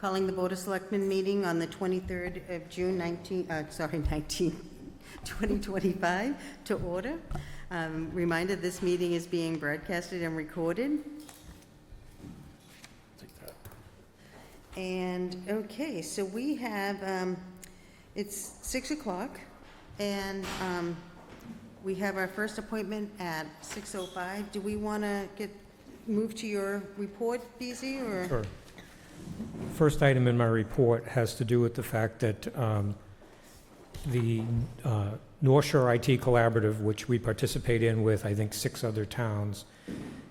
Calling the Board of Selectmen meeting on the 23rd of June 2025 to order. Reminder, this meeting is being broadcasted and recorded. And, okay, so we have, it's 6 o'clock, and we have our first appointment at 6:05. Do we want to move to your report, BZ, or? Sure. First item in my report has to do with the fact that the North Shore IT Collaborative, which we participate in with, I think, 6 other towns,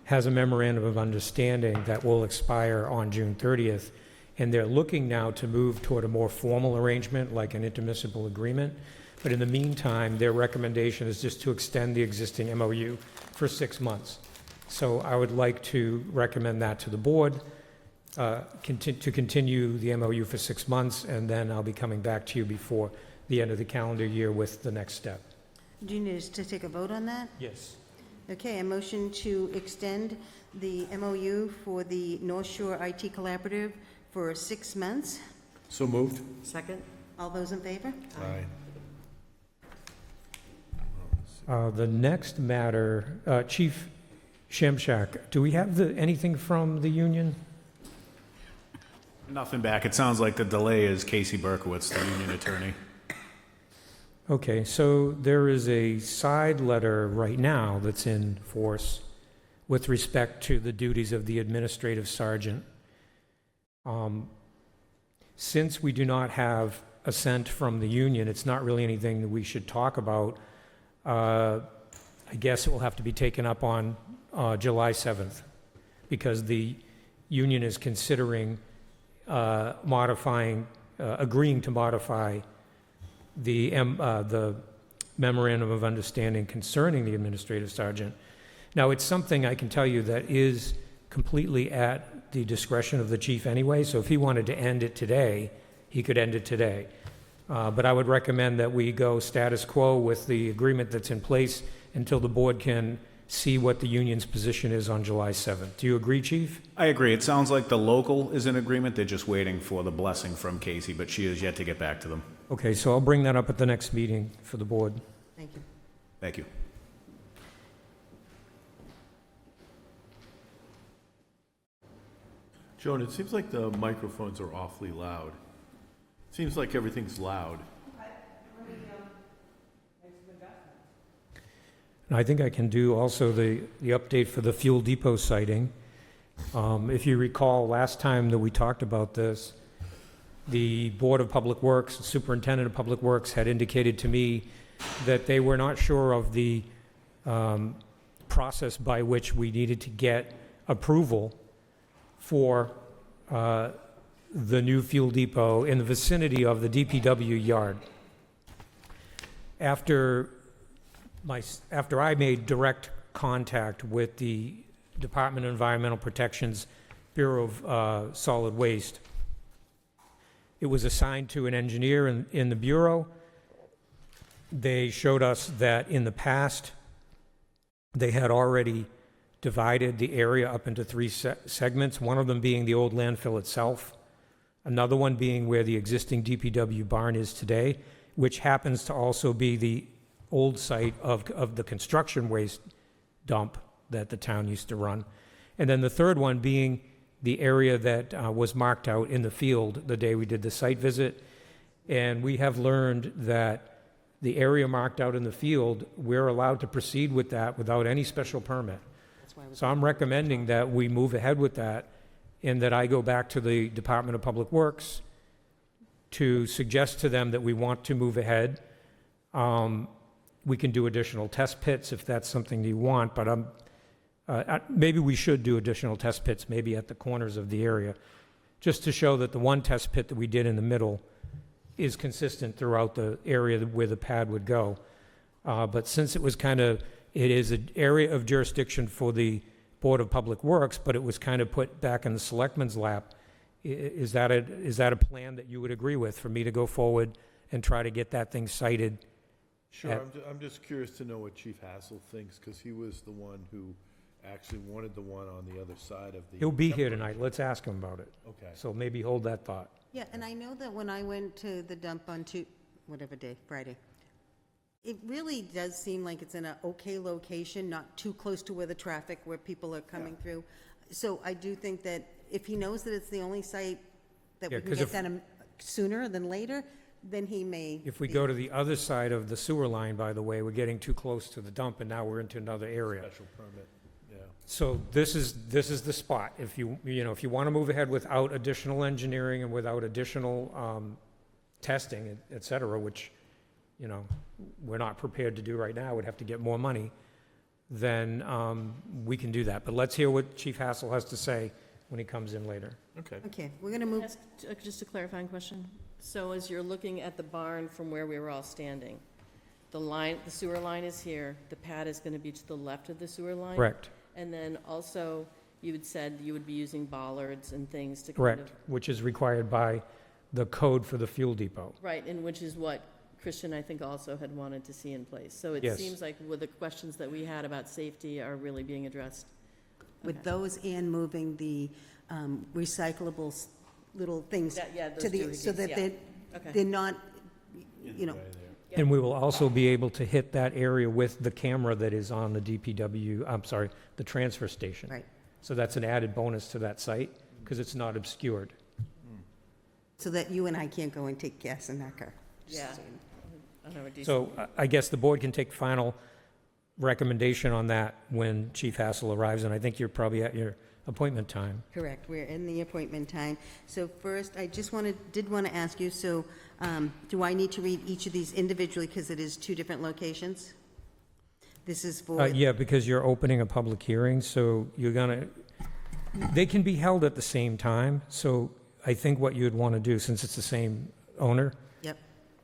has a memorandum of understanding that will expire on June 30th, and they're looking now to move toward a more formal arrangement, like an intermunicipal agreement. But in the meantime, their recommendation is just to extend the existing MOU for 6 months. So I would like to recommend that to the board, to continue the MOU for 6 months, and then I'll be coming back to you before the end of the calendar year with the next step. Do you need us to take a vote on that? Yes. Okay, a motion to extend the MOU for the North Shore IT Collaborative for 6 months. So moved. Second? All those in favor? Aye. The next matter, Chief Shemshak, do we have anything from the union? Nothing back. It sounds like the delay is Casey Berkowitz, the union attorney. Okay, so there is a side letter right now that's in force with respect to the duties of the administrative sergeant. Since we do not have assent from the union, it's not really anything that we should talk about. I guess it will have to be taken up on July 7th, because the union is considering agreeing to modify the memorandum of understanding concerning the administrative sergeant. Now, it's something I can tell you that is completely at the discretion of the chief anyway, so if he wanted to end it today, he could end it today. But I would recommend that we go status quo with the agreement that's in place until the board can see what the union's position is on July 7th. Do you agree, Chief? I agree. It sounds like the local is in agreement. They're just waiting for the blessing from Casey, but she has yet to get back to them. Okay, so I'll bring that up at the next meeting for the board. Thank you. Thank you. Joan, it seems like the microphones are awfully loud. Seems like everything's loud. And I think I can do also the update for the fuel depot sighting. If you recall, last time that we talked about this, the Board of Public Works, the Superintendent of Public Works had indicated to me that they were not sure of the process by which we needed to get approval for the new fuel depot in the vicinity of the DPW yard. After I made direct contact with the Department of Environmental Protection's Bureau of Solid Waste, it was assigned to an engineer in the Bureau. They showed us that in the past, they had already divided the area up into 3 segments, one of them being the old landfill itself, another one being where the existing DPW barn is today, which happens to also be the old site of the construction waste dump that the town used to run. And then the third one being the area that was marked out in the field the day we did the site visit. And we have learned that the area marked out in the field, we're allowed to proceed with that without any special permit. So I'm recommending that we move ahead with that, and that I go back to the Department of Public Works to suggest to them that we want to move ahead. We can do additional test pits if that's something you want, but maybe we should do additional test pits, maybe at the corners of the area, just to show that the one test pit that we did in the middle is consistent throughout the area where the pad would go. But since it was it is an area of jurisdiction for the Board of Public Works, but it was kind of put back in the Selectmen's lap. Is that a plan that you would agree with, for me to go forward and try to get that thing sited? Sure, I'm just curious to know what Chief Hassel thinks, because he was the one who actually wanted the one on the other side of the. He'll be here tonight. Let's ask him about it. Okay. So maybe hold that thought. Yeah, and I know that when I went to the dump on whatever day, Friday, it really does seem like it's in a okay location, not too close to where the traffic, where people are coming through. So I do think that if he knows that it's the only site that Yeah, we can 'cause get if- done sooner than later, then he may. If we go to the other side of the sewer line, by the way, we're getting too close to the dump, and now we're into another area. Special permit, yeah. So this is the spot. If you want to move ahead without additional engineering and without additional testing, et cetera, which, we're not prepared to do right now, we'd have to get more money, then we can do that. But let's hear what Chief Hassel has to say when he comes in later. Okay. Okay, we're going to move, Ask just a clarifying question. So as you're looking at the barn from where we were all standing, the sewer line is here, the pad is going to be to the left of the sewer line? Correct, And then also, you had said you would be using bollards and things to kind correct, of... which is required by the code for the fuel depot. Right, and which is what Christian, I think, also had wanted to see in place. So it Yes. seems like with the questions that we had about safety are really being addressed. with Okay. those and moving the recyclable little things Yeah, those to the, two so that things, they're Okay. not, Either you know, way there. Yep. And we will also be able to hit that area with the camera that is on the the transfer station. right. So that's an added bonus to that site, because it's not obscured. So that you and I can't go and take gas in that car. Just Yeah. so you know. I don't know, decent- So I guess the board can take final recommendation on that when Chief Hassel arrives, and I think you're probably at your appointment time. Correct, we're in the appointment time. So first, I just did want to ask you, so do I need to read each of these individually because it is two different locations? This is for, Yeah, because you're opening a public hearing, so they can be held at the same time, so I think what you'd want to do, since it's the same owner, yep,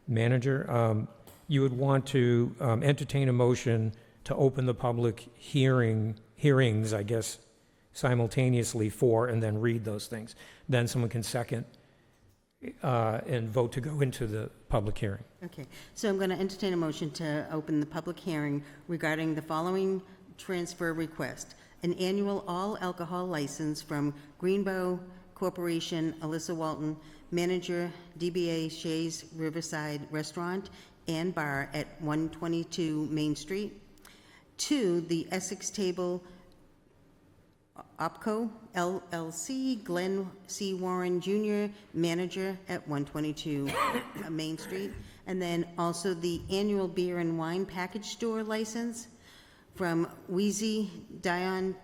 manager, you would want to entertain a motion to open the public hearings, I guess, simultaneously for, and then read those things. Then someone can second and vote to go into the public hearing. okay. So I'm going to entertain a motion to open the public hearing regarding the following transfer request. An annual all-alcohol license from Greenbow Corporation, Alyssa Walton, manager, DBA Shays Riverside Restaurant and Bar at 122 Main Street, to the Essex Table OpCo LLC, Glenn C. Warren Jr., manager at 122 Main Street, and then also the annual beer and wine package store license from Wheezy Dylan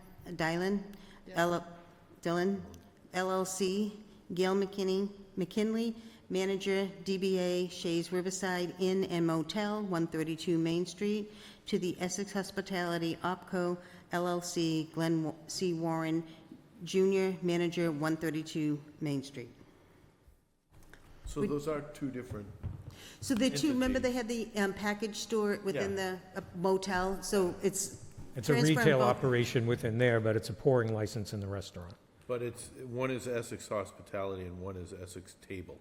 LLC, Gail McKinley, manager, DBA Shays Riverside Inn and Motel, 132 Main Street, to the Essex Hospitality OpCo LLC, Glenn C. Warren Jr., manager, 132 Main Street. So those are two different, So the two, remember they had the package store within the motel, so it's. It's a transferring retail both- operation within there, but it's a pouring license in the restaurant. but one is Essex Hospitality and one is Essex Table.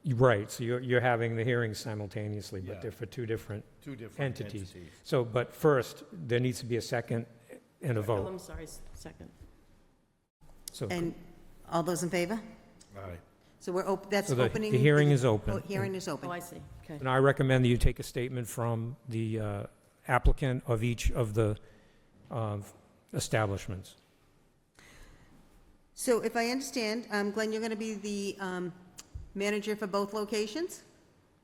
Right, so you're having the hearings simultaneously, but Yeah. they're for two different Two different entities. entities. So, but first, there needs to be a second and a Oh, vote. I'm sorry, second. So And all those in favor? Aye. So that's So the opening. hearing is open. Oh, hearing is Oh, open. I see, okay. and I recommend that you take a statement from the applicant of each of the establishments. So if I understand, Glenn, you're going to be the manager for both locations?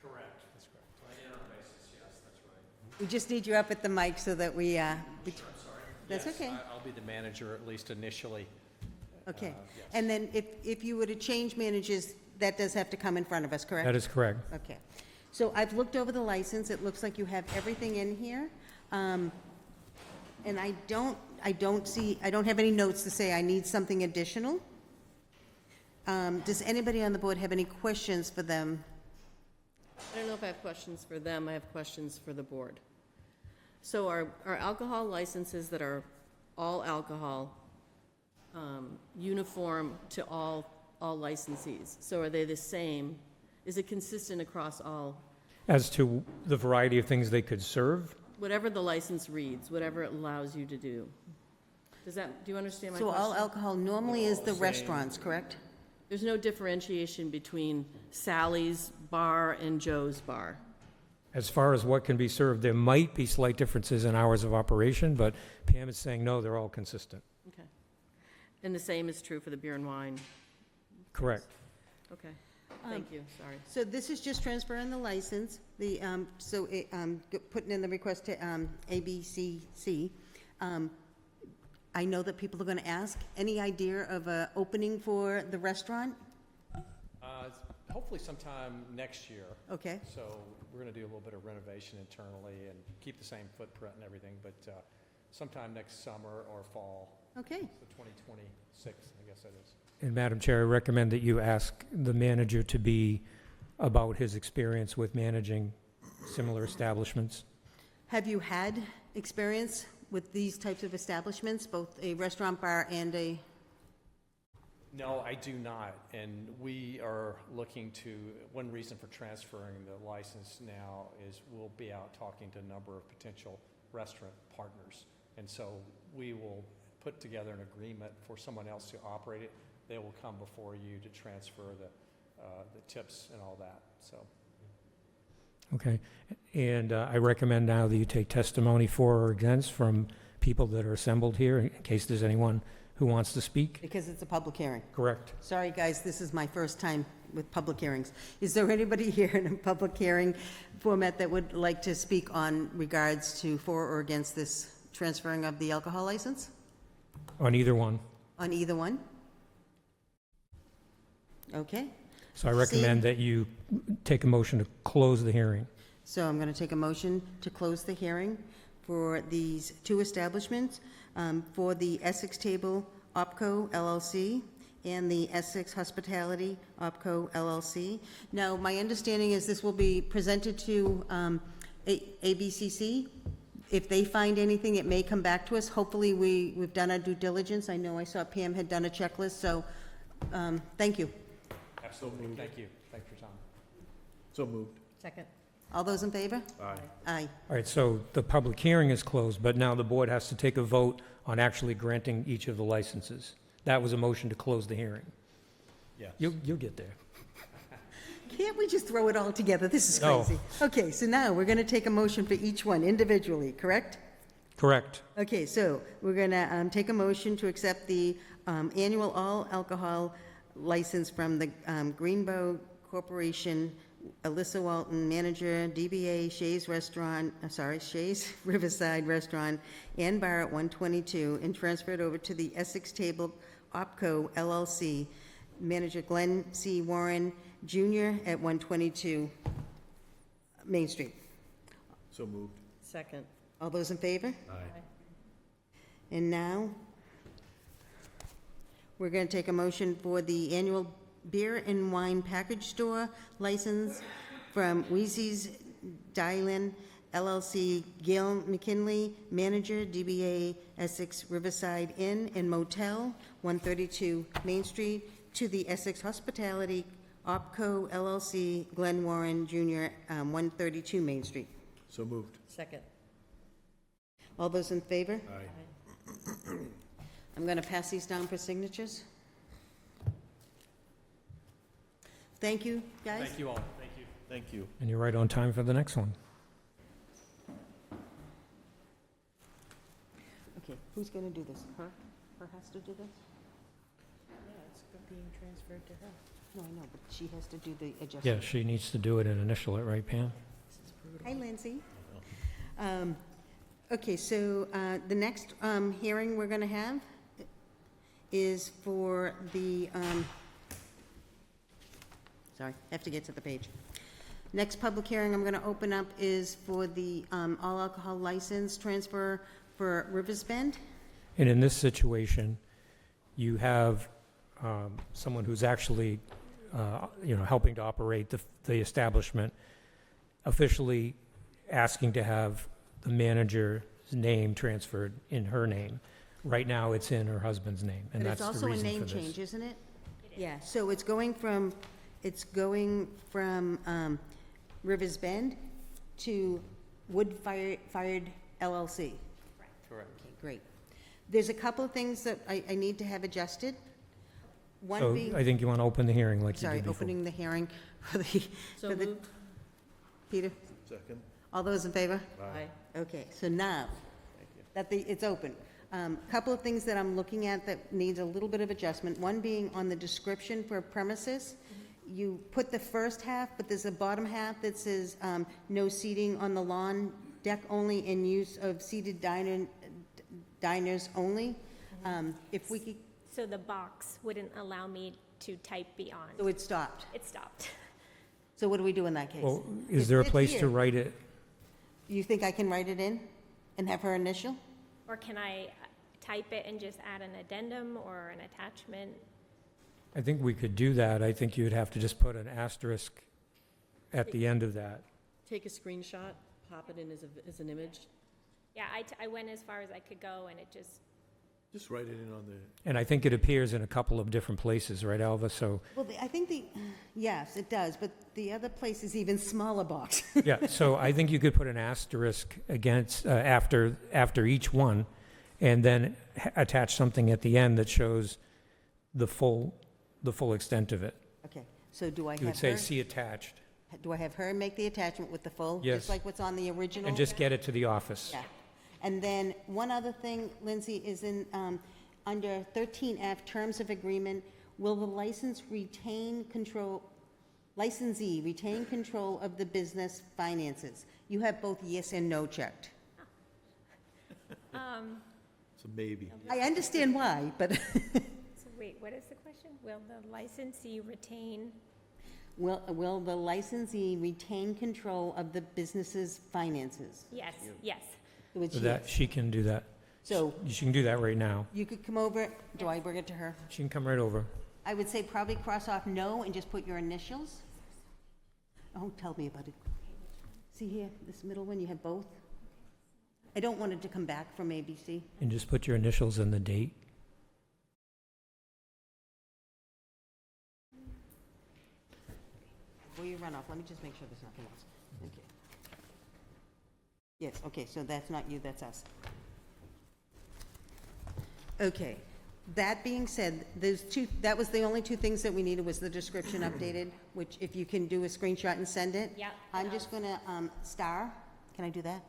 Correct, that's correct. On an interim basis, yes, that's right. We just need you up at the mic so that we, I'm sorry. That's Yes, okay. I'll be the manager, at least initially. okay. Yes. And then if you were to change managers, that does have to come in front of us, correct? That is correct. Okay. So I've looked over the license. It looks like you have everything in here. And I don't have any notes to say I need something additional. Does anybody on the board have any questions for them? I don't know if I have questions for them, I have questions for the board. So our alcohol licenses that are all alcohol, uniform to all licensees? So are they the same? Is it consistent across all? As to the variety of things they could serve, Whatever the license reads, whatever it allows you to do. Do you understand my So all question? alcohol normally is the restaurants, correct? There's no differentiation between Sally's Bar and Joe's Bar. As far as what can be served, there might be slight differences in hours of operation, but Pam is saying, no, they're all consistent. Okay. And the same is true for the beer and wine. Correct. Okay. Thank you, sorry. So this is just transferring the license, putting in the request to ABCC. I know that people are going to ask, any idea of a opening for the restaurant? Hopefully sometime next year. Okay, So we're going to do a little bit of renovation internally and keep the same footprint and everything, but sometime next summer or fall, okay. so 2026, I guess that is. And Madam Chair, I recommend that you ask the manager to be about his experience with managing similar establishments. Have you had experience with these types of establishments, both a restaurant, bar, and a, No, I do not, and we are looking to, one reason for transferring the license now is we'll be out talking to a number of potential restaurant partners, and so we will put together an agreement for someone else to operate it. They will come before you to transfer the tips and all that, so. Okay, and I recommend now that you take testimony for or against from people that are assembled here, in case there's anyone who wants to speak. because it's a public hearing? Correct. Sorry, guys, this is my first time with public hearings. Is there anybody here in a public hearing format that would like to speak on regards to for or against this transferring of the alcohol license? On either one. On either one? Okay, So I recommend that you take a motion to close the hearing. so I'm going to take a motion to close the hearing for these two establishments, for the Essex Table OpCo LLC and the Essex Hospitality OpCo LLC. Now, my understanding is this will be presented to ABCC. If they find anything, it may come back to us. Hopefully, we've done our due diligence. I know I saw Pam had done a checklist, so thank you. Absolutely, thank you. Thanks for your time. So moved. Second. All those in favor? Aye. Aye. All right, so the public hearing is closed, but now the board has to take a vote on actually granting each of the licenses. That was a motion to close the hearing. Yes. You'll get there. Can't we just throw it all together? This is No. crazy. Okay, so now we're going to take a motion for each one individually, correct? Correct. Okay, so we're going to take a motion to accept the annual all alcohol license from the Greenbow Corporation, Alyssa Walton, manager, DBA Shays Riverside Restaurant and Bar at 122, and transferred over to the Essex Table OpCo LLC, manager Glenn C. Warren Jr. at 122 Main Street. So moved. Second. All those in favor? Aye. And now, we're going to take a motion for the annual beer and wine package store license from Wheezy's Dylan LLC, Gail McKinley, manager, DBA Essex Riverside Inn and Motel, 132 Main Street, to the Essex Hospitality OpCo LLC, Glenn Warren Jr., 132 Main Street. So moved. Second. All those in favor? Aye. I'm going to pass these down for signatures. Thank you, guys. Thank you all. Thank you. Thank you. And you're right on time for the next one. Okay, who's going to do this? Her? Her has to do this? Yeah, it's being transferred to her. No, I know, but she has to do the adjustment. Yeah, she needs to do it and initial it, right, Pam? Hi, Lindsay. Okay, so the next hearing we're going to have is for the, sorry, I have to get to the page. Next public hearing I'm going to open up is for the all alcohol license transfer for Rivers Bend. And in this situation, you have someone who's actually, helping to operate the establishment, officially asking to have the manager's name transferred in her name. Right now, it's in her husband's name, and But that's it's the also a reason for name this. change, isn't it? Yeah, so it's going from Rivers Bend to Fired LLC. Correct. Okay, great. There's a couple of things that I need to have adjusted. One So being, I think you want to open the hearing like you sorry, did before. opening the hearing for the, So for the, moved? Peter, Second? all those in favor? Aye. Okay, so now, it's open. Couple of things that I'm looking at that needs a little bit of adjustment. One being on the description for premises. You put the first half, but there's a bottom half that says, no seating on the lawn, deck only in use of seated diners only. If we could, So the box wouldn't allow me to type beyond. so it stopped. It stopped. So what do we do in that case? Well, is there a It's place here. to write it? You think I can write it in and have her initial? Or can I type it and just add an addendum or an attachment? I think we could do that. I think you'd have to just put an asterisk at the end of that. Take a screenshot, pop it in as an image. Yeah, I went as far as I could go, and it just, Just write it in on the, And I think it appears in a couple of different places, right, Alva? So, Well, I think yes, it does, but the other place is even smaller box. yeah, so I think you could put an asterisk against, after each one, and then attach something at the end that shows the full extent of it. Okay, so do I You would have say, her, see attached, do I have her make the attachment with the full? Yes. Just like what's on the original? and just get it to the office. Yeah. And then one other thing, Lindsay, is in, under 13F, Terms of Agreement, will the licensee retain control of the business finances? You have both yes and no checked. it's a maybe. I understand why, but so wait, what is the question? Will the licensee retain? will the licensee retain control of the business's finances? Yes, yes. So it's So that, yes. she can do that. So She can do that right now. you could come over, do I bring it to her? She can come right over. I would say probably cross off no and just put your initials. Oh, tell me about it. See here, this middle one, you have both? I don't want it to come back from ABC. And just put your initials and the date. Before you run off, let me just make sure there's nothing else. Okay. Yes, okay, so that's not you, that's us. Okay, that being said, that was the only two things that we needed, was the description updated, which if you can do a screenshot and send it. Yep. I'm just gonna, star, can I do that?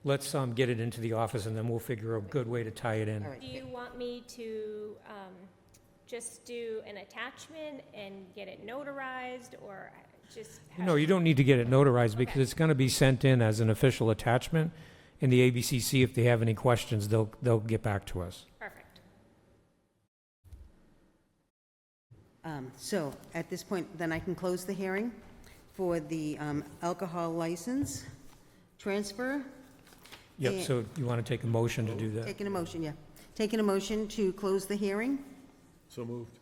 Let's get it into the office, and then we'll figure a good way to tie it in. All right. Do you want me to just do an attachment and get it notarized, or just? No, you don't need to get it notarized, because it's going to be sent in as an official attachment, and the ABCC, if they have any questions, they'll get back to us. Perfect. So, at this point, then I can close the hearing for the alcohol license transfer. Yep, And- so you want to take a motion to do that? Taking a motion, yeah. Taking a motion to close the hearing? So moved.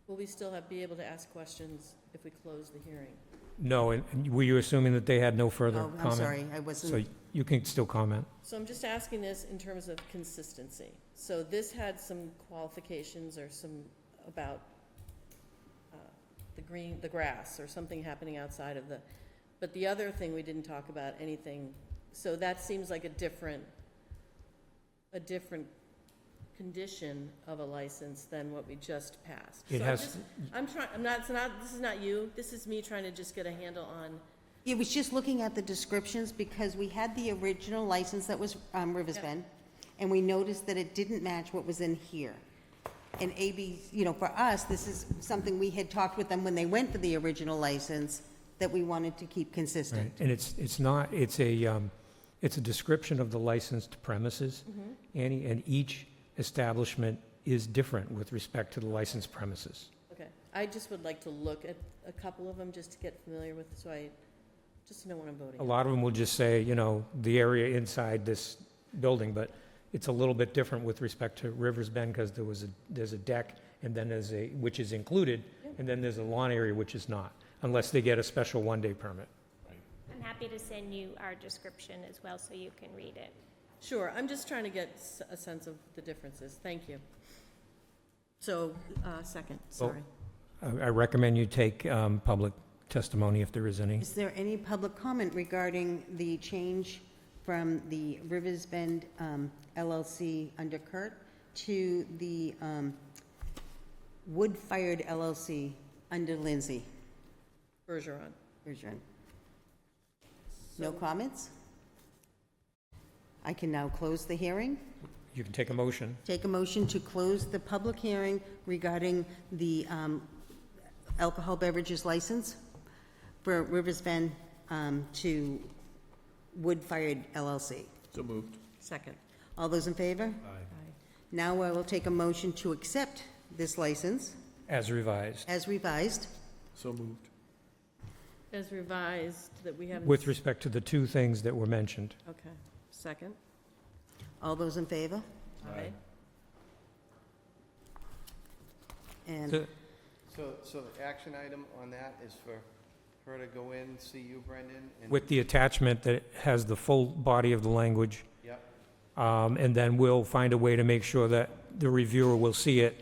Will we still be able to ask questions if we close the hearing? No, and were you assuming that they had no further Oh, comment? I'm sorry, I So wasn't, you can still comment. So I'm just asking this in terms of consistency. So this had some qualifications or some about the grass or something happening outside of but the other thing we didn't talk about anything, so that seems like a different condition of a license than what we just passed. It So has- this is not you, this is me trying to just get a handle on, it was just looking at the descriptions, because we had the original license that was Rivers Bend, and we noticed that it didn't match what was in here. And for us, this is something we had talked with them when they went for the original license, that we wanted to keep Right, consistent. and it's a description of the licensed premises, Annie, and each establishment is different with respect to the licensed premises. okay. I just would like to look at a couple of them just to get familiar with, just to know what I'm voting A on. lot of them will just say, the area inside this building, but it's a little bit different with respect to Rivers Bend, because there's a deck, and then which is included, and then there's a lawn area which is not, unless they get a special one-day permit. I'm happy to send you our description as well, so you can read it. Sure, I'm just trying to get a sense of the differences. Thank you. So, second, sorry. I recommend you take public testimony if there is any. Is there any public comment regarding the change from the Rivers Bend LLC under Kurt to the Wood Fired LLC under Lindsay Bergeron. Bergeron? No comments? I can now close the hearing. You can take a motion. Take a motion to close the public hearing regarding the alcohol beverages license for Rivers Bend to Wood Fired LLC. So moved. Second. All those in favor? Aye. Now I will take a motion to accept this license As revised. as revised. So moved. As revised, that we haven't. With respect to the two things that were mentioned. Okay. Second. All those in favor? Aye. And So- So the action item on that is for her to go in, see you, Brendan? and- With the attachment that has the full body of the language, Yep, and then we'll find a way to make sure that the reviewer will see it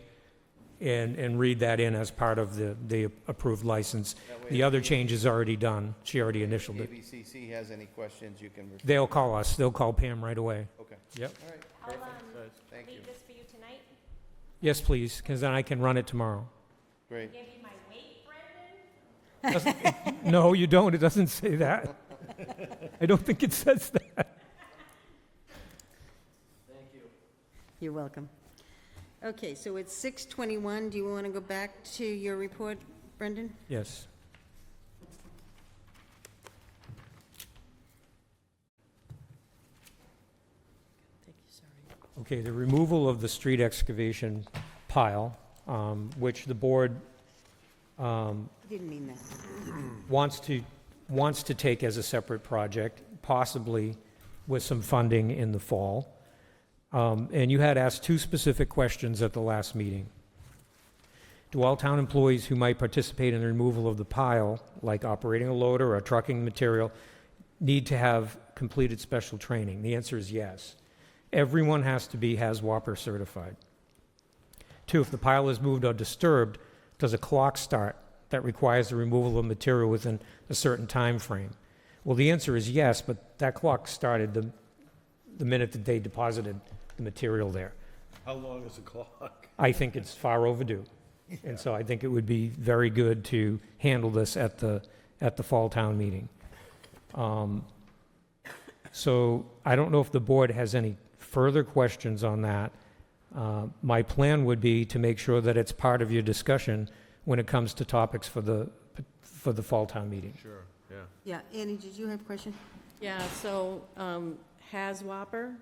and read that in as part of the approved license. That way The if other you- change is already done. She already initialed it. ABCC has any questions, you can. refer- They'll call us. They'll call Pam right away. Okay, Yep. all right, I'll, perfect, thank you. leave this for you tonight. Yes, please, because then I can run it tomorrow. Great. Give you my weight, Brendan. No, you don't. It doesn't say that. I don't think it says that. you're welcome. Okay, so it's 6:21. Do you want to go back to your report, Brendan? Yes. Thank you, sorry. Okay, the removal of the street excavation pile, which the board Didn't mean that. wants to take as a separate project, possibly with some funding in the fall. And you had asked two specific questions at the last meeting. Do all town employees who might participate in the removal of the pile, like operating a loader or trucking material, need to have completed special training? The answer is yes. Everyone has to be HAZWOPER certified. Two, if the pile is moved or disturbed, does a clock start that requires the removal of material within a certain time frame? Well, the answer is yes, but that clock started the minute that they deposited the material there. How long is the clock? I think it's far overdue. And so I think it would be very good to handle this at the fall town meeting. So I don't know if the board has any further questions on that. My plan would be to make sure that it's part of your discussion when it comes to topics for the fall town meeting. Sure, yeah. Yeah, Annie, did you have a question? Yeah, so HAZWOPER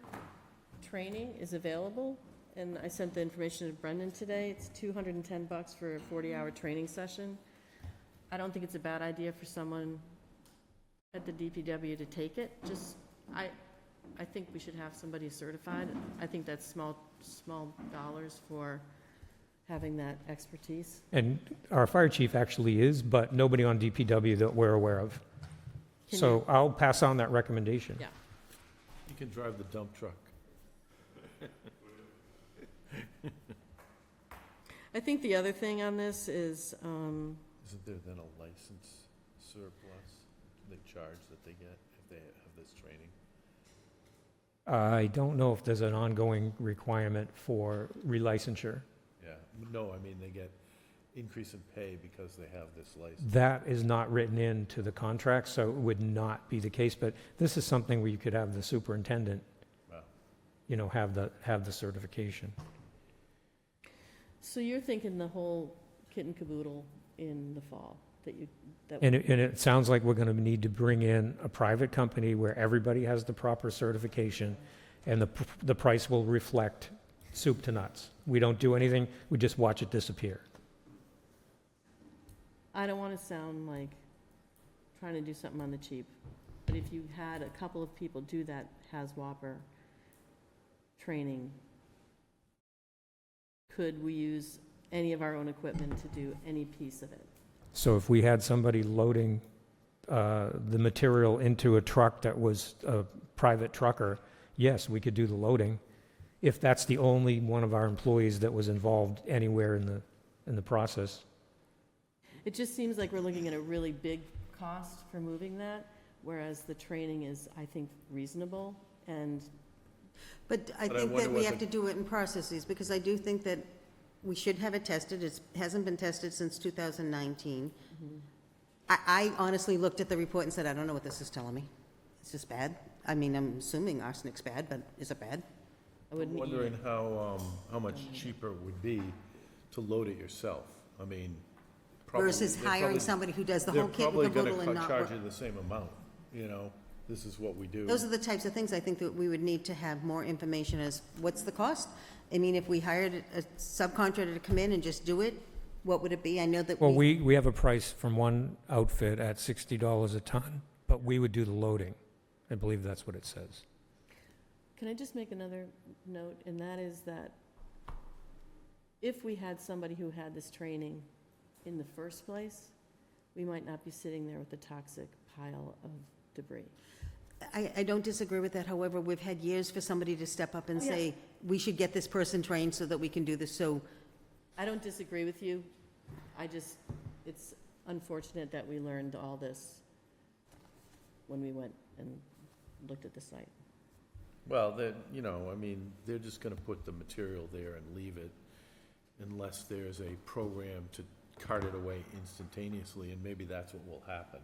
training is available, and I sent the information to Brendan today. It's $210 for a 40-hour training session. I don't think it's a bad idea for someone at the DPW to take it. Just, I think we should have somebody certified. I think that's small dollars for having that expertise. And our fire chief actually is, but nobody on DPW that we're aware of. Can So you- I'll pass on that recommendation. Yeah. You can drive the dump truck. I think the other thing on this is, Isn't there then a license surplus they charge that they get if they have this training? I don't know if there's an ongoing requirement for relicensure. Yeah, no, I mean, they get increase in pay because they have this license. That is not written into the contract, so it would not be the case, but this is something where you could have the superintendent, Wow. have the certification. so you're thinking the whole kit and caboodle in the fall, that And it sounds like we're gonna need to bring in a private company where everybody has the proper certification, and the price will reflect soup to nuts. We don't do anything, we just watch it disappear. I don't want to sound like trying to do something on the cheap, but if you had a couple of people do that HAZWOPER training, could we use any of our own equipment to do any piece of it? So if we had somebody loading the material into a truck that was a private trucker, yes, we could do the loading, if that's the only one of our employees that was involved anywhere in the process. It just seems like we're looking at a really big cost for moving that, whereas the training is, I think, reasonable, and But I But I think wonder that we what have the- to do it in processes, because I do think that we should have it tested. It hasn't been tested since 2019. I honestly looked at the report and said, I don't know what this is telling me. It's just bad. I mean, I'm assuming arsenic's bad, but is it bad? I wouldn't eat Wondering it. how much cheaper it would be to load it yourself. I mean, probably. Versus they're hiring probably- somebody who does the They're whole kit and probably caboodle gonna and not charge work. you the same amount, you know? This is what we do. Those are the types of things I think that we would need to have more information as, what's the cost? I mean, if we hired a subcontractor to come in and just do it, what would it be? I know that Well, we have a price from one outfit at $60 a ton, but we would do the loading. I believe that's what it says. Can I just make another note, and that is that if we had somebody who had this training in the first place, we might not be sitting there with a toxic pile of debris. I don't disagree with that. However, we've had years for somebody to step up and Oh, yeah. say, we should get this person trained so that we can do this. So I don't disagree with you. It's unfortunate that we learned all this when we went and looked at the site. Well, I mean, they're just gonna put the material there and leave it unless there's a program to cart it away instantaneously, and maybe that's what will happen.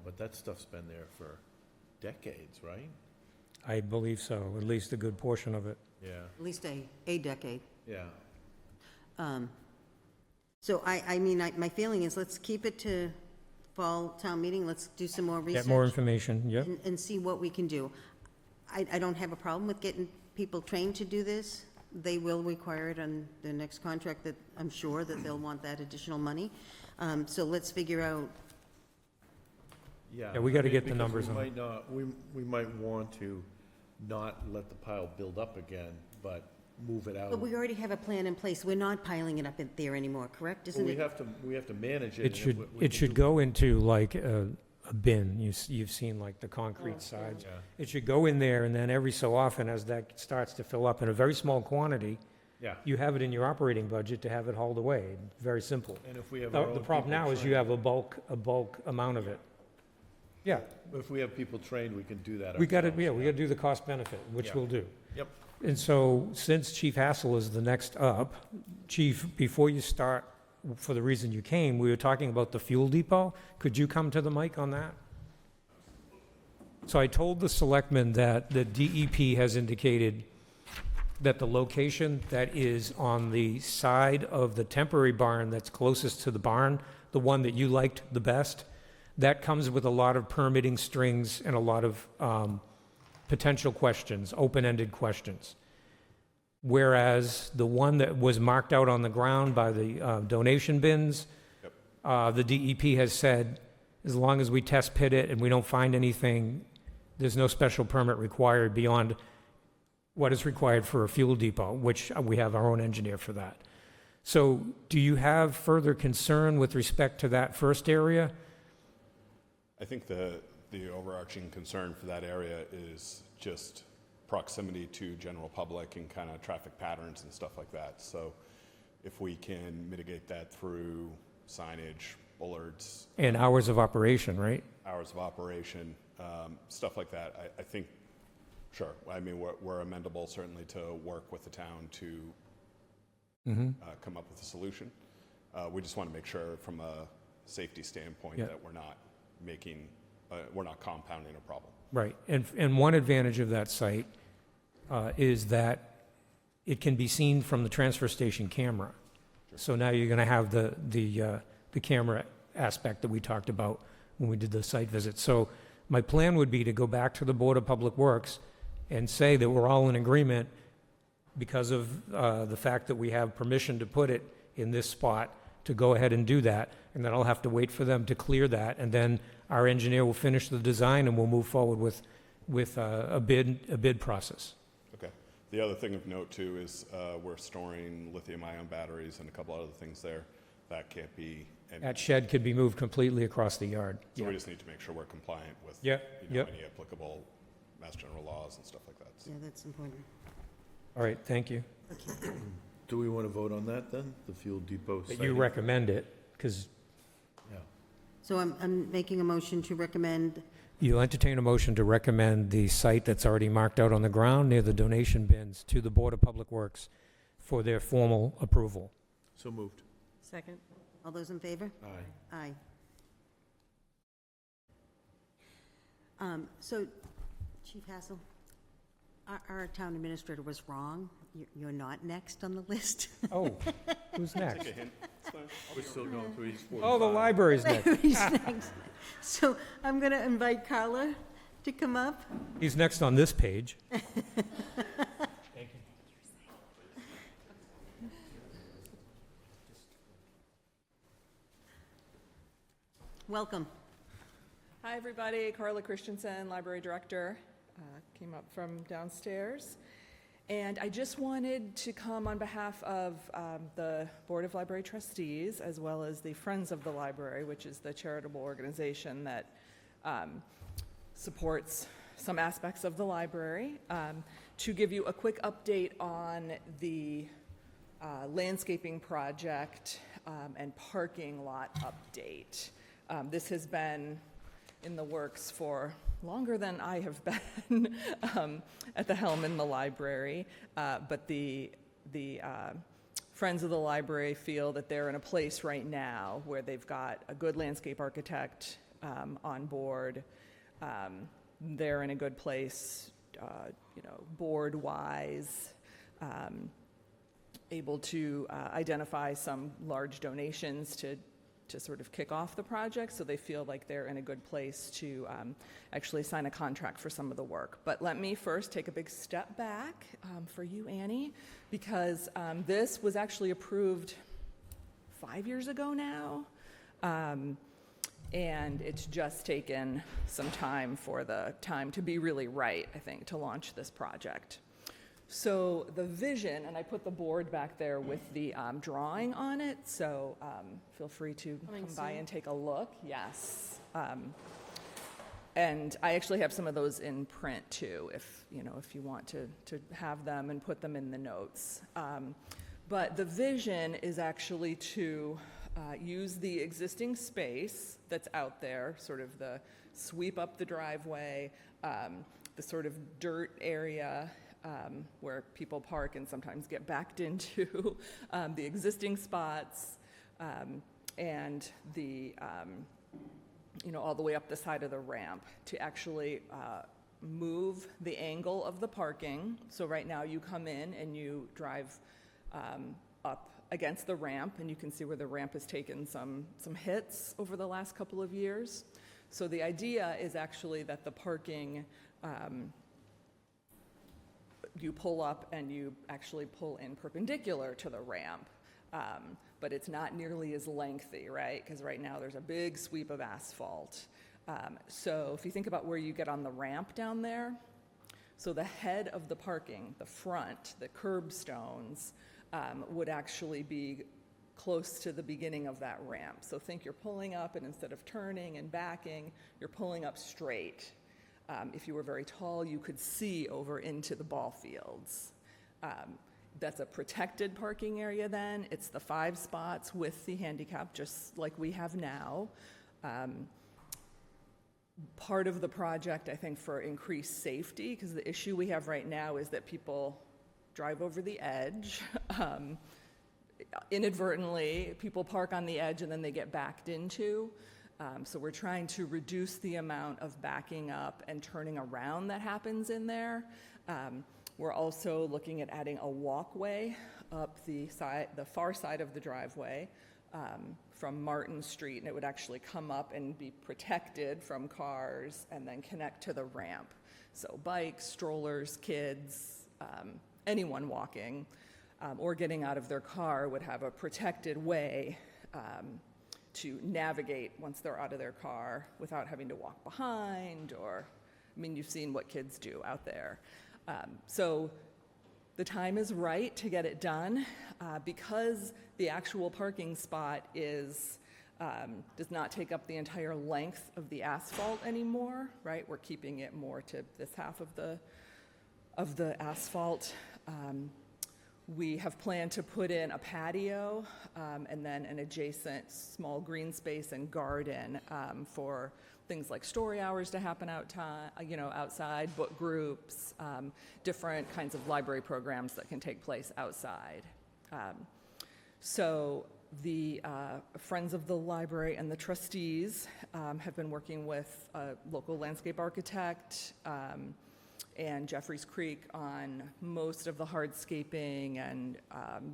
But that stuff's been there for decades, right? I believe so, at least a good portion of it. Yeah, at least a decade. yeah. So I mean, my feeling is, let's keep it to fall town meeting. Let's do some more research. Get more information, yep. And see what we can do. I don't have a problem with getting people trained to do this. They will require it on the next contract, that I'm sure that they'll want that additional money. So let's figure out, Yeah, we gotta I mean, get the because numbers we on might not, we might want to not let the pile build up again, but move it out. but we already have a plan in place. We're not piling it up in there anymore, correct? But Isn't we it? have to manage it. It should, it should go into like a bin. You've seen like the concrete sides. Yeah, It should go in there, and then every so often, as that starts to fill up in a very small quantity, yeah. you have it in your operating budget to have it hauled away. Very simple. And if we have our own The problem people now is you trained- have a bulk amount of it. Yeah, If we have people trained, we can do that we got to, ourselves, yeah, we got to do the cost benefit, which Yeah. we'll do. Yep. And so, since Chief Hassel is the next up, Chief, before you start, for the reason you came, we were talking about the fuel depot. Could you come to the mic on that? So I told the selectmen that the DEP has indicated that the location that is on the side of the temporary barn that's closest to the barn, the one that you liked the best, that comes with a lot of permitting strings and a lot of potential questions, open-ended questions. Whereas the one that was marked out on the ground by the donation bins, the DEP has said, as long as we test pit it and we don't find anything, there's no special permit required beyond what is required for a fuel depot, which we have our own engineer for that. So do you have further concern with respect to that first area? I think the overarching concern for that area is just proximity to general public and kind of traffic patterns and stuff like that. So if we can mitigate that through signage, bullards, And hours of operation, right? hours of operation, stuff like that, I think, sure. I mean, we're amendable certainly to work with the town to come up with a solution. We just want to make sure from a safety standpoint Yeah. that we're not compounding a problem. Right, and one advantage of that site is that it can be seen from the transfer station camera. So now you're going to have the camera aspect that we talked about when we did the site visit. So my plan would be to go back to the Board of Public Works and say that we're all in agreement because of the fact that we have permission to put it in this spot, to go ahead and do that, and then I'll have to wait for them to clear that, and then our engineer will finish the design, and we'll move forward with a bid process. Okay. The other thing of note too is we're storing lithium-ion batteries and a couple other things there that can't be. And That shed could be moved completely across the yard. so Yeah. we just need to make sure we're compliant with Yeah, yep. any applicable Mass General laws and stuff like that. So- Yeah, that's important. All right, thank you. Do we want to vote on that then, the fuel depot That you siting? recommend it, because So I'm making a motion to recommend, You'll entertain a motion to recommend the site that's already marked out on the ground near the donation bins to the Board of Public Works for their formal approval. So moved. Second? all those in favor? Aye. Aye. So, Chief Hassel, our town administrator was wrong. You're not next on the list. Oh, who's next? Take a hint. It's fine. We're still going through each 45. Oh, the library's next. He's next. So I'm going to invite Carla to come up. He's next on this page. Welcome. Hi, everybody. Carla Christensen, Library Director. Came up from downstairs. And I just wanted to come on behalf of the Board of Library Trustees, as well as the Friends of the Library, which is the charitable organization that supports some aspects of the library, to give you a quick update on the landscaping project and parking lot update. This has been in the works for longer than I have been at the helm in the library, but the Friends of the Library feel that they're in a place right now where they've got a good landscape architect on board. They're in a good place, board-wise, able to identify some large donations to sort of kick off the project, so they feel like they're in a good place to actually sign a contract for some of the work. But let me first take a big step back for you, Annie, because this was actually approved 5 years ago now, and it's just taken some time for the time to be really right, I think, to launch this project. So the vision, and I put the board back there with the drawing on it, so feel free to come by and take a look. Yes. And I actually have some of those in print too, if you want to have them and put them in the notes. But the vision is actually to use the existing space that's out there, sort of the sweep up the driveway, the sort of dirt area, where people park and sometimes get backed into, the existing spots, and the, all the way up the side of the ramp to actually move the angle of the parking. So right now you come in and you drive up against the ramp, and you can see where the ramp has taken some hits over the last couple of years. So the idea is actually that the parking, you pull up and you actually pull in perpendicular to the ramp, but it's not nearly as lengthy, right? Because right now there's a big sweep of asphalt. So if you think about where you get on the ramp down there, so the head of the parking, the front, the curbstones, would actually be close to the beginning of that ramp. So think you're pulling up, and instead of turning and backing, you're pulling up straight. If you were very tall, you could see over into the ball fields. That's a protected parking area then. It's the 5 spots with the handicap, just like we have now. Part of the project, I think, for increased safety, because the issue we have right now is that people drive over the edge. Inadvertently, people park on the edge and then they get backed into. So we're trying to reduce the amount of backing up and turning around that happens in there. We're also looking at adding a walkway up the far side of the driveway from Martin Street, and it would actually come up and be protected from cars and then connect to the ramp. So bikes, strollers, kids, anyone walking or getting out of their car would have a protected way to navigate once they're out of their car without having to walk behind, or, you've seen what kids do out there. So the time is right to get it done because the actual parking spot does not take up the entire length of the asphalt anymore, right? We're keeping it more to this half of the asphalt. We have planned to put in a patio and then an adjacent small green space and garden for things like story hours to happen outside, book groups, different kinds of library programs that can take place outside. So the Friends of the Library and the trustees have been working with a local landscape architect and Jeffries Creek on most of the hardscaping and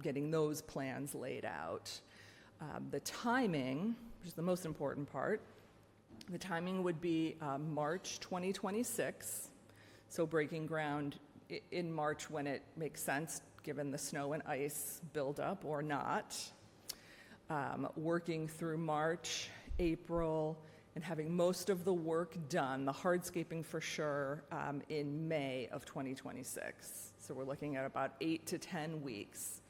getting those plans laid out. The timing, which is the most important part, the timing would be March 2026, so breaking ground in March when it makes sense, given the snow and ice buildup or not. Working through March, April, and having most of the work done, the hardscaping for sure, in May of 2026. So we're looking at about 8 to 10 weeks.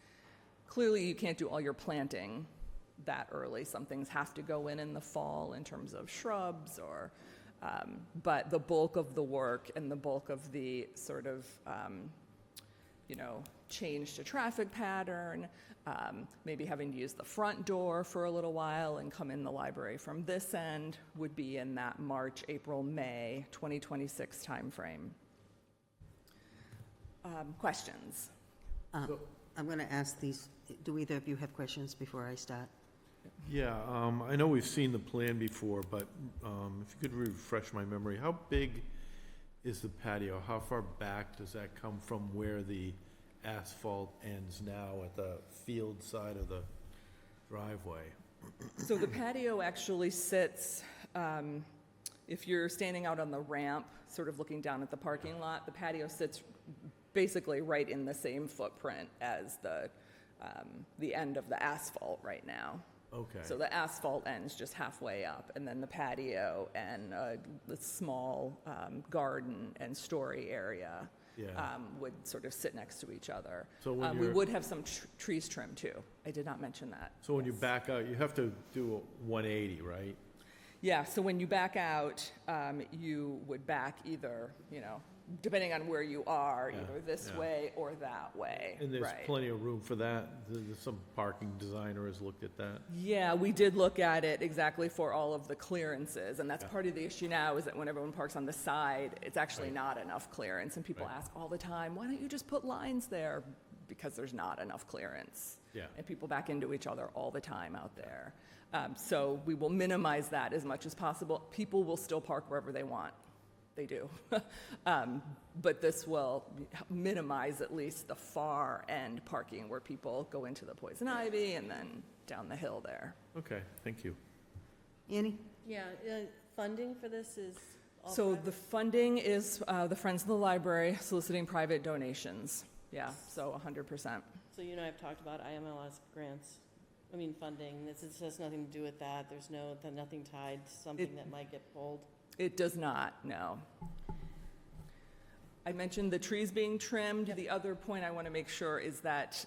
Clearly, you can't do all your planting that early. Some things have to go in the fall in terms of shrubs or, but the bulk of the work and the bulk of the sort of, change to traffic pattern, maybe having to use the front door for a little while and come in the library from this end would be in that March, April, May 2026 timeframe. Questions? I'm going to ask these, do either of you have questions before I start? Yeah, I know we've seen the plan before, but if you could refresh my memory, how big is the patio? How far back does that come from where the asphalt ends now at the field side of the driveway? So the patio actually sits, if you're standing out on the ramp, sort of looking down at the parking lot, the patio sits basically right in the same footprint as the end of the asphalt right now. Okay. So the asphalt ends just halfway up, and then the patio and the small garden and story area would sort of sit next to each other. So when we you're- would have some trees trimmed too. I did not mention that. So when you back out, you have to do a 180, right? Yeah, so when you back out, you would back either, depending on where you are, either this way or that way. And there's right. plenty of room for that? Some parking designer has looked at that? Yeah, we did look at it exactly for all of the clearances, and that's part of the issue now is that when everyone parks on the side, it's actually not enough clearance, and people ask all the time, why don't you just put lines there? Because there's not enough clearance. Yeah. And people back into each other all the time out there. So we will minimize that as much as possible. People will still park wherever they want. They do. But this will minimize at least the far end parking where people go into the poison ivy and then down the hill there. Okay, thank you. Annie? Yeah, funding for this is all So private? the funding is the Friends of the Library soliciting private donations. Yeah, so 100%. So you and I have talked about IMLS grants, funding. This has nothing to do with that. There's nothing tied to something that might get pulled. It does not, no. I mentioned the trees being trimmed. The other point I want to make sure is that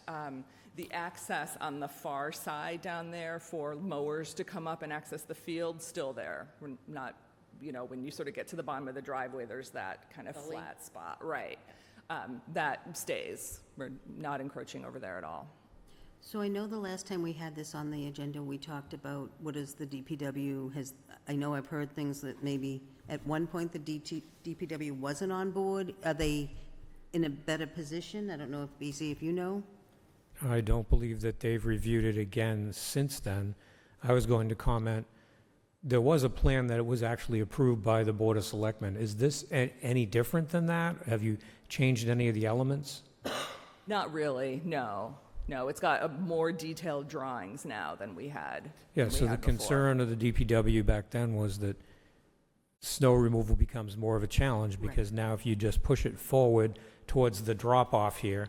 the access on the far side down there for mowers to come up and access the field, still there. We're not, when you sort of get to the bottom of the driveway, there's that kind of Gully. flat spot. Right. That stays. We're not encroaching over there at all. So I know the last time we had this on the agenda, we talked about what is the DPW has, I know I've heard things that maybe at one point the DPW wasn't on board. Are they in a better position? I don't know if, BC, if you know? I don't believe that they've reviewed it again since then. I was going to comment, there was a plan that was actually approved by the Board of Selectmen. Is this any different than that? Have you changed any of the elements? Not really, no. No, it's got more detailed drawings now than we had. Yeah, than we so the had before. concern of the DPW back then was that snow removal becomes more of a challenge, because now if you just push it forward towards the drop-off here,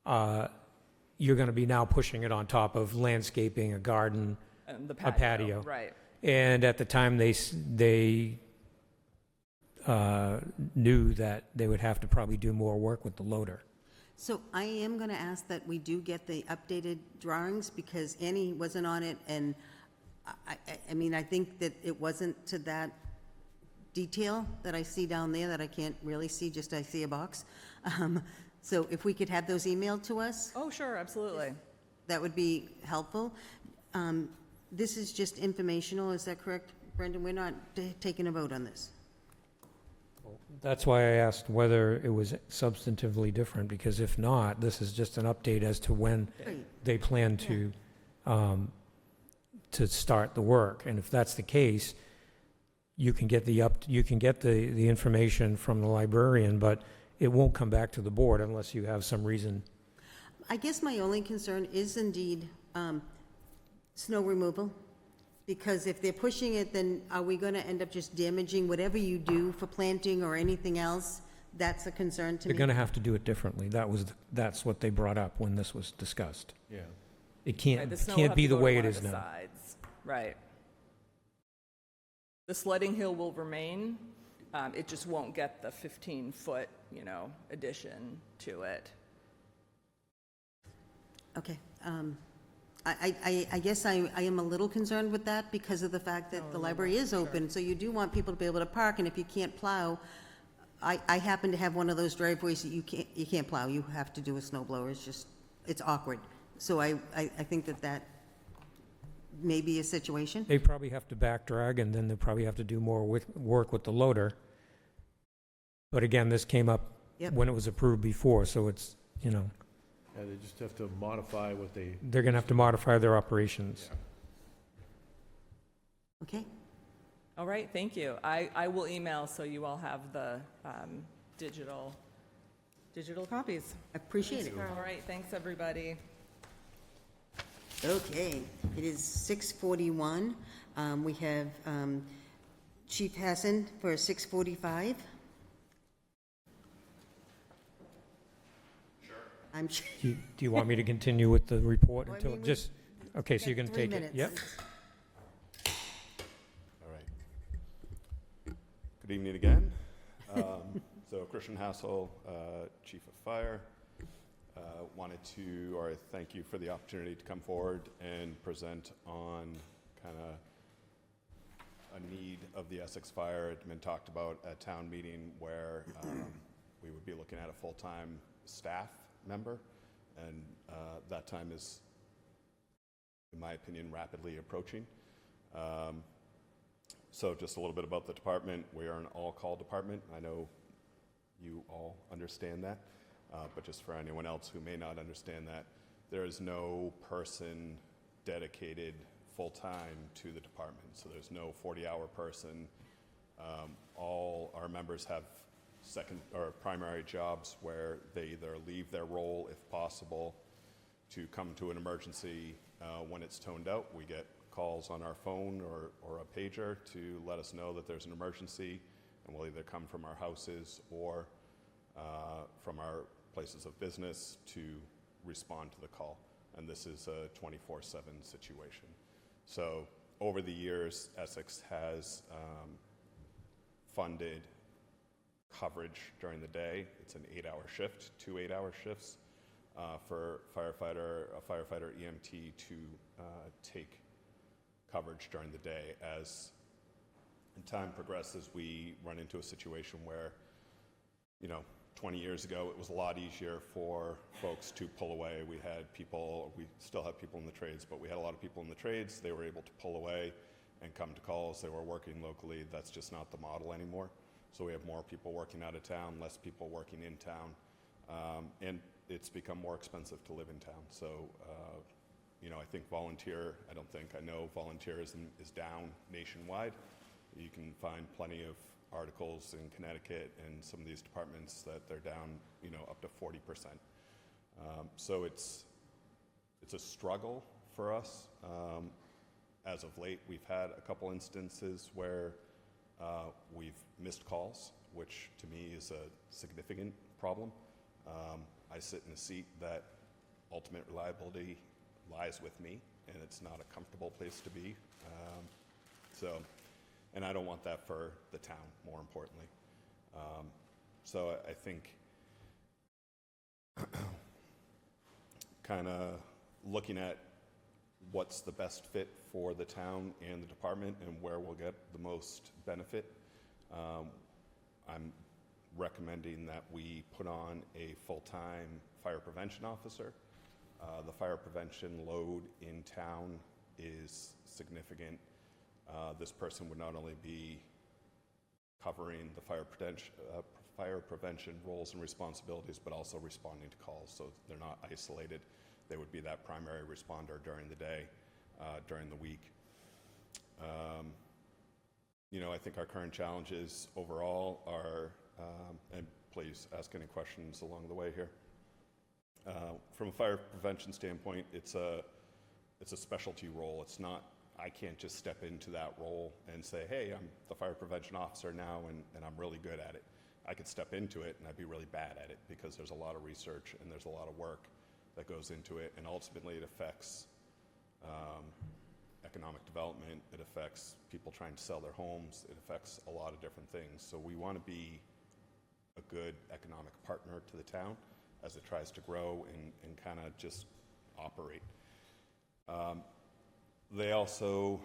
you're going to be now pushing it on top of landscaping, a garden, And the a patio. Right. And at the time, they knew that they would have to probably do more work with the loader. So I am going to ask that we do get the updated drawings, because Annie wasn't on it, and I think that it wasn't to that detail that I see down there that I can't really see, just I see a box. So if we could have those emailed to us, Oh, sure, absolutely. that would be helpful. This is just informational, is that correct, Brendan? We're not taking a vote on this. That's why I asked whether it was substantively different, because if not, this is just an update as to when Great. they plan to start the work. And if that's the case, you can get the information from the librarian, but it won't come back to the board unless you have some reason. I guess my only concern is indeed snow removal, because if they're pushing it, then are we going to end up just damaging whatever you do for planting or anything else? That's a concern to They're me. going to have to do it differently. That's what they brought up when this was discussed. Yeah. It Right, can't, the snow will can't have be to the go to way one it of is the now. sides. Right. The sledding hill will remain. It just won't get the 15-foot, addition to it. Okay. I guess I am a little concerned with that because of the fact that the library is open, so you do want people to be able to park, and if you can't plow, I happen to have one of those driveways that you can't plow, you have to do a snow blower, it's awkward. So I think that may be a situation. They probably have to back drag, and then they'll probably have to do more work with the loader. But again, this came up Yep. when it was approved before, so it's, Yeah, they just have to modify what they, they're going to have to modify their operations. Okay? All right, thank you. I will email so you all have the digital copies. Appreciate it. All right, thanks, everybody. Okay, it is 6:41. We have Chief Hassan for 6:45. Sure. I'm sure. Do you want me to continue with the report Well, I until, mean, we- just, okay, so you're going to 3 take it? minutes. Yep. All right. Good evening again. So Christian Hassel, Chief of Fire, wanted to, or thank you for the opportunity to come forward and present on kind of a need of the Essex Fire. It had been talked about at town meeting where we would be looking at a full-time staff member, and that time is, in my opinion, rapidly approaching. So just a little bit about the department. We are an all-call department. I know you all understand that, but just for anyone else who may not understand that, there is no person dedicated full-time to the department. So there's no 40-hour person. All our members have second or primary jobs where they either leave their role, if possible, to come to an emergency when it's toned out. We get calls on our phone or a pager to let us know that there's an emergency, and we'll either come from our houses or from our places of business to respond to the call. And this is a 24/7 situation. So over the years, Essex has funded coverage during the day. It's an 8-hour shift, 2 8-hour shifts for a firefighter EMT to take coverage during the day. As time progresses, we run into a situation where, 20 years ago, it was a lot easier for folks to pull away. We still have people in the trades, but we had a lot of people in the trades. They were able to pull away and come to calls. They were working locally. That's just not the model anymore. So we have more people working out of town, less people working in town, and it's become more expensive to live in town. So, I know volunteerism is down nationwide. You can find plenty of articles in Connecticut and some of these departments that they're down, up to 40%. So it's a struggle for us. As of late, we've had a couple instances where we've missed calls, which to me is a significant problem. I sit in a seat that ultimate reliability lies with me, and it's not a comfortable place to be. And I don't want that for the town, more importantly. So I think kind of looking at what's the best fit for the town and the department and where we'll get the most benefit. I'm recommending that we put on a full-time fire prevention officer. The fire prevention load in town is significant. This person would not only be covering the fire prevention roles and responsibilities, but also responding to calls, so they're not isolated. They would be that primary responder during the day, during the week. You know, I think our current challenges overall are, and please ask any questions along the way here. From a fire prevention standpoint, it's a specialty role. It's not, I can't just step into that role and say, hey, I'm the fire prevention officer now and I'm really good at it. I could step into it and I'd be really bad at it because there's a lot of research and there's a lot of work that goes into it, and ultimately it affects economic development, it affects people trying to sell their homes, it affects a lot of different things. So we want to be a good economic partner to the town as it tries to grow and kind of just operate. They also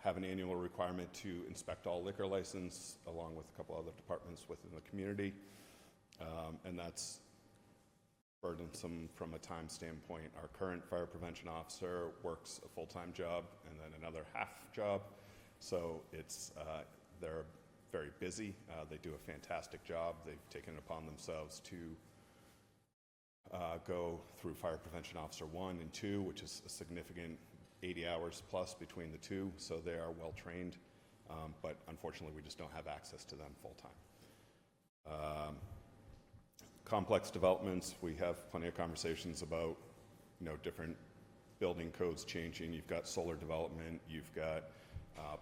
have an annual requirement to inspect all liquor license, along with a couple other departments within the community, and that's burdensome from a time standpoint. Our current fire prevention officer works a full-time job and then another half job, so it's they're very busy. They do a fantastic job. They've taken it upon themselves to go through Fire Prevention Officer 1 and 2, which is a significant 80 hours plus between the two, so they are well trained, but unfortunately we just don't have access to them full-time. Complex developments, we have plenty of conversations about, you know, different building codes changing. You've got solar development, you've got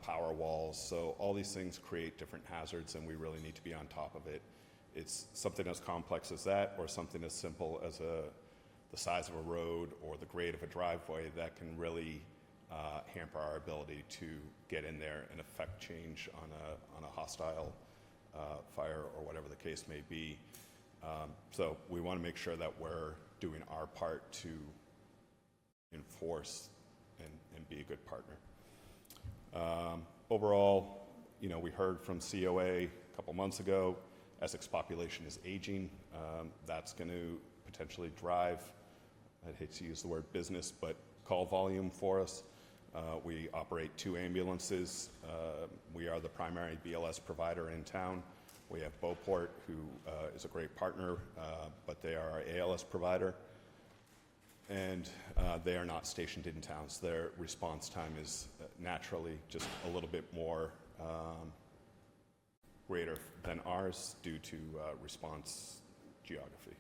power walls, so all these things create different hazards and we really need to be on top of it. It's something as complex as that, or something as simple as the size of a road or the grade of a driveway that can really hamper our ability to get in there and affect change on a hostile fire or whatever the case may be. So we want to make sure that we're doing our part to enforce and be a good partner. Overall, you know, we heard from COA a couple months ago, Essex population is aging. That's going to potentially drive, I'd hate to use the word business, but call volume for us. We operate 2 ambulances. We are the primary BLS provider in town. We have Beauport, who is a great partner, but they are our ALS provider. And they are not stationed in town, so their response time is naturally just a little bit more greater than ours due to response geography.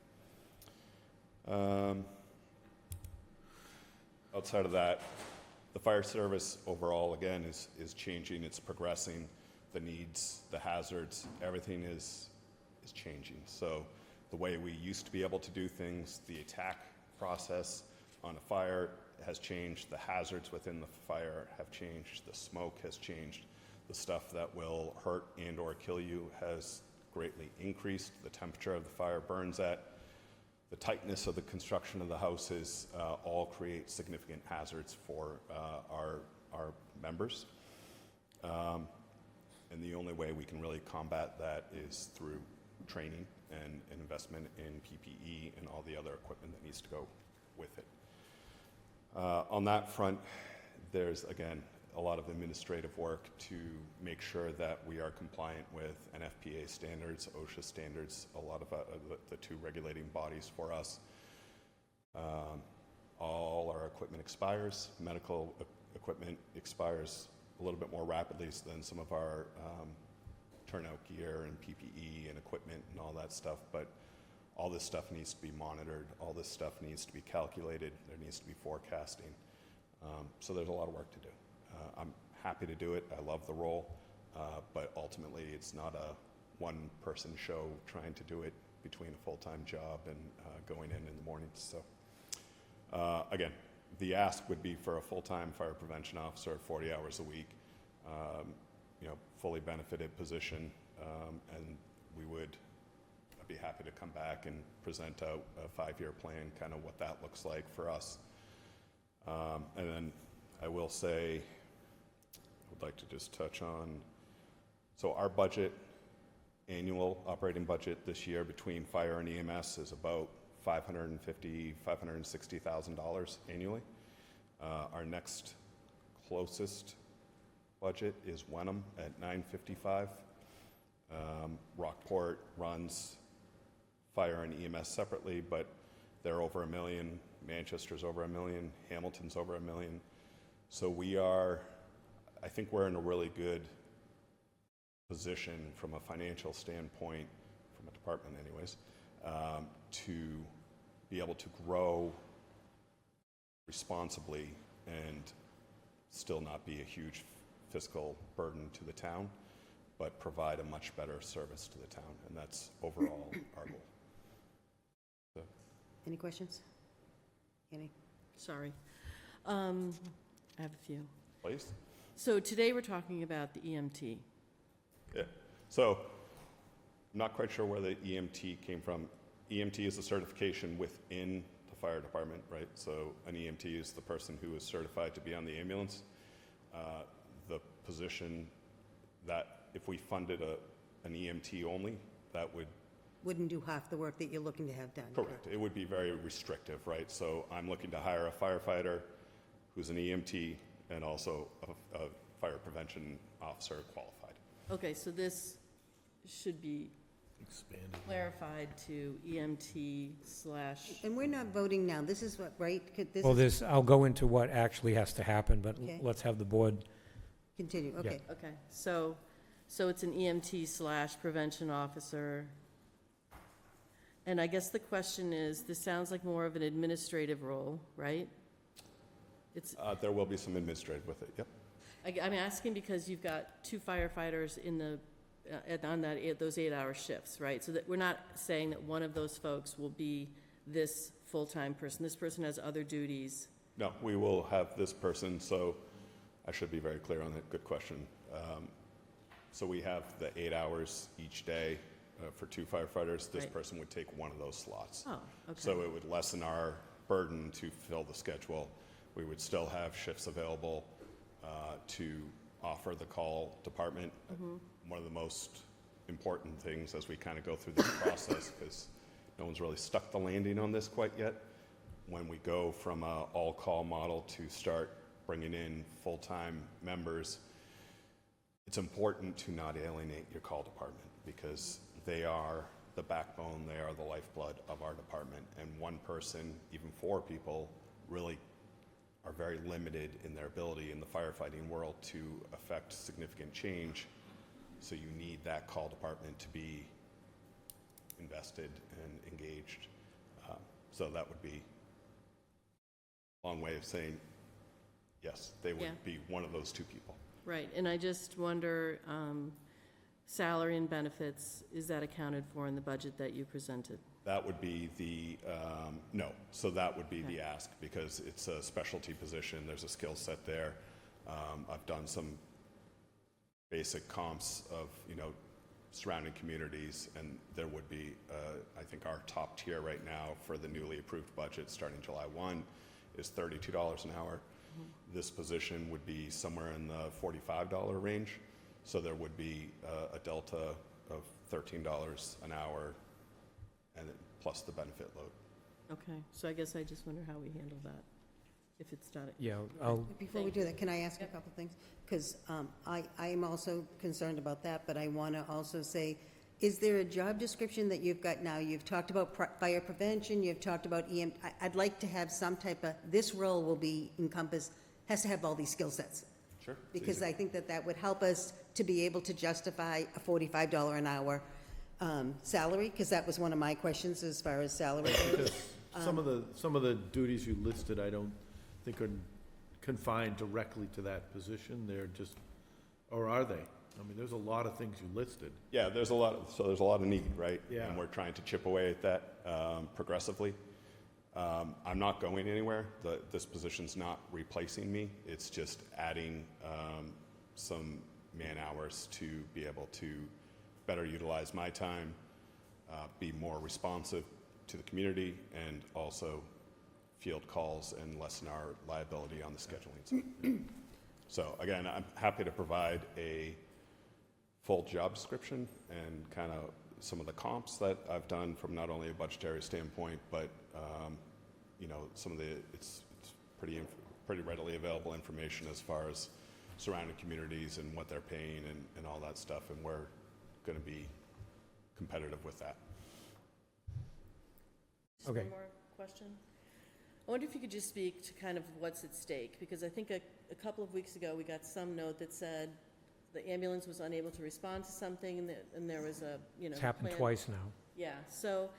Outside of that, the fire service overall, again, is changing, it's progressing. The needs, the hazards, everything is changing. So the way we used to be able to do things, the attack process on a fire has changed, the hazards within the fire have changed, the smoke has changed, the stuff that will hurt and or kill you has greatly increased, the temperature of the fire burns at, the tightness of the construction of the houses all create significant hazards for our members. And the only way we can really combat that is through training and investment in PPE and all the other equipment that needs to go with it. On that front, there's, again, a lot of administrative work to make sure that we are compliant with NFPA standards, OSHA standards, a lot of the 2 regulating bodies for us. All our equipment expires. Medical equipment expires a little bit more rapidly than some of our turnout gear and PPE and equipment and all that stuff, but all this stuff needs to be monitored, all this stuff needs to be calculated, there needs to be forecasting. So there's a lot of work to do. I'm happy to do it, I love the role, but ultimately it's not a one-person show trying to do it between a full-time job and going in the mornings. So again, the ask would be for a full-time fire prevention officer, 40 hours a week, you know, fully benefited position, and we would be happy to come back and present out a 5-year plan, kind of what that looks like for us. And then I will say, I would like to just touch on, so our budget annual operating budget this year between fire and EMS is about $550,000, $560,000 annually. Our next closest budget is Wenham at $955,000. Rockport runs fire and EMS separately, but they're over $1 million. Manchester's over $1 million. Hamilton's over $1 million. So I think we're in a really good position from a financial standpoint, from a department anyways, to be able to grow responsibly and still not be a huge fiscal burden to the town, but provide a much better service to the town, and that's overall our goal. So. Any questions? Any? Sorry. I have a few. Please? So today we're talking about the EMT. Yeah. So I'm not quite sure where the EMT came from. EMT is a certification within the fire department, right? So an EMT is the person who is certified to be on the ambulance. The position that if we funded an EMT only, that Wouldn't do half the work that you're looking to have done. correct. It would be very restrictive, right? So I'm looking to hire a firefighter who's an EMT and also a fire prevention officer qualified. Okay, so this should be Expanded. clarified to EMT / And we're not voting now. This is what, right? This Well, is, I'll go into what actually has to happen, but Okay. let's have the board. continue, okay. Okay, so it's an EMT / prevention officer. And I guess the question is, this sounds like more of an administrative role, right? It's, There will be some administrative with it, yep. I'm asking because you've got 2 firefighters in on those 8-hour shifts, right? So that we're not saying that one of those folks will be this full-time person. This person has other duties. No, we will have this person, so I should be very clear on that. Good question. So we have the 8 hours each day for 2 firefighters. This Right. person would take one of those slots. Oh, okay. So it would lessen our burden to fill the schedule. We would still have shifts available to offer the call department. One of the most important things as we kind of go through this process, because no one's really stuck the landing on this quite yet, when we go from a all-call model to start bringing in full-time members, it's important to not alienate your call department because they are the backbone, they are the lifeblood of our department. And one person, even 4 people, really are very limited in their ability in the firefighting world to affect significant change. So you need that call department to be invested and engaged. So that would be a long way of saying, yes, they would Yeah. be one of those 2 people. Right, and I just wonder, salary and benefits, is that accounted for in the budget that you presented? That would be no. So that would be Okay. the ask because it's a specialty position. There's a skill set there. I've done some basic comps of, surrounding communities, and there would be, I think our top tier right now for the newly approved budget starting July 1 is $32 an hour. This position would be somewhere in the $45 range. So there would be a delta of $13 an hour and then plus the benefit load. Okay, so I guess I just wonder how we handle that, if it's not. Yeah, Before we do that, can I ask a couple things? Because I am also concerned about that, but I want to also say, is there a job description that you've got now? You've talked about fire prevention, you've talked about I'd like to have some type of, this role will be has to have all these skill sets. Sure. Because I think that would help us to be able to justify a $45 an hour salary, because that was one of my questions as far as salary goes. Because some of the duties you listed, I don't think are confined directly to that position. They're just, or are they? I mean, there's a lot of things you listed. Yeah, there's a lot of need, right? Yeah. And we're trying to chip away at that progressively. I'm not going anywhere. This position's not replacing me. It's just adding some man hours to be able to better utilize my time, be more responsive to the community, and also field calls and lessen our liability on the scheduling side. So again, I'm happy to provide a full job description and kind of some of the comps that I've done from not only a budgetary standpoint, but, you know, some of the, it's pretty readily available information as far as surrounding communities and what they're paying and all that stuff, and we're going to be competitive with that. Just Okay. one more question. I wonder if you could just speak to kind of what's at stake, because I think a couple of weeks ago, we got some note that said the ambulance was unable to respond to something, and there was a, you know. It's happened plan. twice now. Yeah, so,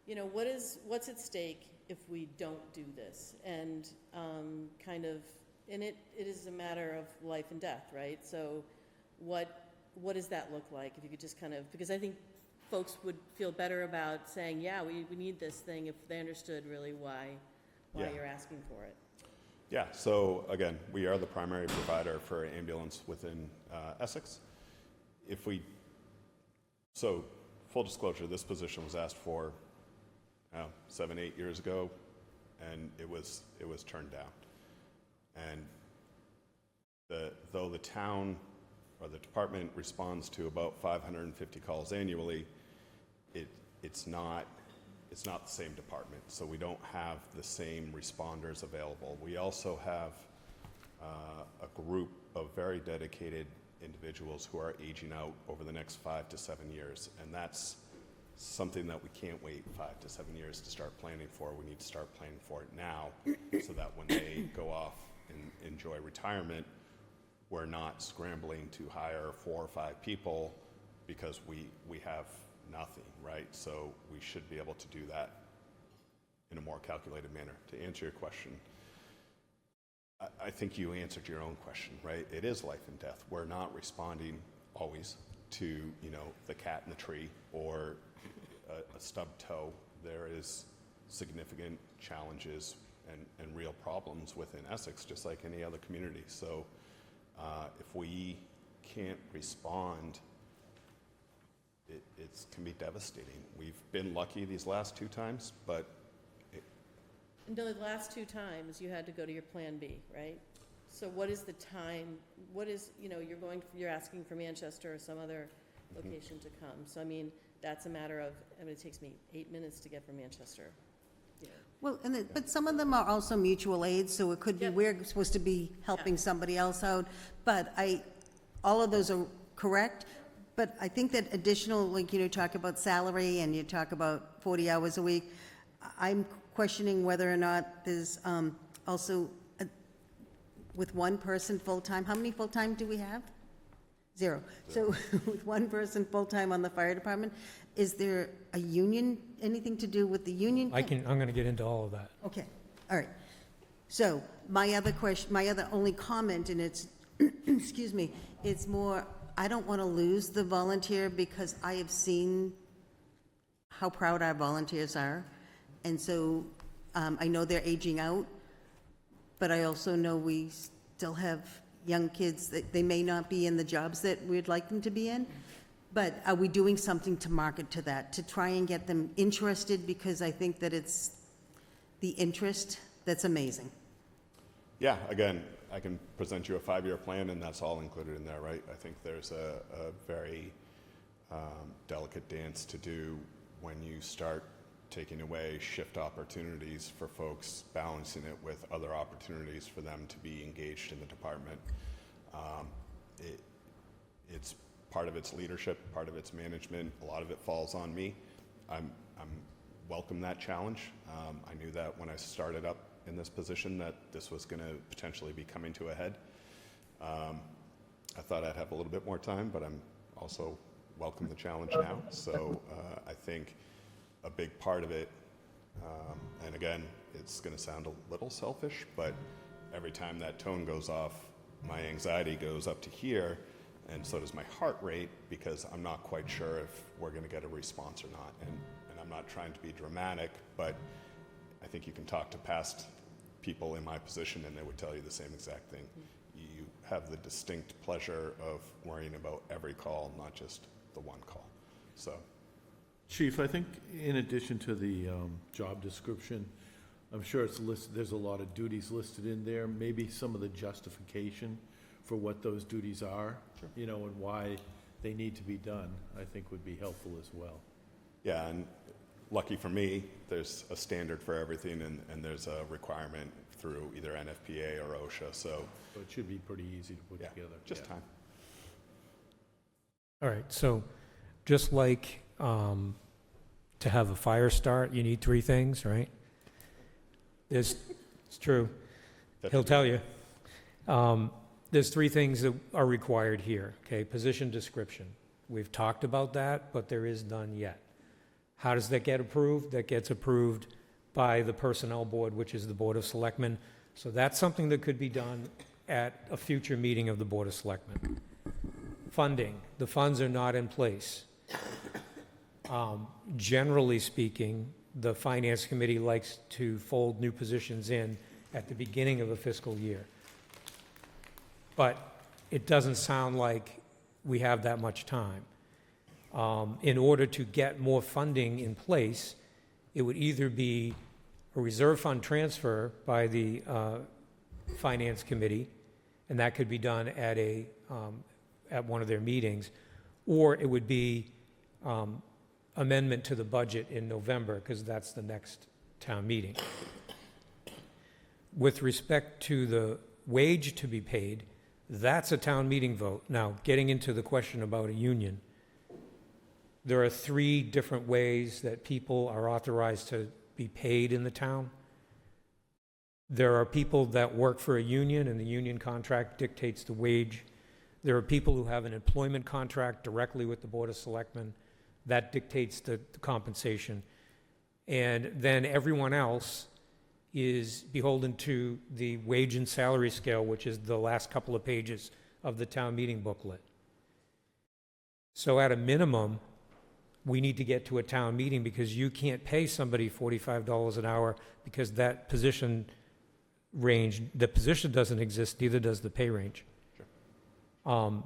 you know, what's at stake if we don't do this? And kind of, and it is a matter of life and death, right? So what does that look like? If you could just kind of, because I think folks would feel better about saying, yeah, we need this thing if they understood really why Yeah. you're asking for it. Yeah, so again, we are the primary provider for ambulance within Essex. So full disclosure, this position was asked for 7, 8 years ago, and it was turned down. And though the town or the department responds to about 550 calls annually, it's not the same department, so we don't have the same responders available. We also have a group of very dedicated individuals who are aging out over the next 5 to 7 years, and that's something that we can't wait 5 to 7 years to start planning for. We need to start planning for it now, so that when they go off and enjoy retirement, we're not scrambling to hire 4 or 5 people because we have nothing, right? So we should be able to do that in a more calculated manner. To answer your question, I think you answered your own question, right? It is life and death. We're not responding always to, you know, the cat in the tree or a stubbed toe. There is significant challenges and real problems within Essex, just like any other community. So if we can't respond, it can be devastating. We've been lucky these last 2 times, but And the last 2 times, you had to go to your Plan B, right? So what is the time, what is, you know, you're asking for Manchester or some other location to come. So, I mean, that's a matter of, I mean, it takes me 8 minutes to get from Manchester. Yeah. Well, but some of them are also mutual aid, so it could be Yep. we're supposed to be helping somebody else out. But all of those are correct, but I think that additional, like, you know, talk about salary and you talk about 40 hours a week, I'm questioning whether or not there's also, with one person full-time, how many full-time do we have? 0. So with one person full-time on the fire department, is there a union, anything to do with the union? I'm going to get into all of that. Okay, all right. So my other question, my other only comment, and it's, excuse me, it's more, I don't want to lose the volunteer because I have seen how proud our volunteers are. And so I know they're aging out, but I also know we still have young kids that they may not be in the jobs that we'd like them to be in. But are we doing something to market to that, to try and get them interested? Because I think that it's the interest that's amazing. yeah, again, I can present you a 5-year plan, and that's all included in there, right? I think there's a very delicate dance to do when you start taking away shift opportunities for folks, balancing it with other opportunities for them to be engaged in the department. It's part of its leadership, part of its management. A lot of it falls on me. I'm welcome that challenge. I knew that when I started up in this position that this was going to potentially be coming to a head. I thought I'd have a little bit more time, but I'm also welcome the challenge now. So I think a big part of it, and again, it's going to sound a little selfish, but every time that tone goes off, my anxiety goes up to here, and so does my heart rate, because I'm not quite sure if we're going to get a response or not. And I'm not trying to be dramatic, but I think you can talk to past people in my position and they would tell you the same exact thing. You have the distinct pleasure of worrying about every call, not just the one call. So, Chief, I think in addition to the job description, I'm sure it's listed, there's a lot of duties listed in there, maybe some of the justification for what those duties are, you know, and why they need to be done, I think would be helpful as well. Yeah, and lucky for me, there's a standard for everything, and there's a requirement through either NFPA or OSHA, so, So it should be pretty easy to put yeah, together. just Yeah. time. All right, so just like to have a fire start, you need 3 things, right? It's true. He'll tell you. There's 3 things that are required here, okay? Position description. We've talked about that, but there is none yet. How does that get approved? That gets approved by the Personnel Board, which is the Board of Selectmen. So that's something that could be done at a future meeting of the Board of Selectmen. Funding. The funds are not in place. Generally speaking, the Finance Committee likes to fold new positions in at the beginning of a fiscal year. But it doesn't sound like we have that much time. In order to get more funding in place, it would either be a reserve fund transfer by the Finance Committee, and that could be done at one of their meetings, or it would be amendment to the budget in November, because that's the next town meeting. With respect to the wage to be paid, that's a town meeting vote. Now, getting into the question about a union, there are 3 different ways that people are authorized to be paid in the town. There are people that work for a union, and the union contract dictates the wage. There are people who have an employment contract directly with the Board of Selectmen. That dictates the compensation. And then everyone else is beholden to the wage and salary scale, which is the last couple of pages of the town meeting booklet. So at a minimum, we need to get to a town meeting, because you can't pay somebody $45 an hour because that position range, the position doesn't exist, neither does the pay range. Sure.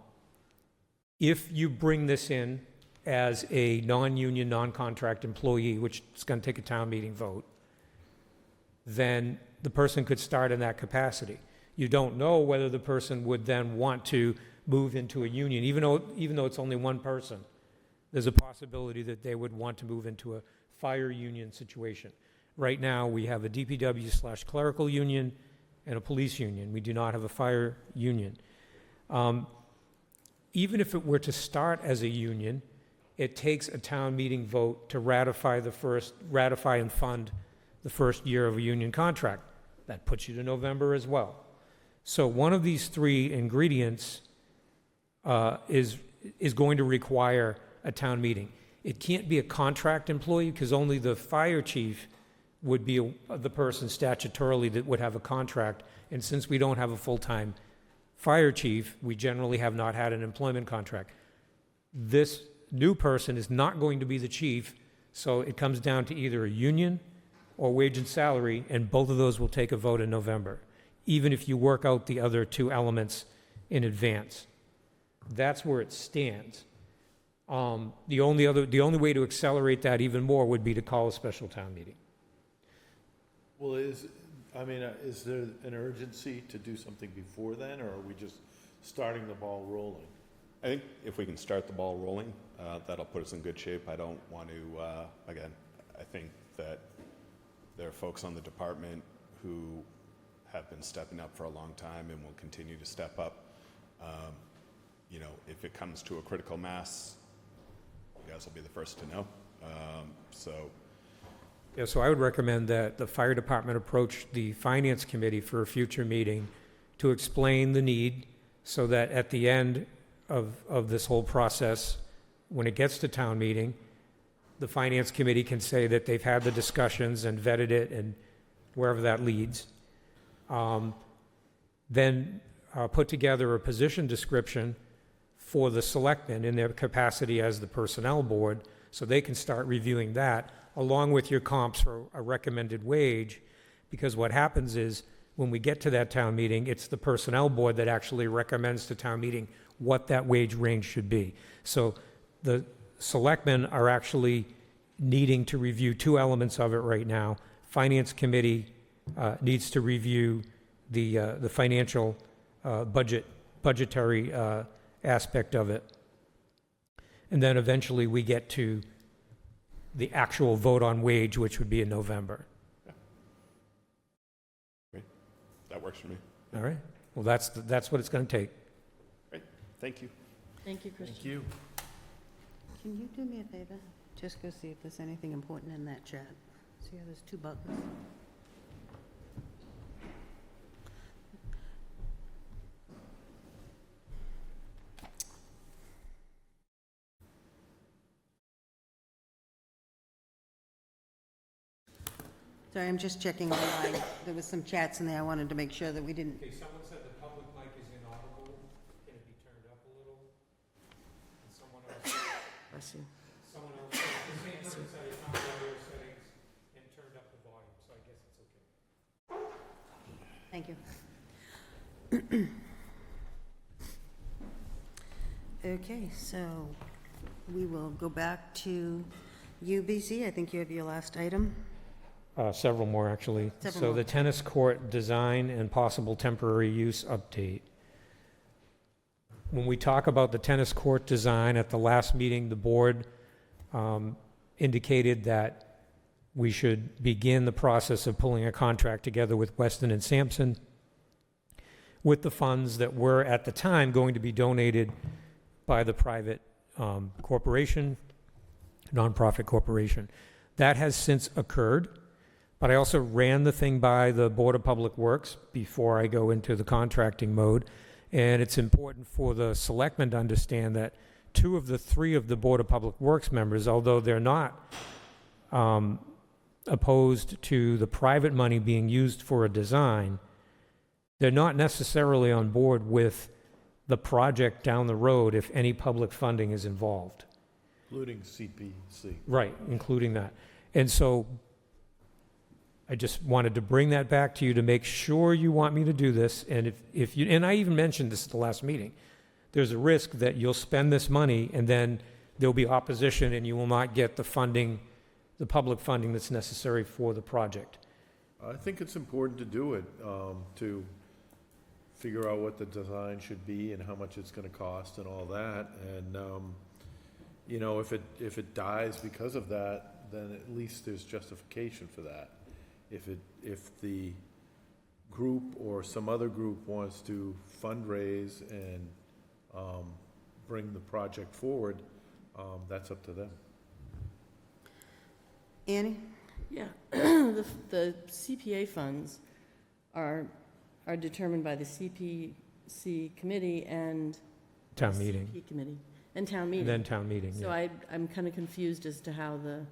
If you bring this in as a non-union, non-contract employee, which is going to take a town meeting vote, then the person could start in that capacity. You don't know whether the person would then want to move into a union, even though it's only one person. There's a possibility that they would want to move into a fire union situation. Right now, we have a DPW/clerical union and a police union. We do not have a fire union. Even if it were to start as a union, it takes a town meeting vote to ratify and fund the first year of a union contract. That puts you to November as well. So one of these 3 ingredients is going to require a town meeting. It can't be a contract employee, because only the fire chief would be the person statutorily that would have a contract. And since we don't have a full-time fire chief, we generally have not had an employment contract. This new person is not going to be the chief, so it comes down to either a union or wage and salary, and both of those will take a vote in November, even if you work out the other 2 elements in advance. That's where it stands. The only way to accelerate that even more would be to call a special town meeting. Well, is there an urgency to do something before then, or are we just starting the ball rolling? I think if we can start the ball rolling, that'll put us in good shape. I don't want to, again, I think that there are folks on the department who have been stepping up for a long time and will continue to step up. If it comes to a critical mass, you guys will be the first to know. Yeah, so I would recommend that the fire department approach the finance committee for a future meeting to explain the need, so that at the end of this whole process, when it gets to town meeting, the finance committee can say that they've had the discussions and vetted it, and wherever that leads. Then put together a position description for the selectmen in their capacity as the personnel board, so they can start reviewing that, along with your comps for a recommended wage, because what happens is, when we get to that town meeting, it's the personnel board that actually recommends to town meeting what that wage range should be. So the selectmen are actually needing to review 2 elements of it right now. Finance committee needs to review the financial budgetary aspect of it. And then eventually we get to the actual vote on wage, which would be in November. That works for me. All right? Well, that's what it's going to take. Great, thank you. Thank you, Christian. Thank you. Can you do me a favor? Just go see if there's anything important in that chat. See how there's 2 buttons? Sorry, I'm just checking online. There was some chats in there. I wanted to make sure that we didn't. Okay, someone said the public mic is inaudible. Can it be turned up a little? And someone else, Bless you. someone else, the same person said it found audio settings and turned up the volume, so I guess it's okay. Thank you. Okay, so we will go back to UBC. I think you have your last item. Several more, actually. Several So more. the tennis court design and possible temporary use update. When we talk about the tennis court design, at the last meeting, the board indicated that we should begin the process of pulling a contract together with Weston and Sampson with the funds that were, at the time, going to be donated by the private corporation, nonprofit corporation. That has since occurred. But I also ran the thing by the Board of Public Works before I go into the contracting mode. And it's important for the selectmen to understand that 2 of the 3 of the Board of Public Works members, although they're not opposed to the private money being used for a design, they're not necessarily on board with the project down the road if any public funding is involved. Including CPC. Right, including that. And so I just wanted to bring that back to you to make sure you want me to do this. And if you, and I even mentioned this at the last meeting, there's a risk that you'll spend this money and then there'll be opposition and you will not get the funding, the public funding that's necessary for the project. I think it's important to do it, to figure out what the design should be and how much it's gonna cost and all that. And, you know, if it dies because of that, then at least there's justification for that. If the group or some other group wants to fundraise and bring the project forward, that's up to them. Annie? Yeah, the CPA funds are determined by the CPC committee and. Town meeting. CP committee, and town And meeting. then town meeting, So yeah. I'm kind of confused as to how the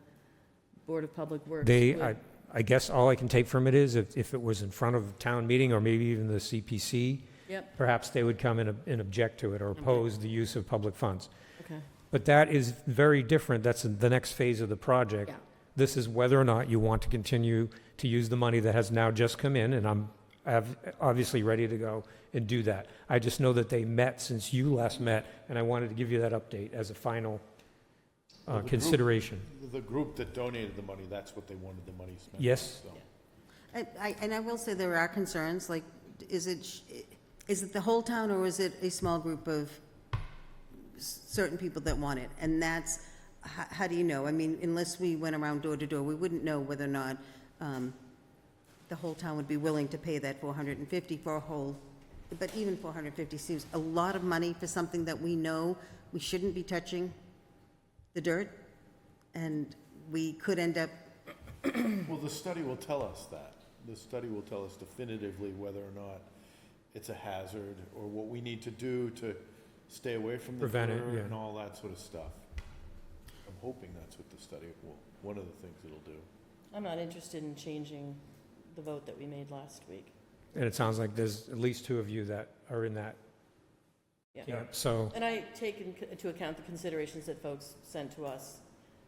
Board of Public Works. They, would- I guess all I can take from it is if it was in front of town meeting or maybe even the CPC, Yep, perhaps they would come and object to it or oppose the use of public funds. okay, But that is very different. That's the next phase of the project. yeah, This is whether or not you want to continue to use the money that has now just come in, and I'm obviously ready to go and do that. I just know that they met since you last met, and I wanted to give you that update as a final Well, the group- consideration. The group that donated the money, that's what they wanted the money spent on. Yes. So. And I will say there are concerns, like, is it the whole town or is it a small group of certain people that want it? And that's, how do you know? I mean, unless we went around door to door, we wouldn't know whether or not the whole town would be willing to pay that $450 for a whole, but even $450 seems a lot of money for something that we know we shouldn't be touching the dirt, and we could end up. Well, the study will tell us that. The study will tell us definitively whether or not it's a hazard or what we need to do to stay away from the Prevent it, dirt yeah. and all that sort of stuff. I'm hoping that's what the study will, one of the things it'll do. I'm not interested in changing the vote that we made last week. And it sounds like there's at least 2 of you that are in that. Yeah. camp. So, And I take into account the considerations that folks sent to us.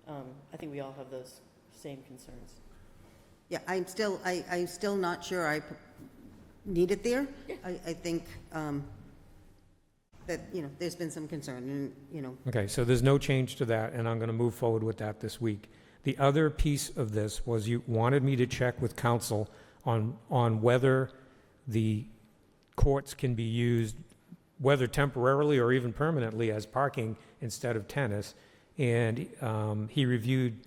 I think we all have those same concerns. Yeah, I'm still not sure I need it there. I think that, there's been some concern, and, okay, so there's no change to that, and I'm going to move forward with that this week. The other piece of this was you wanted me to check with council on whether the courts can be used, whether temporarily or even permanently, as parking instead of tennis. and he reviewed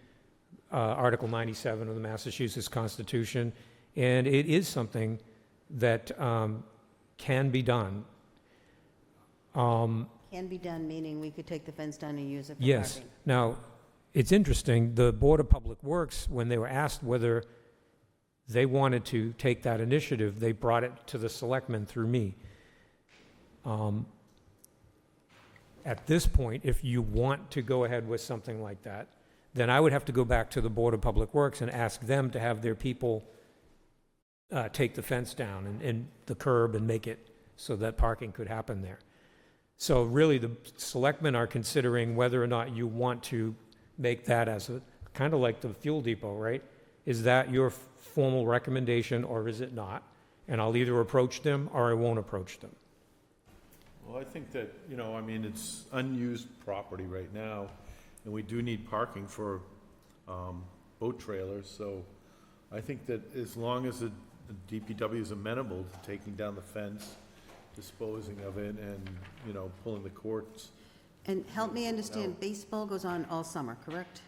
Article 97 of the Massachusetts Constitution, and it is something that can be done. Can be done, meaning we could take the fence down and use it for Yes. parking. Now, it's interesting, the Board of Public Works, when they were asked whether they wanted to take that initiative, they brought it to the selectmen through me. At this point, if you want to go ahead with something like that, then I would have to go back to the Board of Public Works and ask them to have their people take the fence down and the curb and make it so that parking could happen there. So really, the selectmen are considering whether or not you want to make that as a, kind of like the fuel depot, right? Is that your formal recommendation, or is it not? And I'll either approach them or I won't approach them. Well, I think that, you know, I mean, it's unused property right now, and we do need parking for boat trailers, so I think that as long as the DPW is amenable to taking down the fence, disposing of it, and, you know, pulling the cords. And help me understand, baseball goes on all summer, correct?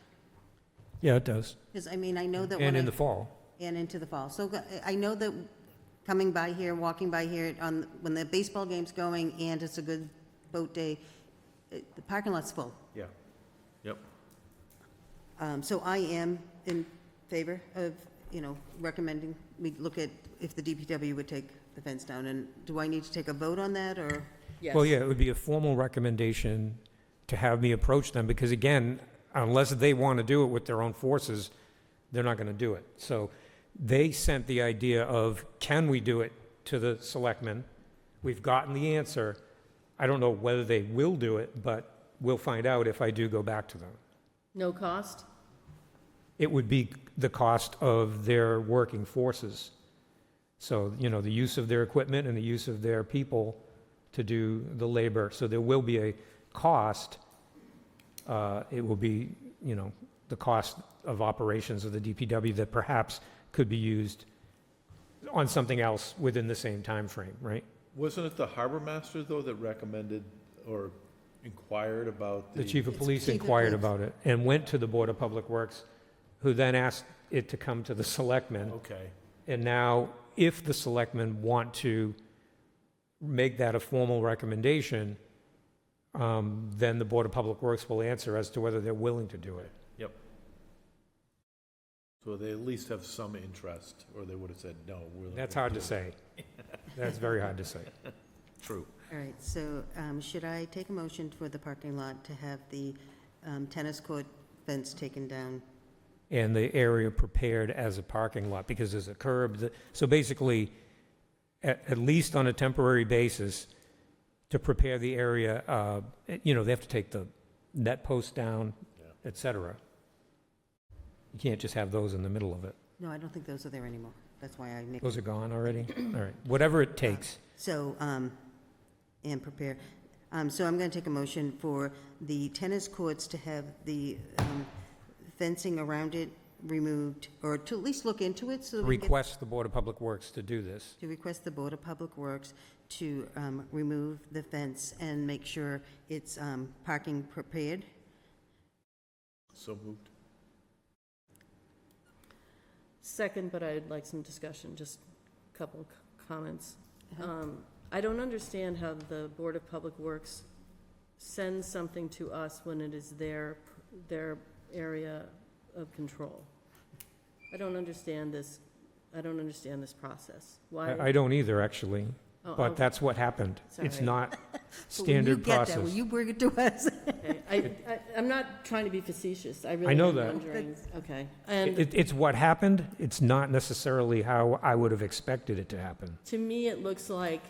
Yeah, it does. Because, I mean, I know that And in the fall. And into the fall. So I know that coming by here, walking by here, when the baseball game's going and it's a good boat day, the parking lot's full. Yeah, yep. So I am in favor of, you know, recommending we look at if the DPW would take the fence down. And do I need to take a vote on that, or? Yes. Well, yeah, it would be a formal recommendation to have me approach them, because again, unless they want to do it with their own forces, they're not going to do it. So they sent the idea of, can we do it, to the selectmen. We've gotten the answer. I don't know whether they will do it, but we'll find out if I do go back to them. No cost? It would be the cost of their working forces. So, you know, the use of their equipment and the use of their people to do the labor. So there will be a cost. It will be, you know, the cost of operations of the DPW that perhaps could be used on something else within the same time frame, right? Wasn't it the harbor master, though, that recommended or inquired about The chief of It's police chief of inquired police. about it and went to the Board of Public Works, who then asked it to come to the selectmen. Okay, And now, if the selectmen want to make that a formal recommendation, then the Board of Public Works will answer as to whether they're willing to do it. yep. So they at least have some interest, or they would have said, no, we're. That's hard to say. That's very hard to say. True. All right, so should I take a motion for the parking lot to have the tennis court fence taken down? And the area prepared as a parking lot, because there's a curb. So basically, at least on a temporary basis, to prepare the area, you know, they have to take the net post down, et cetera. You can't just have those in the middle of it. No, I don't think those are there anymore. That's why I make. Those are gone already? All right, whatever it takes. So, and prepare. So I'm going to take a motion for the tennis courts to have the fencing around it removed, or to at least look into it, so that we can Request the Board of Public Works to do this. to request the Board of Public Works to remove the fence and make sure it's parking prepared. So moved. Second, but I'd like some discussion, just a couple comments. I don't understand how the Board of Public Works sends something to us when it is their area of control. I don't understand this process. Why? I don't either, actually, Oh, but okay. that's what happened. It's Sorry. not So when you standard get that, process. will you bring it to us? Okay. I'm not trying to be facetious, I really know am that. wondering. Okay, and It's what happened. It's not necessarily how I would have expected it to happen. to me, it looks like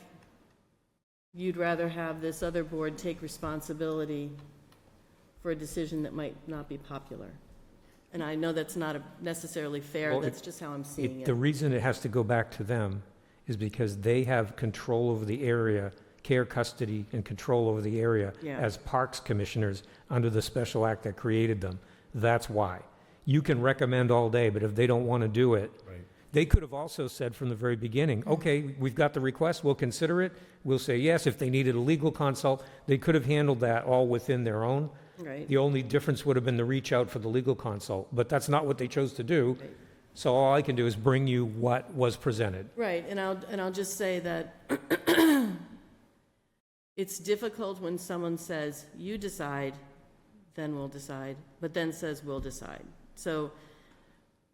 you'd rather have this other board take responsibility for a decision that might not be popular. And I know that's not necessarily fair, Well, that's just how I'm seeing The it. reason it has to go back to them is because they have control over the area, care, custody, and control over the area Yeah. as parks commissioners under the special act that created them. That's why. You can recommend all day, but if they don't want to do it, Right. they could have also said from the very beginning, okay, we've got the request, we'll consider it, we'll say yes. If they needed a legal consult, they could have handled that all within their own. Right. The only difference would have been the reach out for the legal consult, but that's not what they chose to do. Right. So all I can do is bring you what was presented. Right, and I'll just say that it's difficult when someone says, you decide, then we'll decide, but then says, we'll decide. So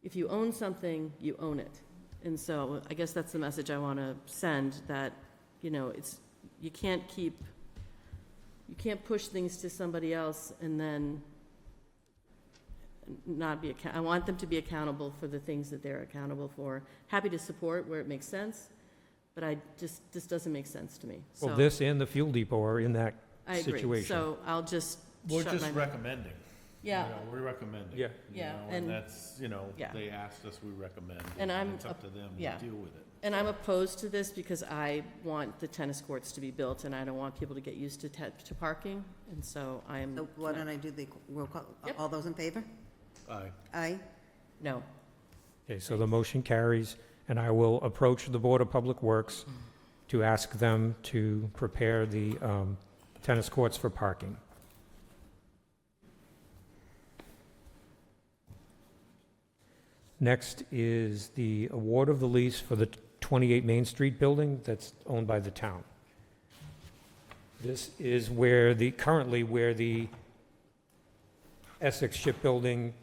if you own something, you own it. And so I guess that's the message I want to send, that, you know, you can't push things to somebody else and then not be, I want them to be accountable for the things that they're accountable for. Happy to support where it makes sense, but this doesn't make sense to me. Well, So this and the fuel depot are in that I agree. situation. So I'll just We're shut just my mouth. recommending. Yeah. You know, we're recommending. Yeah. you Yeah, know, and- And that's, you know, Yeah. they asked us, we recommend. And I'm It's up to them yeah. to deal with it. And I'm opposed to this because I want the tennis courts to be built, and I don't want people to get used to parking, and so I'm, So why don't I do the roll call? Yep. All those in favor? Aye. Aye. no. Okay, so the motion carries, and I will approach the Board of Public Works to ask them to prepare the tennis courts for parking. Next is the award of the lease for the 28 Main Street building that's owned by the town. This is currently where the Essex Shipbuilding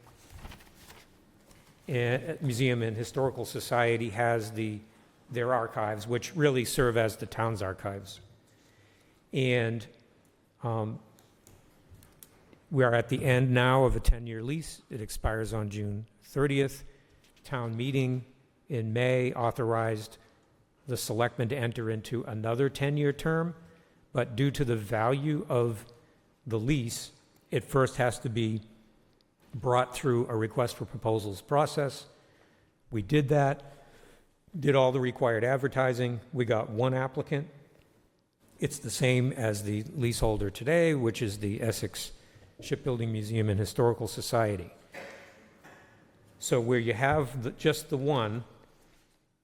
Museum and Historical Society has their archives, which really serve as the town's archives. And we are at the end now of a 10-year lease. It expires on June 30th. Town meeting in May authorized the selectmen to enter into another 10-year term, but due to the value of the lease, it first has to be brought through a request for proposals process. We did that, did all the required advertising. We got one applicant. It's the same as the leaseholder today, which is the Essex Shipbuilding Museum and Historical Society. So where you have just the one,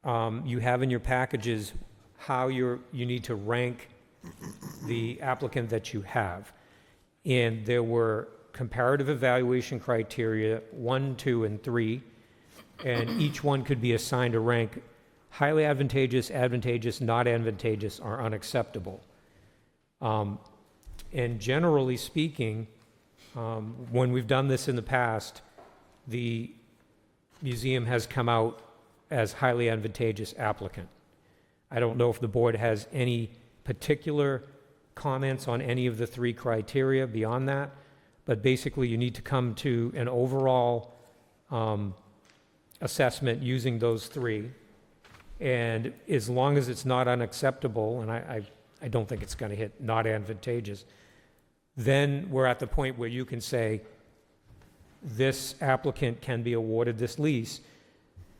you have in your packages how you need to rank the applicant that you have. And there were comparative evaluation criteria 1, 2, and 3, and each one could be assigned a rank: highly advantageous, advantageous, not advantageous, or unacceptable. And generally speaking, when we've done this in the past, the museum has come out as highly advantageous applicant. I don't know if the board has any particular comments on any of the 3 criteria beyond that, but basically you need to come to an overall assessment using those 3. And as long as it's not unacceptable, and I don't think it's going to hit not advantageous, then we're at the point where you can say, this applicant can be awarded this lease.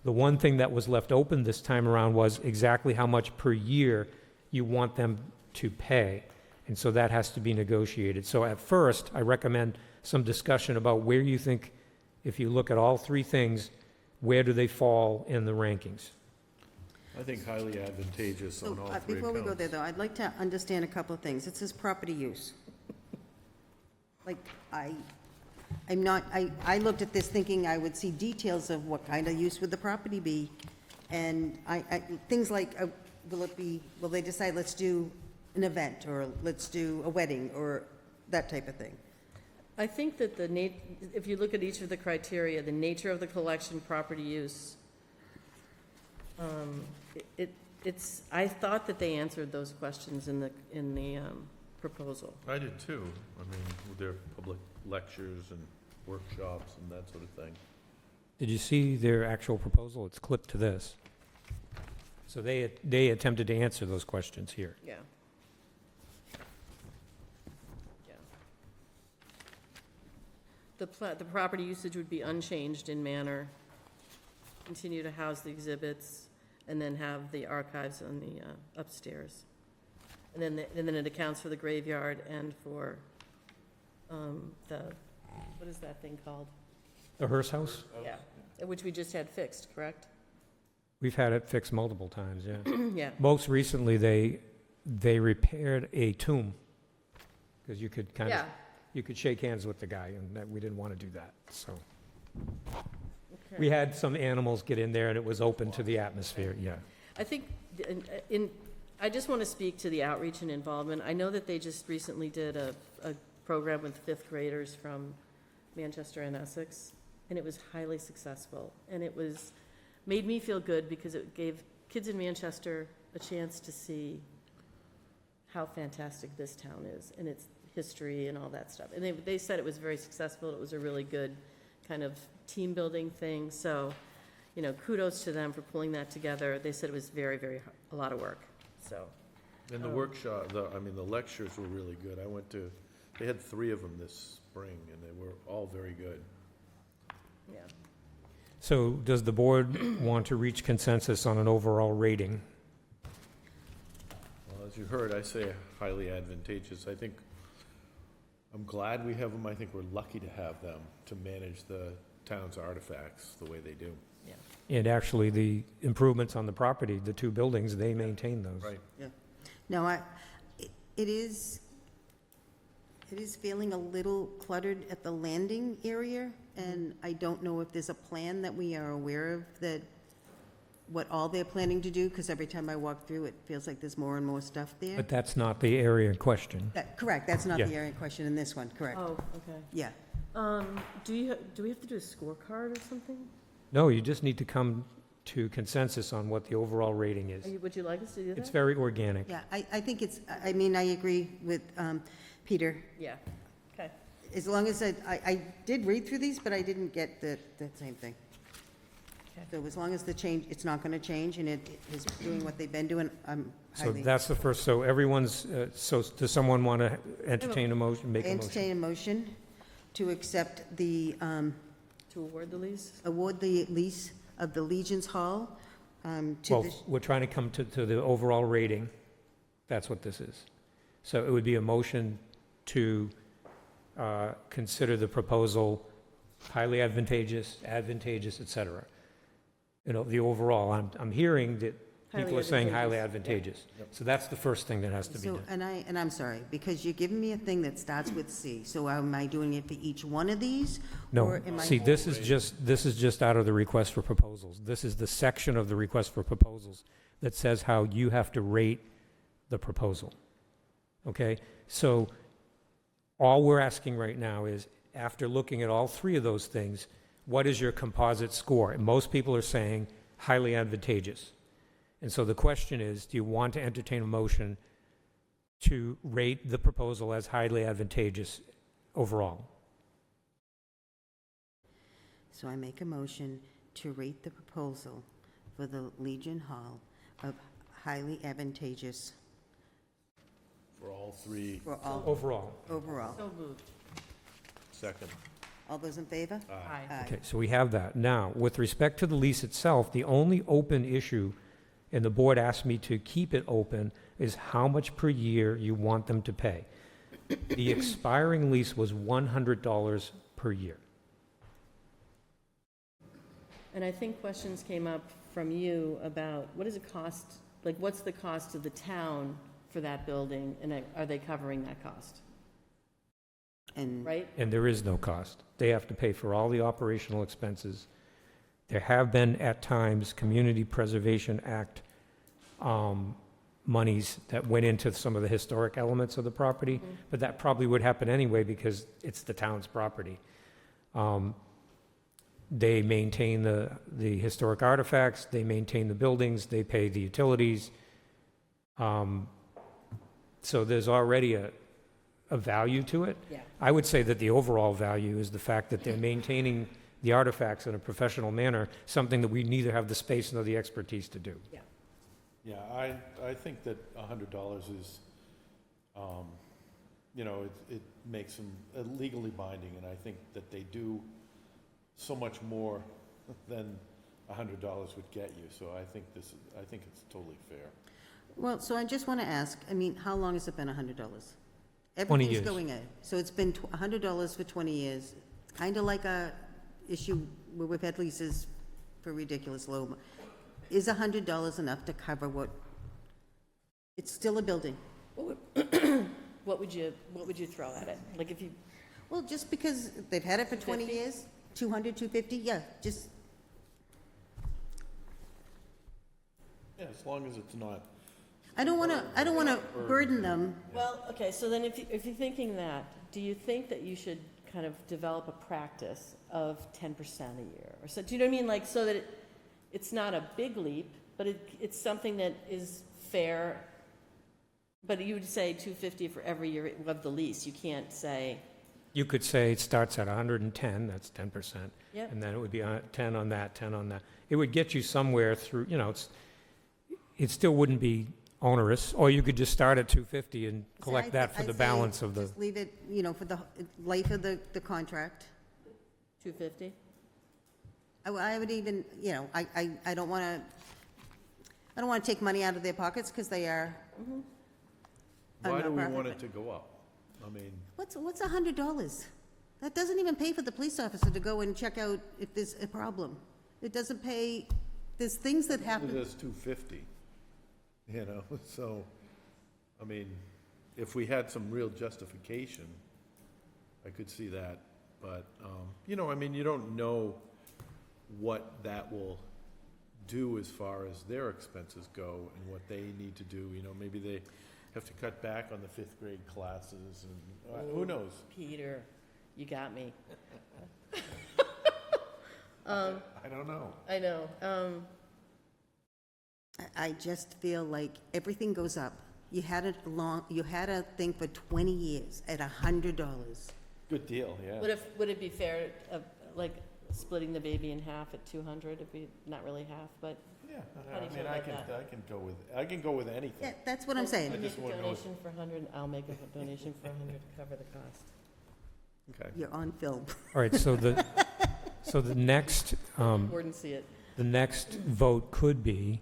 The one thing that was left open this time around was exactly how much per year you want them to pay. And so that has to be negotiated. So at first, I recommend some discussion about where you think, if you look at all 3 things, where do they fall in the rankings? I think highly advantageous So on all 3 before we go there, accounts. though, I'd like to understand a couple of things. It says property use. Like, I looked at this thinking I would see details of what kind of use would the property be, and things like, will they decide, let's do an event, or let's do a wedding, or that type of thing? I think that if you look at each of the criteria, the nature of the collection, property use, I thought that they answered those questions in the proposal. I did too. I mean, with their public lectures and workshops and that sort of thing. Did you see their actual proposal? It's clipped to this. So they attempted to answer those questions here. Yeah. Yeah. The property usage would be unchanged in manner, continue to house the exhibits, and then have the archives on the upstairs. And then it accounts for the graveyard and for what is that thing called? The Hearst House? Yeah, which we just had fixed, correct? We've had it fixed multiple times, yeah. Yeah. Most recently, they repaired a tomb, because you could kind of Yeah, you could shake hands with the guy, and that we didn't want to do that, so. Okay. We had some animals get in there, and it was open to the atmosphere, yeah. I think, I just want to speak to the outreach and involvement. I know that they just recently did a program with fifth graders from Manchester and Essex, and it was highly successful. And it made me feel good because it gave kids in Manchester a chance to see how fantastic this town is and its history and all that stuff. And they said it was very successful. It was a really good kind of team-building thing. So, kudos to them for pulling that together. They said it was very, very, a lot of work, so. And the workshop, the lectures were really good. They had 3 of them this spring, and they were all very good. Yeah. So does the board want to reach consensus on an overall rating? Well, as you heard, I say highly advantageous. I'm glad we have them. I think we're lucky to have them to manage the town's artifacts the way they do. And actually, the improvements on the property, the 2 buildings, they maintain those. Right. No, it is feeling a little cluttered at the landing area, and I don't know if there's a plan that we are aware of what all they're planning to do, because every time I walk through, it feels like there's more and more stuff there. But that's not the area in question. Correct, that's not Yeah. the area in question in this one, correct? Oh, okay. Yeah. Do we have to do a scorecard or something? No, you just need to come to consensus on what the overall rating is. Would you like us to do that? It's very organic. Yeah, I think I agree with Peter. Yeah, okay. As long as I did read through these, but I didn't get the same thing. Okay. So as long as it's not going to change, and it is doing what they've been doing, I'm So highly. that's the first, so everyone's, so does someone want to entertain a motion, make a motion? Entertain a motion to accept To award the lease? award the lease of the Legion's Hall to Well, the, we're trying to come to the overall rating. That's what this is. So it would be a motion to consider the proposal highly advantageous, et cetera. The overall, I'm hearing that people Highly are saying highly advantageous. advantageous. So that's the first thing that has to be so, done. and I'm sorry, because you're giving me a thing that starts with C. So am I doing it for each one of these? No, or am I- see, this is just out of the request for proposals. This is the section of the request for proposals that says how you have to rate the proposal. Okay? So all we're asking right now is, after looking at all 3 of those things, what is your composite score? And most people are saying highly advantageous. And so the question is, do you want to entertain a motion to rate the proposal as highly advantageous overall? So I make a motion to rate the proposal for the Legion Hall of highly advantageous For all 3, for all, Overall. overall. So moved. second. All those in favor? Aye. Okay, so we have that. Now, with respect to the lease itself, the only open issue, and the board asked me to keep it open, is how much per year you want them to pay. The expiring lease was $100 per year. And I think questions came up from you about what does it cost, what's the cost to the town for that building, and are they covering that cost, And right? And there is no cost. They have to pay for all the operational expenses. There have been, at times, Community Preservation Act monies that went into some of the historic elements of the property, but that probably would happen anyway because it's the town's property. They maintain the historic artifacts, they maintain the buildings, they pay the utilities. So there's already a value to it. Yeah. I would say that the overall value is the fact that they're maintaining the artifacts in a professional manner, something that we neither have the space nor the expertise to do. Yeah, I think that $100 is, it makes them legally binding, and I think that they do so much more than $100 would get you, so I think it's totally fair. well, so I just want to ask, how long has it been $100? 20 Everything's years. going in. So it's been $100 for 20 years, kind of like a issue where we've had leases for ridiculous low. Is $100 enough to cover what, it's still a building? what would you throw at it? Like if you, Well, just because they've had it for 20 250? years, 200, 250, yeah, just, Yeah, as long as it's not, I don't want to burden them. well, okay, so then if you're thinking that, do you think that you should kind of develop a practice of 10% a year? Or so, do you know what I mean? Like, so that it's not a big leap, but it's something that is fair. But you would say 250 for every year of the lease. You can't say, You could say it starts at 110, that's 10%. Yep. And then it would be 10 on that, 10 on that. It would get you somewhere through, it still wouldn't be onerous, or you could just start at 250 and collect that for the balance of the, Just leave it, for the life of the contract. 250? I would even, I don't want to take money out of their pockets because they are. a why do we nonprofit, want it but- to go up? I mean, What's $100? That doesn't even pay for the police officer to go and check out if there's a problem. It doesn't pay, there's things that it happen. is 250, so, I mean, if we had some real justification, I could see that, but, I mean, you don't know what that will do as far as their expenses go and what they need to do, maybe they have to cut back on the fifth grade classes, and who knows? Peter, you got me. I don't know. I know. I just feel like everything goes up. You had a thing for 20 years at $100. Good deal, yeah. Would it be fair, like splitting the baby in half at 200? It'd be not really half, but Yeah, How do you I feel mean, I about can go with anything. Yeah, that's what I'm saying. You make just a wanna know- donation for 100, I'll make a donation for 100 to cover the cost. Okay. You're on film. all right, so the next, Wouldn't see it. the next vote could be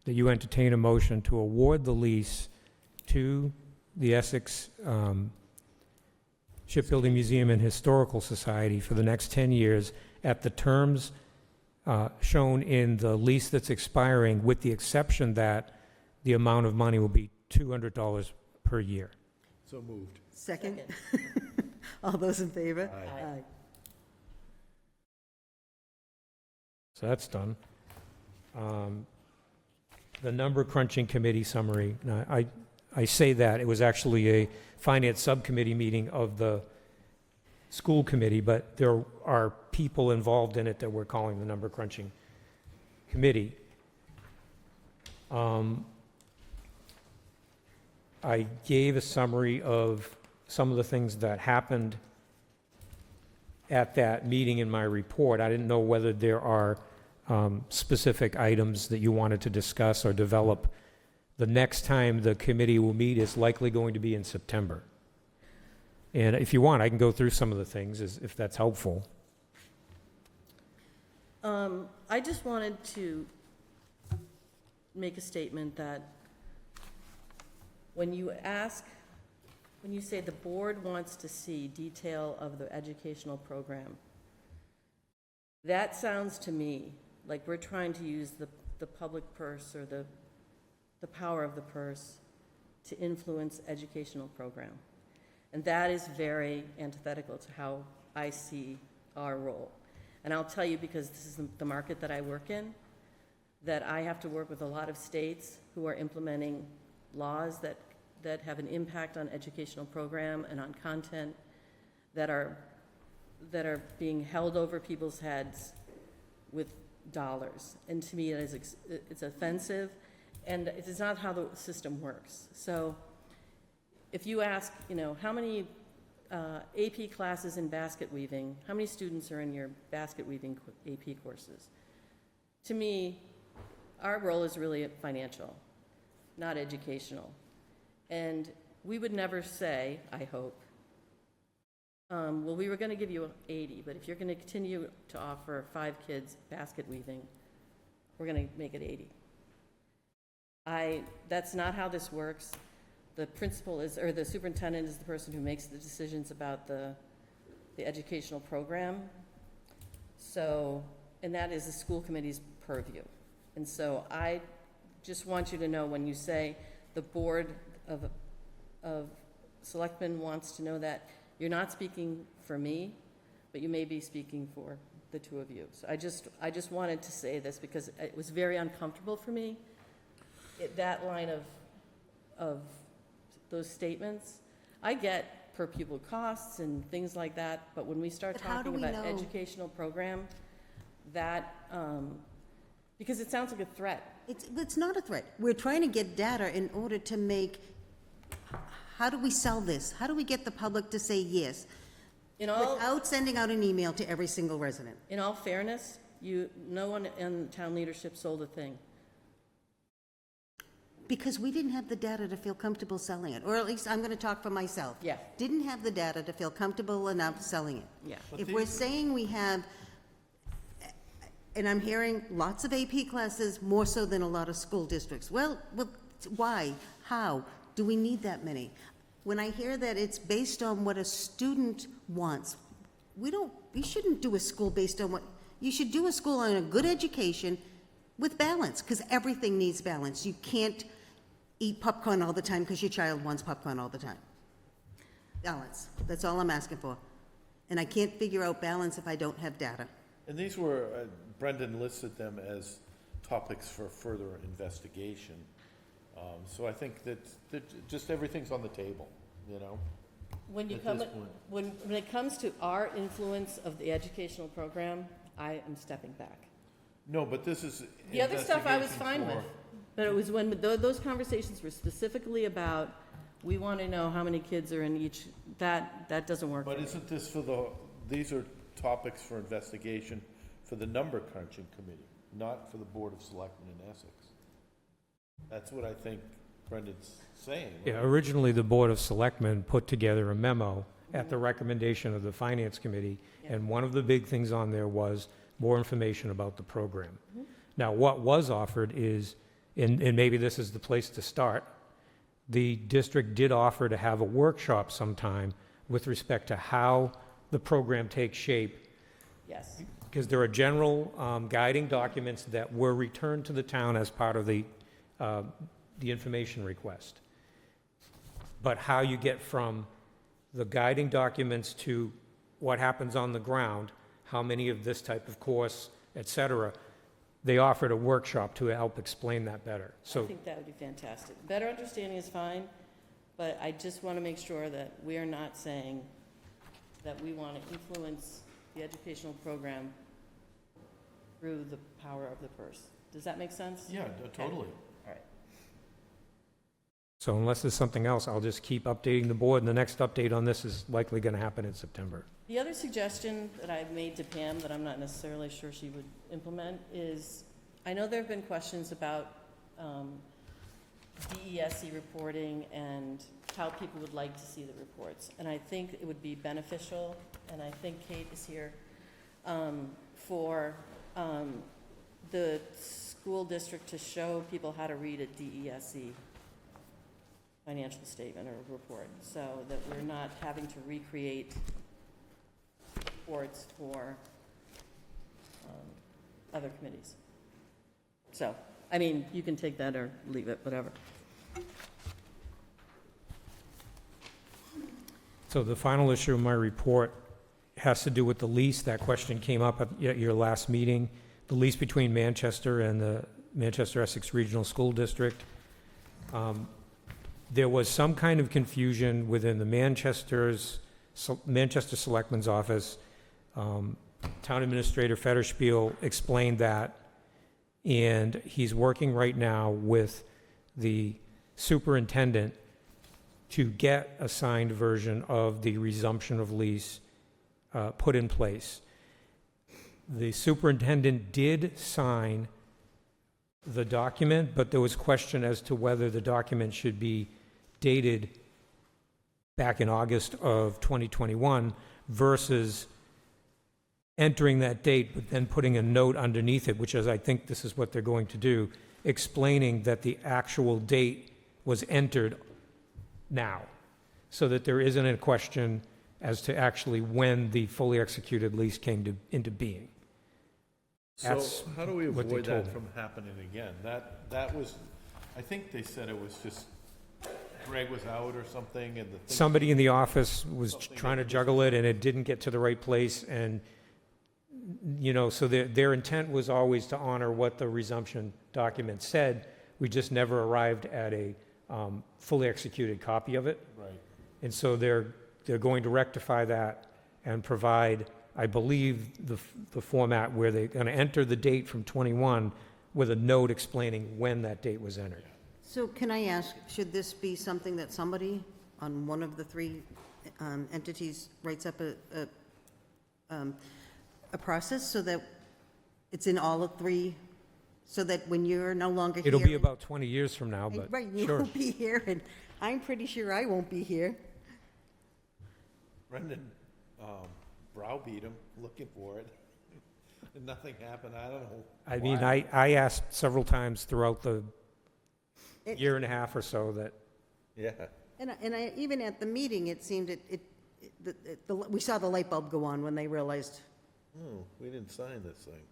that you entertain a motion to award the lease to the Essex Shipbuilding Museum and Historical Society for the next 10 years at the terms shown in the lease that's expiring, with the exception that the amount of money will be $200 per year. So moved. Second? All those in favor? Aye. So that's done. The number crunching committee summary, now, I say that, it was actually a finance subcommittee meeting of the school committee, but there are people involved in it that we're calling the number crunching committee. I gave a summary of some of the things that happened at that meeting in my report. I didn't know whether there are specific items that you wanted to discuss or develop. The next time the committee will meet is likely going to be in September. And if you want, I can go through some of the things, if that's helpful. I just wanted to make a statement that when you say the board wants to see detail of the educational program, that sounds to me like we're trying to use the public purse or the power of the purse to influence educational program. And that is very antithetical to how I see our role. And I'll tell you, because this is the market that I work in, that I have to work with a lot of states who are implementing laws that have an impact on educational program and on content that are being held over people's heads with dollars. And to me, it's offensive, and it is not how the system works. So if you ask, how many AP classes in basket weaving, how many students are in your basket weaving AP courses? To me, our role is really financial, not educational. And we would never say, I hope, well, we were going to give you 80, but if you're going to continue to offer 5 kids basket weaving, we're going to make it 80. That's not how this works. The principal or the superintendent is the person who makes the decisions about the educational program. So, and that is the school committee's purview. And so I just want you to know, when you say the board of Selectmen wants to know that you're not speaking for me, but you may be speaking for the two of you. So I just wanted to say this because it was very uncomfortable for me, that line of those statements. I get per pupil costs and things like that, but when we start But how do talking we about know? educational program, that, because it sounds like a threat. It's not a threat. We're trying to get data in order to make, how do we sell this? How do we get the public to say yes? Without sending out an email to every single resident. In all fairness, no one in town leadership sold a thing. Because we didn't have the data to feel comfortable selling it, or at least I'm gonna talk for myself. Yeah. Didn't have the data to feel comfortable enough selling it. Yeah. If we're saying we have, and I'm hearing lots of AP classes, more so than a lot of school districts. Well, why? How? Do we need that many? When I hear that it's based on what a student wants, we shouldn't do a school based on what, you should do a school on a good education with balance, because everything needs balance. You can't eat popcorn all the time because your child wants popcorn all the time. Balance, that's all I'm asking for. And I can't figure out balance if I don't have data. And these were, Brendan listed them as topics for further investigation. So I think that just everything's on the table, you know? When you At come, this point. when it comes to our influence of the educational program, I am stepping back. No, but this is. The other stuff I was investigation fine with, for- but it was when those conversations were specifically about, we want to know how many kids are in each, that doesn't work. But for me. isn't this these are topics for investigation for the number crunching committee, not for the Board of Selectmen in Essex? That's what I think Brendan's saying. right? Yeah, originally, the Board of Selectmen put together a memo at the recommendation of the Finance Committee, and one of the big things on there was more information about the program. Now, what was offered is, and maybe this is the place to start, the district did offer to have a workshop sometime with respect to how the program takes shape, Yes. because there are general guiding documents that were returned to the town as part of the information request. But how you get from the guiding documents to what happens on the ground, how many of this type of course, et cetera, they offered a workshop to help explain that better. I So, think that would be fantastic. Better understanding is fine, but I just want to make sure that we are not saying that we want to influence the educational program through the power of the purse. Does that make sense? Yeah, totally. All right. so unless there's something else, I'll just keep updating the board, and the next update on this is likely going to happen in September. The other suggestion that I've made to Pam that I'm not necessarily sure she would implement is, I know there have been questions about DESE reporting and how people would like to see the reports. And I think it would be beneficial, and I think Kate is here, for the school district to show people how to read a DESE financial statement or report, so that we're not having to recreate reports for other committees. So, I mean, you can take that or leave it, whatever. So the final issue of my report has to do with the lease. That question came up at your last meeting. The lease between Manchester and the Manchester Essex Regional School District. There was some kind of confusion within the Manchester Selectmen's office. Town Administrator Federspiel explained that, and he's working right now with the superintendent to get a signed version of the resumption of lease put in place. The superintendent did sign the document, but there was question as to whether the document should be dated back in August of 2021 versus entering that date, but then putting a note underneath it, which is, I think this is what they're going to do, explaining that the actual date was entered now, so that there isn't a question as to actually when the fully executed lease came into being. So That's how do we what they avoid told that me. from happening again? That was, I think they said it was just Greg was out or something, and the thing. Somebody in the office was Something trying to that- juggle it, and it didn't get to the right place, and, so their intent was always to honor what the resumption document said. We just never arrived at a fully executed copy of it. Right. And so they're going to rectify that and provide, I believe, the format where they're going to enter the date from 21 with a note explaining when that date was entered. So can I ask, should this be something that somebody on one of the three entities writes up a process so that it's in all of three, so that when you're no longer here? It'll be about 20 years from now, but Right, you sure. won't be here, and I'm pretty sure I won't be here. Brendan browbeat him, looking for it, and nothing happened, I don't know. I mean, why. I asked several times throughout the It- year and a half or so that, Yeah, And I, even at the meeting, it seemed we saw the light bulb go on when they realized, oh, we didn't sign this thing.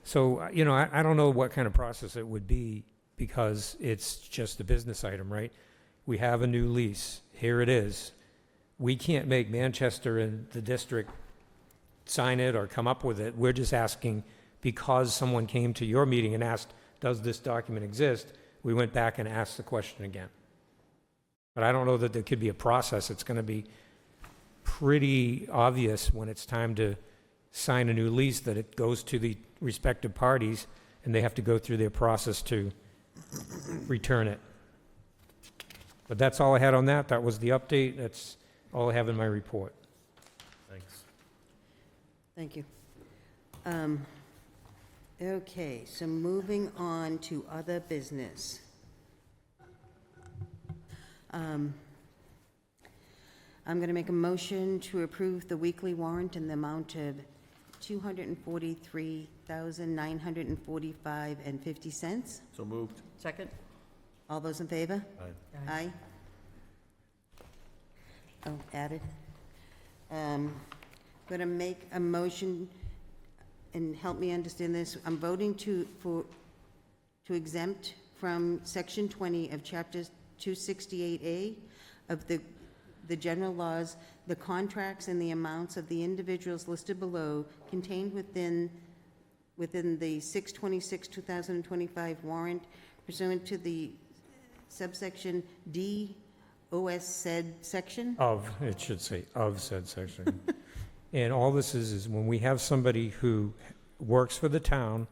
so, I don't know what kind of process it would be, because it's just a business item, right? We have a new lease, here it is. We can't make Manchester and the district sign it or come up with it. We're just asking, because someone came to your meeting and asked, does this document exist? We went back and asked the question again. But I don't know that there could be a process. It's going to be pretty obvious when it's time to sign a new lease that it goes to the respective parties, and they have to go through their process to return it. But that's all I had on that. That was the update. That's all I have in my report. Thanks. thank you. Okay, so moving on to other business. I'm going to make a motion to approve the weekly warrant in the amount of $243,945.50. So moved. Second? All those in favor? Aye. Aye. Oh, added. Going to make a motion, and help me understand this. I'm voting to exempt from Section 20 of Chapter 268A of the general laws, the contracts and the amounts of the individuals listed below contained within the 6/26/2025 warrant pursuant to the subsection D, OS said section. It should say of said section. And all this is when we have somebody who works for the town,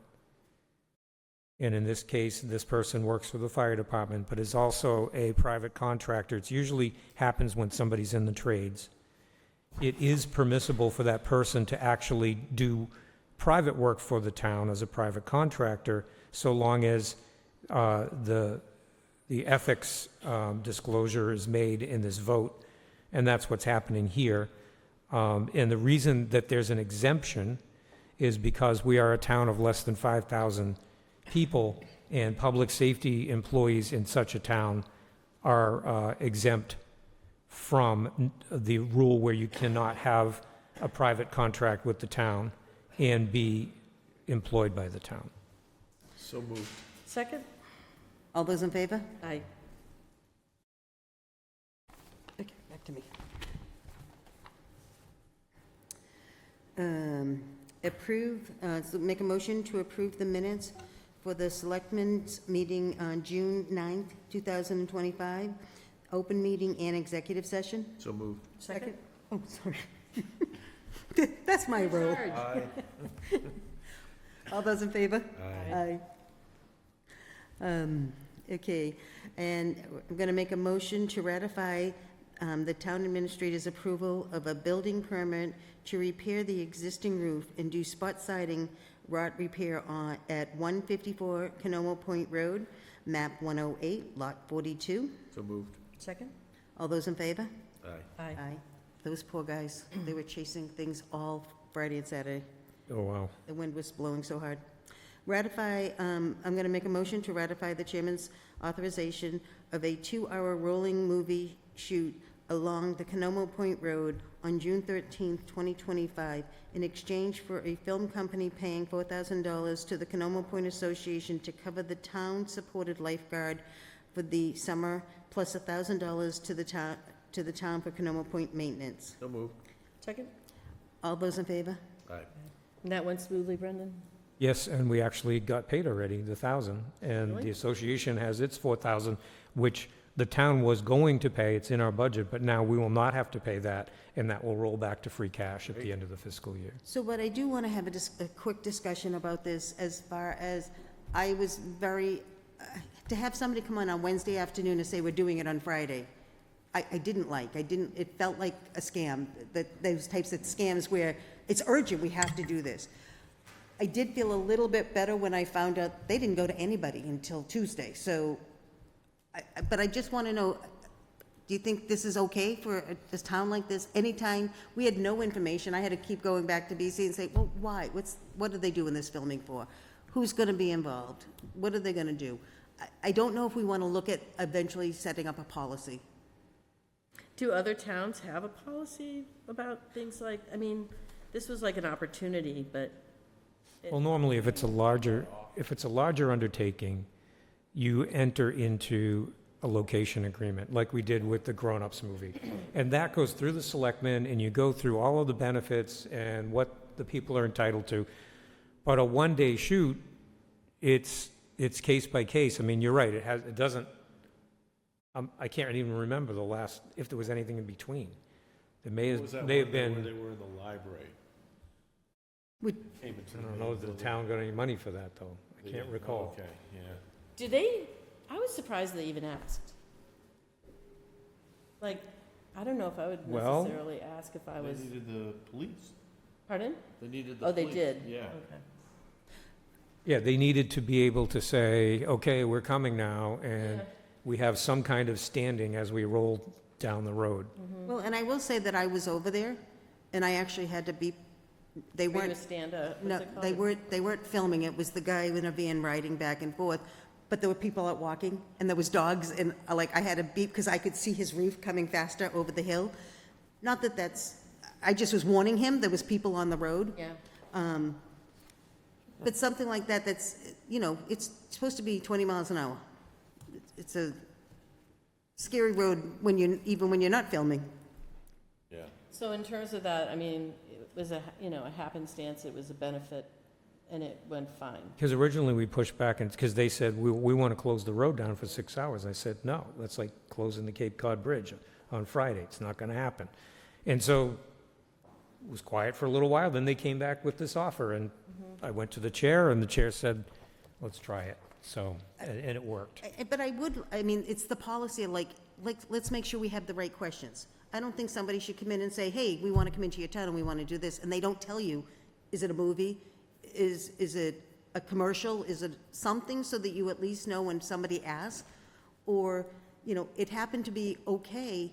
and in this case, this person works for the fire department, but is also a private contractor. It usually happens when somebody's in the trades. It is permissible for that person to actually do private work for the town as a private contractor, so long as the ethics disclosure is made in this vote, and that's what's happening here. And the reason that there's an exemption is because we are a town of less than 5,000 people, and public safety employees in such a town are exempt from the rule where you cannot have a private contract with the town and be employed by the town. So moved. Second? All those in favor? Aye. Okay, back to me. So make a motion to approve the minutes for the Selectmen's meeting on June 9th, 2025, open meeting and executive session. So moved. Second? Oh, sorry. That's my role. Aye. All those in favor? Aye. Okay, and I'm going to make a motion to ratify the town administrator's approval of a building permit to repair the existing roof and do spot siding rot repair at 154 Canomo Point Road, map 108, lot 42. So moved. Second? All those in favor? Aye. Aye. Those poor guys, they were chasing things all Friday and Saturday. Oh, wow. The wind was blowing so hard. Ratify, I'm going to make a motion to ratify the chairman's authorization of a 2-hour rolling movie shoot along the Canomo Point Road on June 13th, 2025, in exchange for a film company paying $4,000 to the Canomo Point Association to cover the town-supported lifeguard for the summer plus $1,000 to the town for Canoma Point maintenance. So move. Second? All those in favor? Aye. And that went smoothly, Brendan? Yes, and we actually got paid already, the 1,000. And Really? the association has its 4,000, which the town was going to pay. It's in our budget, but now we will not have to pay that, and that will roll back to free cash at the end of the fiscal year. So what I do want to have a quick discussion about this, as far as, I was very, to have somebody come on Wednesday afternoon and say we're doing it on Friday, I didn't like. It felt like a scam, those types of scams where it's urgent, we have to do this. I did feel a little bit better when I found out they didn't go to anybody until Tuesday, so, but I just want to know, do you think this is okay for a town like this? Anytime, we had no information, I had to keep going back to BC and say, well, why? What are they doing this filming for? Who's going to be involved? What are they going to do? I don't know if we want to look at eventually setting up a policy. Do other towns have a policy about things like, I mean, this was like an opportunity, but Well, normally, if it's a larger undertaking, you enter into a location agreement, like we did with the Grown Ups movie. And that goes through the selectmen, and you go through all of the benefits and what the people are entitled to. But a one-day shoot, it's case by case. I mean, you're right, it doesn't, I can't even remember if there was anything in between. There may What was that have one where been, they were in the library? Would- Came into I the don't know if the building. town got any money for that, though. I They can't did? recall. Okay, yeah. do they, I was surprised they even asked. Like, I don't know if I would Well- necessarily ask if I was, They needed the police. pardon? They needed the Oh, police. they did? Yeah. Okay. Yeah, they needed to be able to say, okay, we're coming now, and Yeah. we have some kind of standing as we roll down the road. Well, and I will say that I was over there, and I actually had to be, they Were you weren't, a stand-up? What's no, it called? they weren't filming, it was the guy in a van riding back and forth, but there were people out walking, and there was dogs, and I had to beep, because I could see his roof coming faster over the hill. Not that I just was warning him, there was people on the road. Yeah. But something like that, that's, it's supposed to be 20 miles an hour. It's a scary road even when you're not filming. Yeah. So in terms of that, I mean, it was a happenstance, it was a benefit, and it went fine. Because originally we pushed back, and because they said, we want to close the road down for 6 hours. I said, no, that's like closing the Cape Cod Bridge on Friday. It's not going to happen. And so it was quiet for a little while, then they came back with this offer, and I went to the chair, and the chair said, let's try it. So, and it worked. But it's the policy, of let's make sure we have the right questions. I don't think somebody should come in and say, hey, we want to come into your town and we want to do this, and they don't tell you, is it a movie? Is it a commercial? Is it something, so that you at least know when somebody asks? Or, it happened to be okay,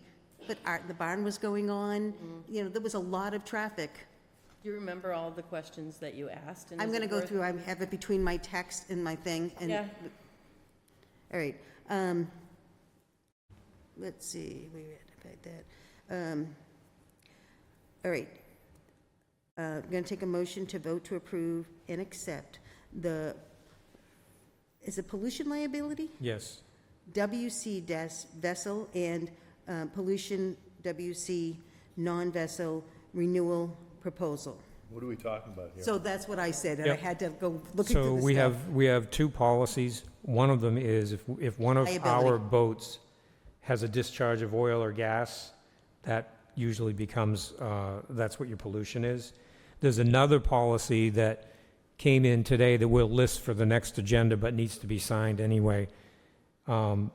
but the barn was going on, there was a lot of traffic. Do you remember all the questions that you asked? and I'm is going to it go worth- through, I have it between my text and my thing, and. Yeah. All right, let's see, we ratified that. All right. I'm going to take a motion to vote to approve and accept is it pollution liability? Yes. WC vessel and pollution WC non-vessel renewal proposal. What are we talking about here? So that's what I said, and I Yep. had to go looking So through the we stuff. have two policies. One of them is if one of Liability. our boats has a discharge of oil or gas, that usually becomes, that's what your pollution is. There's another policy that came in today that we'll list for the next agenda, but needs to be signed anyway, on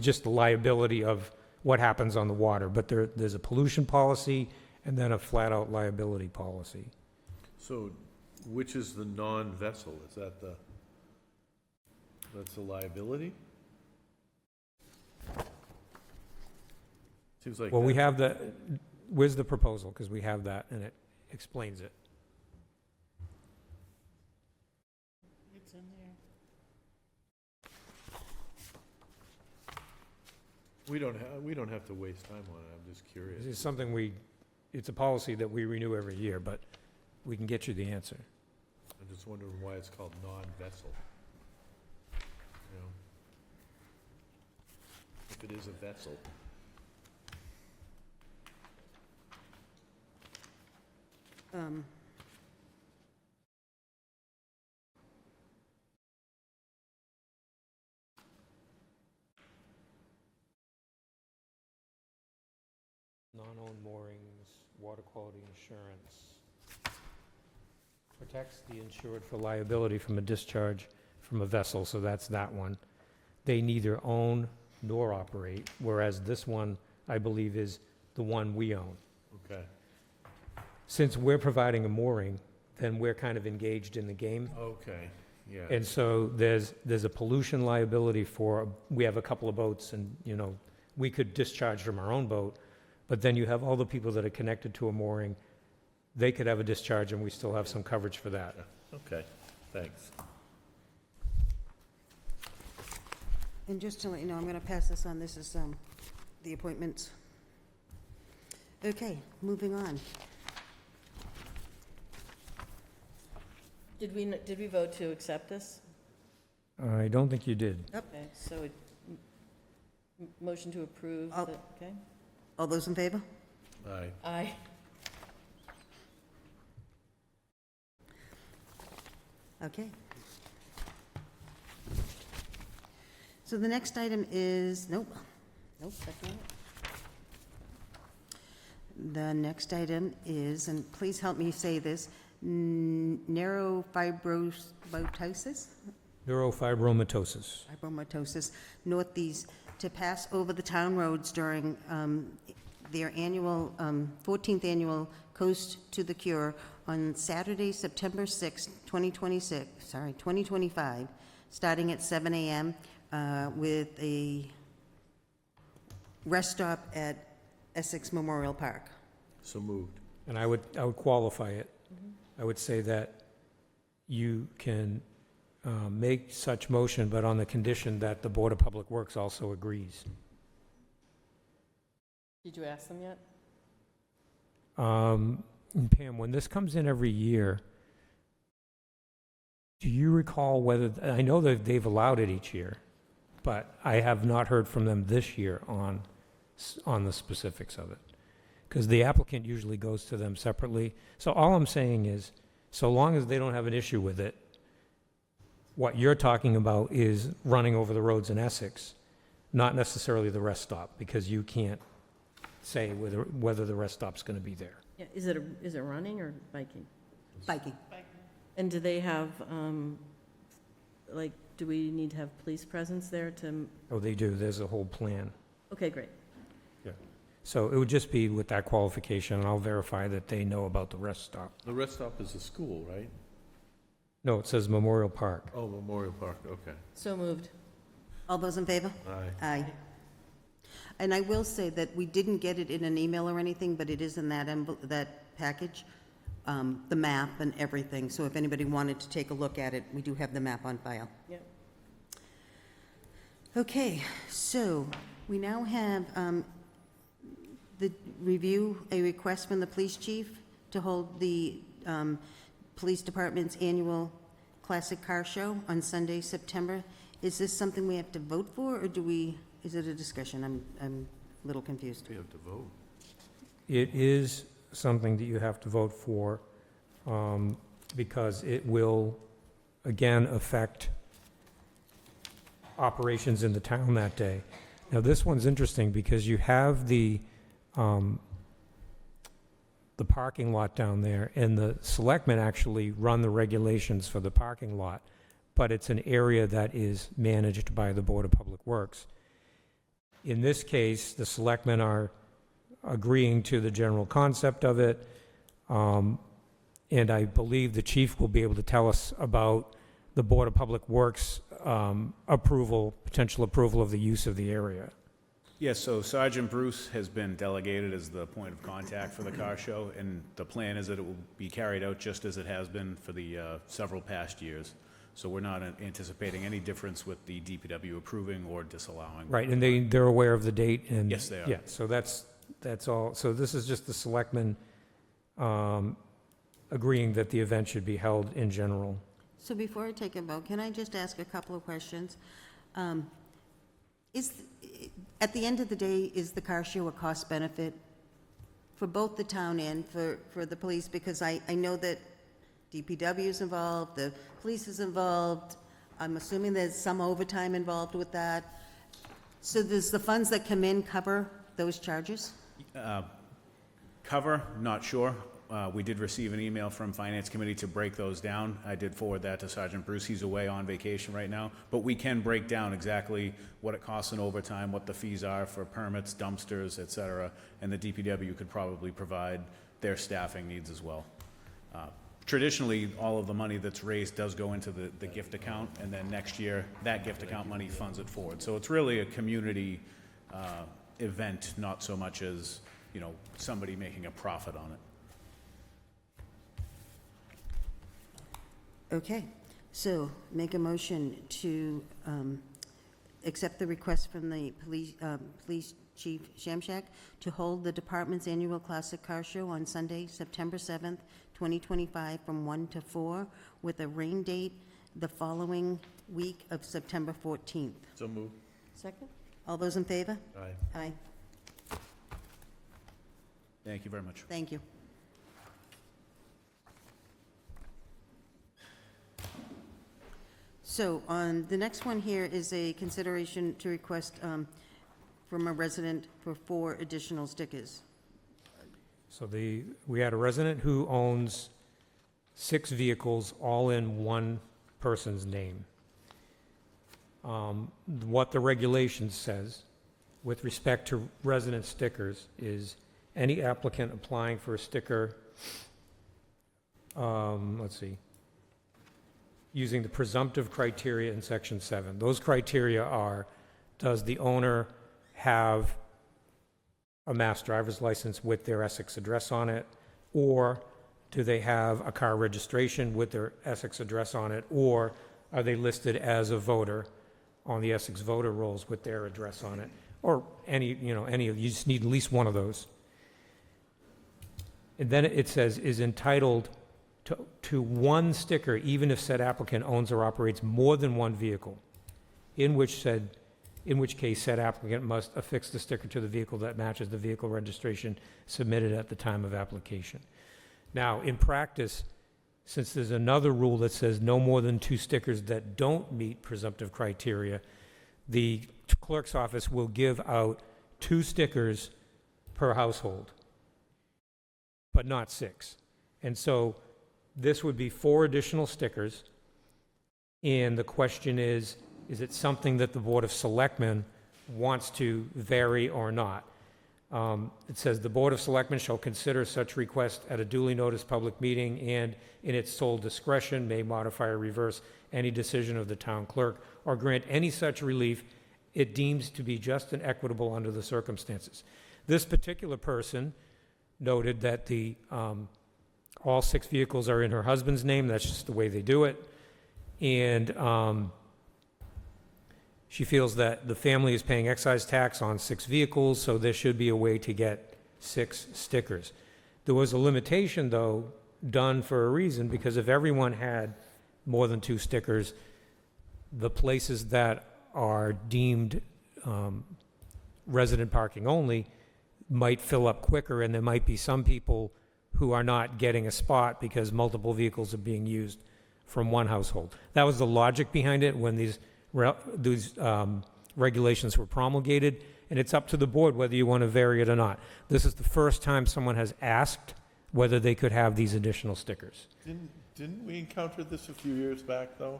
just the liability of what happens on the water. But there's a pollution policy and then a flat-out liability policy. So which is the non-vessel? Is that that's the liability? Seems like. Well, we that- have where's the proposal? Because we have that, and it explains it. It's in there. We don't have to waste time on it. I'm just curious. This is something it's a policy that we renew every year, but we can get you the answer. I'm just wondering why it's called non-vessel. You know? if it is a vessel. Non-owned moorings, water quality insurance. Protects the insured for liability from a discharge from a vessel, so that's that one. They neither own nor operate, whereas this one, I believe, is the one we own. Okay, Since we're providing a mooring, then we're kind of engaged in the game. okay, yeah. And so there's a pollution liability for, we have a couple of boats and, you know, we could discharge from our own boat, but then you have all the people that are connected to a mooring. They could have a discharge and we still have some coverage for that. Okay, thanks. And just to let you know, I'm going to pass this on. This is the appointments. Okay, moving on. Did we vote to accept this? I don't think you did. Okay, so motion to approve, Oh. okay? All those in favor? Aye. Aye. Okay. So the next item is, nope, that's not it. The next item is, and please help me say this, neurofibromatosis, northeast, to pass over the town roads during their annual, 14th annual Coast to the Cure on Saturday, September 6, 2025, starting at 7 a.m. With a rest stop at Essex Memorial Park. So moved. And I would qualify it. I would say that you can make such motion, but on the condition that the Board of Public Works also agrees. Did you ask them yet? Pam, when this comes in every year, do you recall whether, I know that they've allowed it each year, but I have not heard from them this year on the specifics of it. Because the applicant usually goes to them separately. So all I'm saying is, so long as they don't have an issue with it, what you're talking about is running over the roads in Essex, not necessarily the rest stop, because you can't say whether the rest stop's going to be there. Yeah, is it running or biking? Biking. And do they have, do we need to have police presence there to, Oh, they do, there's a whole plan. okay, great. So it would just be with that qualification, and I'll verify that they know about the rest stop. The rest stop is a school, right? No, it says Memorial Park. Oh, Memorial Park, okay. So moved. All those in favor? Aye. Aye. And I will say that we didn't get it in an email or anything, but it is in that package, the map and everything. So if anybody wanted to take a look at it, we do have the map on file. Yep. Okay, so we now have the review, a request from the police chief to hold the police department's annual classic car show on Sunday, September. Is this something we have to vote for, or is it a discussion? I'm a little confused. We have to vote. It is something that you have to vote for, because it will, again, affect operations in the town that day. Now, this one's interesting because you have the parking lot down there, and the selectmen actually run the regulations for the parking lot, but it's an area that is managed by the Board of Public Works. In this case, the selectmen are agreeing to the general concept of it, and I believe the chief will be able to tell us about the Board of Public Works potential approval of the use of the area. Yes, so Sergeant Bruce has been delegated as the point of contact for the car show, and the plan is that it will be carried out just as it has been for the several past years. So we're not anticipating any difference with the DPW approving or disallowing. Right, and they're aware of the date, and... Yes, they are. Yeah, so that's all. So this is just the selectmen agreeing that the event should be held in general. So before I take a vote, can I just ask a couple of questions? at the end of the day, is the car show a cost benefit for both the town and for the police? Because I know that DPW is involved, the police is involved. I'm assuming there's some overtime involved with that. So does the funds that come in cover those charges? Cover, not sure. We did receive an email from Finance Committee to break those down. I did forward that to Sergeant Bruce. He's away on vacation right now. But we can break down exactly what it costs in overtime, what the fees are for permits, dumpsters, et cetera. And the DPW could probably provide their staffing needs as well. Traditionally, all of the money that's raised does go into the gift account, and then next year, that gift account money funds it forward. So it's really a community event, not so much as, you know, somebody making a profit on it. Okay, so make a motion to accept the request from the police chief Shamshak to hold the department's annual classic car show on Sunday, September 7th, 2025, from 1 to 4, with a rain date the following week of September 14th. So move. Second? All those in favor? Aye. Aye. Thank you very much. Thank you. So on the next one here is a consideration to request from a resident for 4 additional stickers. So we had a resident who owns 6 vehicles, all in one person's name. What the regulation says with respect to resident stickers is any applicant applying for a sticker, using the presumptive criteria in Section 7. Those criteria are, does the owner have a mass driver's license with their Essex address on it, or do they have a car registration with their Essex address on it, or are they listed as a voter on the Essex voter rolls with their address on it, or any, you just need at least one of those. And then it says, is entitled to one sticker, even if said applicant owns or operates more than one vehicle, in which case said applicant must affix the sticker to the vehicle that matches the vehicle registration submitted at the time of application. Now, in practice, since there's another rule that says no more than 2 stickers that don't meet presumptive criteria, the clerk's office will give out 2 stickers per household, but not 6. And so this would be 4 additional stickers, and the question is it something that the Board of Selectmen wants to vary or not? It says the Board of Selectmen shall consider such request at a duly noticed public meeting and in its sole discretion may modify or reverse any decision of the town clerk or grant any such relief it deems to be just and equitable under the circumstances. This particular person noted that all 6 vehicles are in her husband's name. That's just the way they do it. And she feels that the family is paying excise tax on 6 vehicles, so there should be a way to get 6 stickers. There was a limitation, though, done for a reason, because if everyone had more than 2 stickers, the places that are deemed resident parking only might fill up quicker, and there might be some people who are not getting a spot because multiple vehicles are being used from one household. That was the logic behind it when these regulations were promulgated, and it's up to the board whether you want to vary it or not. This is the first time someone has asked whether they could have these additional stickers. Didn't we encounter this a few years back, though?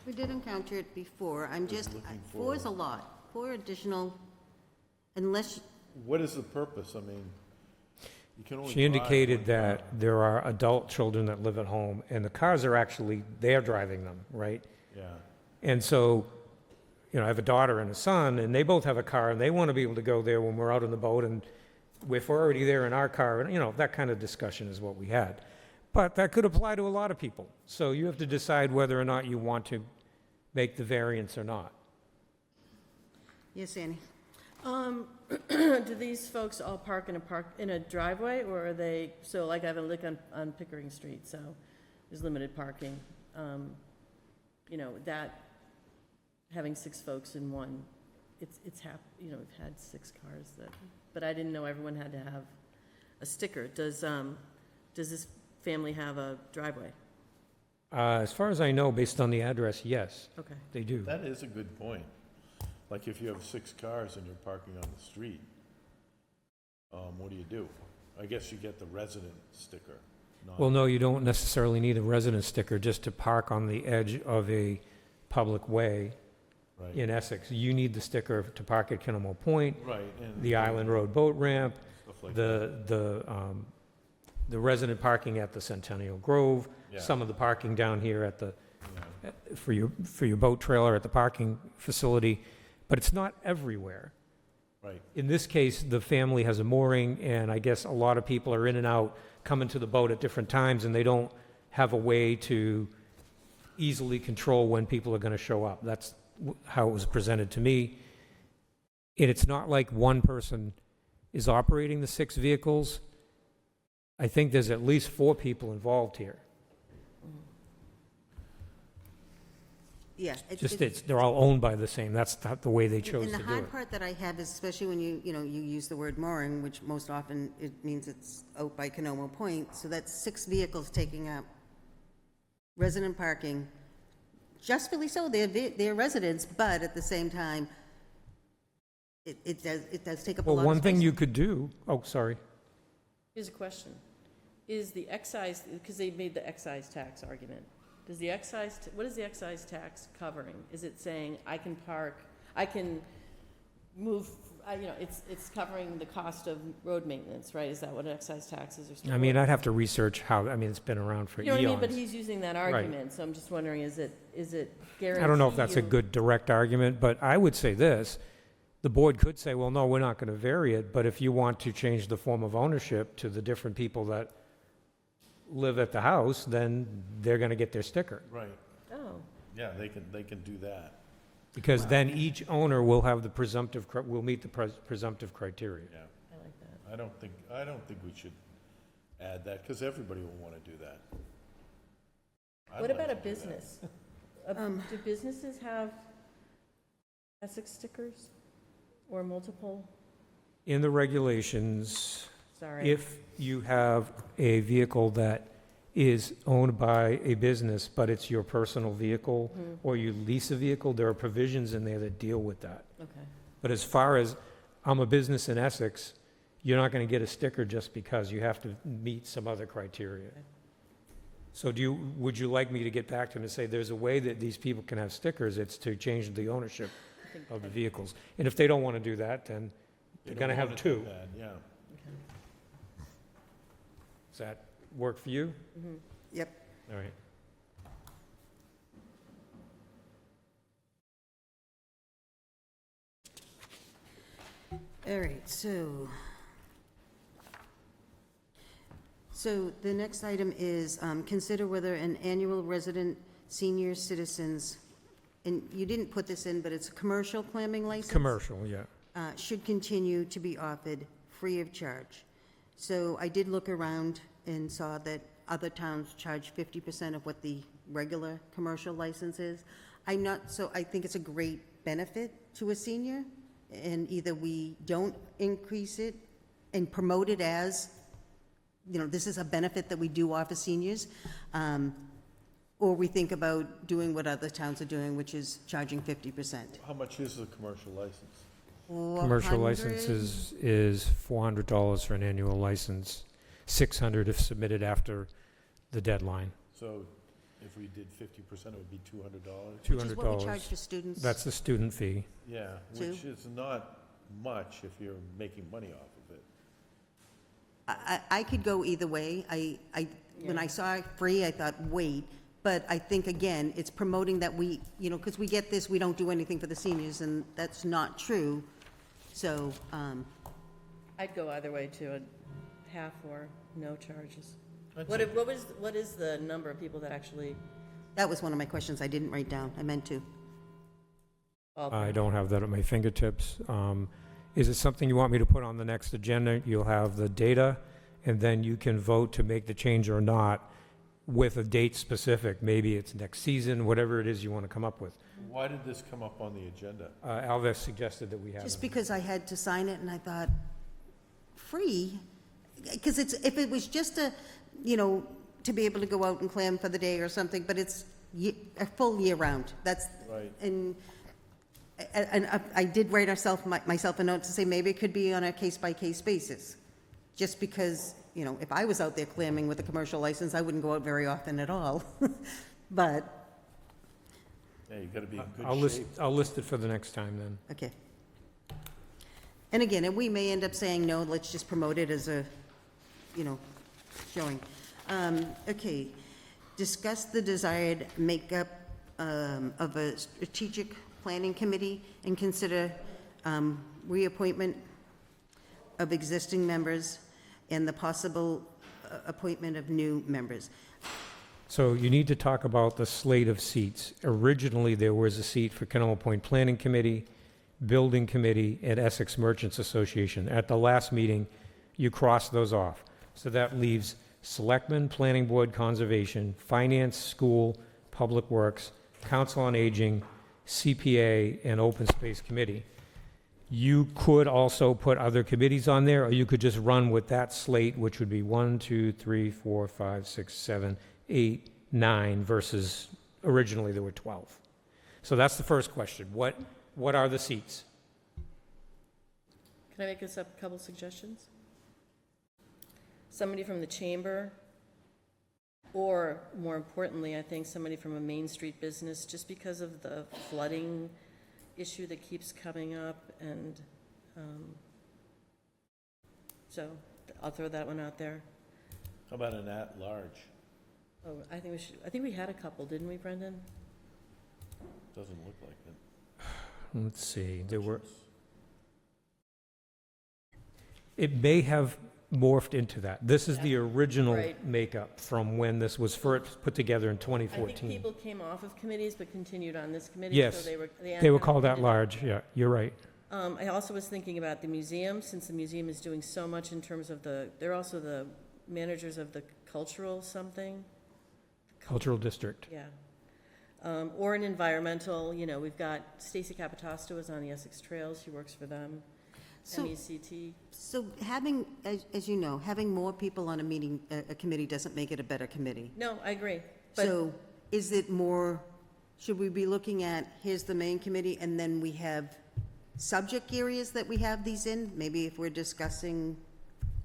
We did encounter it before. I'm just, looking 4 is a lot. 4 additional, unless, What is the purpose? I mean, you can only She indicated drive one that car. there are adult children that live at home, and the cars are actually, they're driving them, right? Yeah. And so, I have a daughter and a son, and they both have a car, and they want to be able to go there when we're out on the boat, and if we're already there in our car, and, that kind of discussion is what we had. But that could apply to a lot of people. So you have to decide whether or not you want to make the variance or not. yes, Annie? Do these folks all park in a driveway, or are they, so like I have a lick on Pickering Street, so there's limited parking. That, having 6 folks in one you know, we've had 6 cars that, but I didn't know everyone had to have a sticker. Does this family have a driveway? As far as I know, based on the address, yes, Okay. they do. That is a good point. Like if you have 6 cars and you're parking on the street, what do? I guess you get the resident sticker. not- Well, no, you don't necessarily need a resident sticker just to park on the edge of a public way Right, in Essex. You need the sticker to park at Kinnamore Point, right. And the Island Road Boat Ramp, stuff like that. the resident parking at the Centennial Grove, Yeah, some of the parking down here at the, yeah. for your boat trailer at the parking facility, but it's not everywhere. Right, In this case, the family has a mooring, and I guess a lot of people are in and out, coming to the boat at different times, and they don't have a way to easily control when people are going to show up. That's how it was presented to me. And it's not like one person is operating the 6 vehicles. I think there's at least 4 people involved here. Yeah. They're all owned by the same, that's the way they chose And to the do hard it. part that I have is, especially when you use the word mooring, which most often it means it's out by Canomo Point, so that's 6 vehicles taking up resident parking. Justly so, they're residents, but at the same time, it does take up a lot Well, of one thing space. you could do, sorry. Here's a question. Is the excise, because they made the excise tax argument, does the excise, what is the excise tax covering? Is it saying I can park, I can move, it's covering the cost of road maintenance, right? Is that what excise taxes are? I mean, I'd have to research how, it's been around for You know what I mean? But eons. he's using that argument, so I'm just wondering, is it guarantee I don't know if that's a you- good direct argument, but I would say this. The board could say, well, no, we're not going to vary it, but if you want to change the form of ownership to the different people that live at the house, then they're going to get their sticker. right. Oh, Yeah, they can do that. Because then each owner will have the will meet the presumptive criteria. Yeah. I like that. I don't think we should add that, because everybody will want to do that. I'd What like about a to do that. business? Do businesses have Essex stickers or multiple? In the regulations, Sorry. if you have a vehicle that is owned by a business, but it's your personal vehicle, or you lease a vehicle, there are provisions in there that deal with that. Okay. But as far as, I'm a business in Essex, you're not going to get a sticker just because you have to meet some other criteria. So would you like me to get back to him and say, there's a way that these people can have stickers, it's to change the ownership of the vehicles? And if they don't want to do that, then they're They going to don't have wanna do 2. that, yeah. Okay. Does that work for you? Yep. All right. All right, so the next item is consider whether an annual resident senior citizens, and you didn't put this in, but it's a commercial clamming license? Commercial, yeah. Should continue to be offered free of charge. So I did look around and saw that other towns charge 50% of what the regular commercial license is. I think it's a great benefit to a senior, and either we don't increase it and promote it as, this is a benefit that we do offer seniors, or we think about doing what other towns are doing, which is charging 50%. How much is the commercial license? Commercial license is $400 for an annual license, $600 if submitted after the deadline. So if we did 50%, it would be $200? Which is what we $200. charge for students. That's the student fee. Yeah, Two. which is not much if you're making money off of it. I could go either way. When I saw free, I thought, wait. But I think, again, it's promoting that we, because we get this, we don't do anything for the seniors, and that's not true. So, I'd go either way to a half or no charges. I'd What, say- what is the number of people that actually? that was one of my questions I didn't write down. I meant to. I don't have that at my fingertips. Is it something you want me to put on the next agenda? You'll have the data, and then you can vote to make the change or not. with a date specific. Maybe it's next season, whatever it is you want to come up with. Why did this come up on the agenda? Alves suggested that we have Just it. because I had to sign it and I thought, free? Because if it was just to be able to go out and clam for the day or something, but it's a full year round. That's, Right. and I did write myself a note to say maybe it could be on a case-by-case basis. Just because, if I was out there clamming with a commercial license, I wouldn't go out very often at all. But, Yeah, you gotta be in I'll good list, shape. I'll list it for the next time then. okay. And again, and we may end up saying, no, let's just promote it as a, showing. Okay, discuss the desired makeup of a strategic planning committee and consider reappointment of existing members and the possible appointment of new members. So you need to talk about the slate of seats. Originally, there was a seat for Canoma Point Planning Committee, Building Committee, and Essex Merchants Association. At the last meeting, you crossed those off. So that leaves Selectmen, Planning Board, Conservation, Finance, School, Public Works, Council on Aging, CPA, and Open Space Committee. You could also put other committees on there, or you could just run with that slate, which would be 1, 2, 3, 4, 5, 6, 7, 8, 9, versus originally there were 12. So that's the first question. What are the seats? Can I make us up a couple suggestions? Somebody from the chamber, or more importantly, I think somebody from a Main Street business, just because of the flooding issue that keeps coming up, and so I'll throw that one out there. How about an at-large? Oh, I think we had a couple, didn't we, Brendan? Doesn't look like it. Let's see, it may have morphed into that. This is the original Right. makeup from when this was first put together in I think 2014. people came off of committees but continued on this committee. Yes. So they were They were called at large, yeah, you're right. I also was thinking about the museum, since the museum is doing so much in terms of they're also the managers of the cultural something, Cultural District. yeah. Or an environmental, we've got Stacy Capitosta was on the Essex Trails, she works for them, So- MECT. So having, as you know, having more people on a committee doesn't make it a better committee. No, I agree, but So is it more, should we be looking at, here's the main committee, and then we have subject areas that we have these in? Maybe if we're discussing,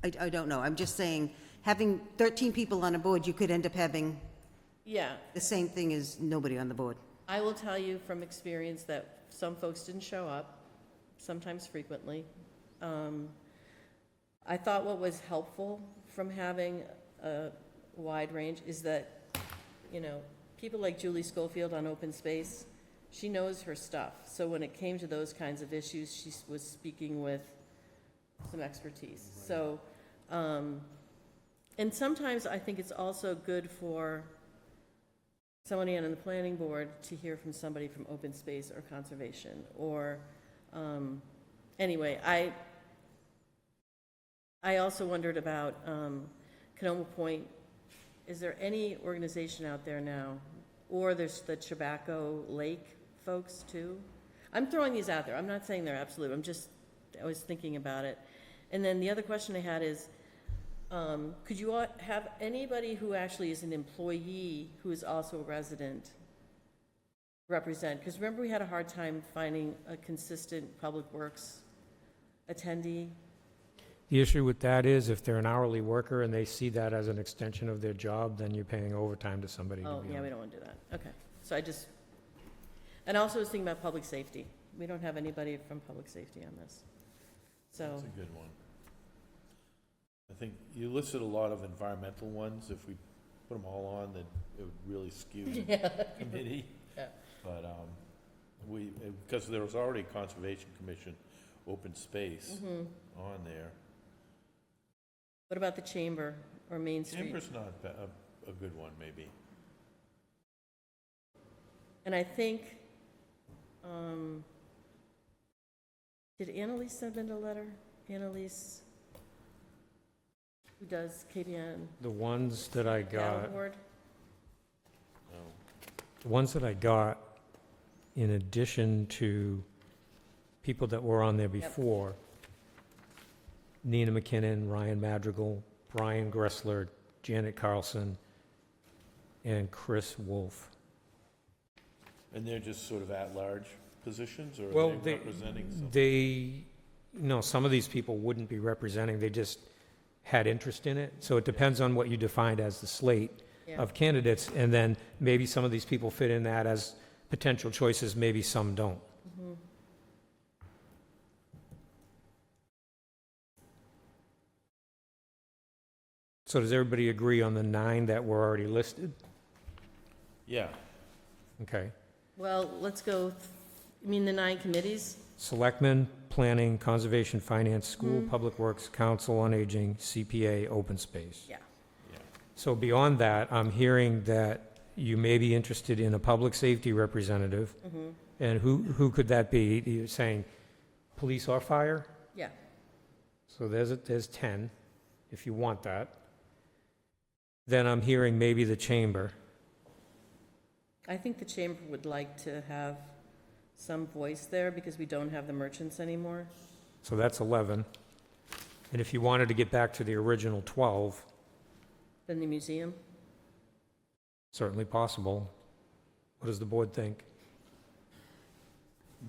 I don't know, I'm just saying, having 13 people on a board, you could end up having yeah, the same thing as nobody on the board. I will tell you from experience that some folks didn't show up, sometimes frequently. I thought what was helpful from having a wide range is that, people like Julie Schofield on Open Space, she knows her stuff. So when it came to those kinds of issues, she was speaking with some expertise. So, and sometimes I think it's also good for somebody on the planning board to hear from somebody from open space or conservation, or, anyway, I also wondered about Canoma Point. Is there any organization out there now, or there's the Chabaco Lake folks too? I'm throwing these out there, I'm not saying they're absolute, I was thinking about it. And then the other question I had is, could you have anybody who actually is an employee who is also a resident represent? Because remember, we had a hard time finding a consistent Public Works attendee. The issue with that is if they're an hourly worker and they see that as an extension of their job, then you're paying overtime to somebody to Oh, be yeah, on. we don't want to do that. Okay. So and I also was thinking about public safety. We don't have anybody from public safety on this. So, That's a good one. I think you listed a lot of environmental ones. If we put them all on, then it would really skew the committee. Yeah. But because there was already Conservation Commission, Open Space on there. what about the Chamber or Main Street? Chamber's not a good one, maybe. And I think, did Annalise send in a letter? Annalise, who does KPN? The ones that I Paddle got, Board? The ones that I got, in addition to people that were on there before, Nina McKinnon, Ryan Madrigal, Brian Gressler, Janet Carlson, and Chris Wolf. And they're just sort of at-large positions, or Well, are they representing some? They, no, some of these people wouldn't be representing, they just had interest in it. So it depends on what you defined as the slate Yeah. of candidates, and then maybe some of these people fit in that as potential choices, maybe some don't. So does everybody agree on the 9 that were already listed? Yeah, Okay. Well, let's go, you mean the 9 committees? Selectmen, Planning, Conservation, Finance, School, Public Works, Council on Aging, CPA, Open Space. Yeah. yeah. So beyond that, I'm hearing that you may be interested in a public safety representative. And who could that be? You're saying police or fire? Yeah. So there's 10, if you want that. Then I'm hearing maybe the chamber. I think the chamber would like to have some voice there because we don't have the merchants anymore. So that's 11. And if you wanted to get back to the original 12, Then the museum. certainly possible. What does the board think?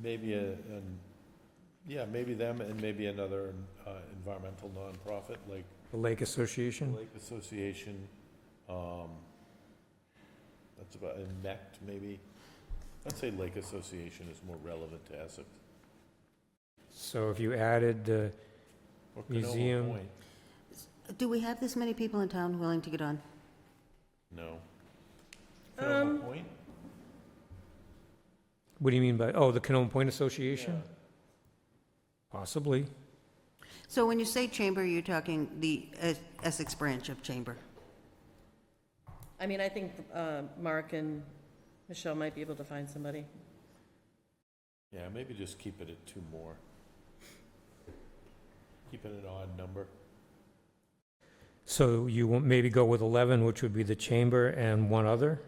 Maybe maybe them and maybe another environmental nonprofit, like The Lake Association? Lake Association, that's about, and MECT maybe. I'd say Lake Association is more relevant to Essex. So if you added the Or Canoma Museum. Point. Do we have this many people in town willing to get on? No. Canoma Point? What do you mean by, oh, the Canoma Point Association? Possibly. So when you say chamber, you're talking the Essex branch of chamber? I mean, I think Mark and Michelle might be able to find somebody. Yeah, maybe just keep it at 2 more. Keep it an odd number. So you want maybe go with 11, which would be the chamber and one other?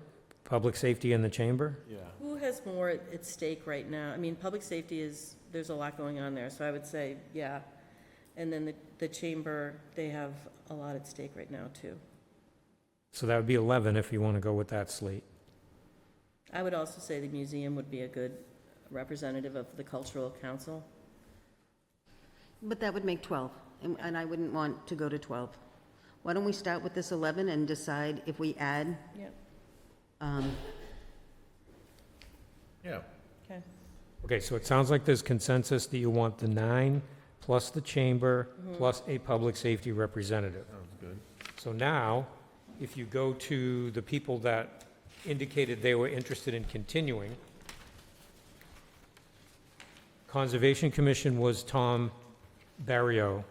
Public safety and the chamber? Yeah. Who has more at stake right now? I mean, public safety is, there's a lot going on there, so I would say, yeah. And then the chamber, they have a lot at stake right now, too. So that would be 11 if you want to go with that slate. I would also say the museum would be a good representative of the cultural council. But that would make 12, and I wouldn't want to go to 12. Why don't we start with this 11 and decide if we add? Yep. Yeah. Okay. Okay, so it sounds like there's consensus that you want the 9 plus the chamber plus a public safety representative. Sounds good. So now, if you go to the people that indicated they were interested in continuing, Conservation Commission was Tom Barrio.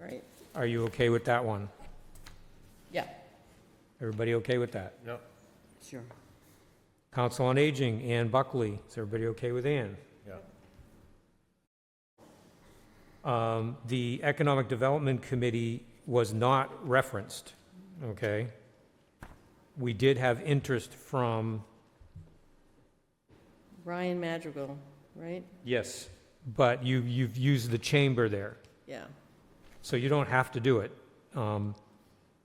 Right. Are you okay with that one? Yeah. Everybody okay with that? Yep. Sure. Council on Aging, Ann Buckley. Is everybody okay with Ann? Yeah. The Economic Development Committee was not referenced, okay? We did have interest from, Ryan Madrigal, right? yes, but you've used the chamber there, Yeah. so you don't have to do it.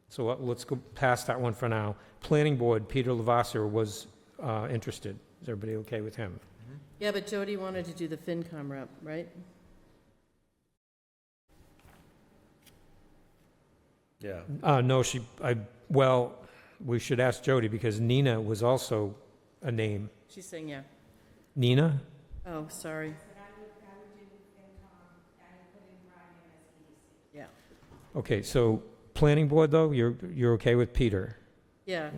So let's go past that one for now. Planning Board, Peter Lavasser was interested. Is everybody okay with him? Yeah, but Jody wanted to do the FinCom rep, right? Yeah. No, well, we should ask Jody, because Nina was also a name. She's saying yeah. Nina? Oh, sorry. Yeah. Okay, so Planning Board, though, you're okay with Peter? Yeah.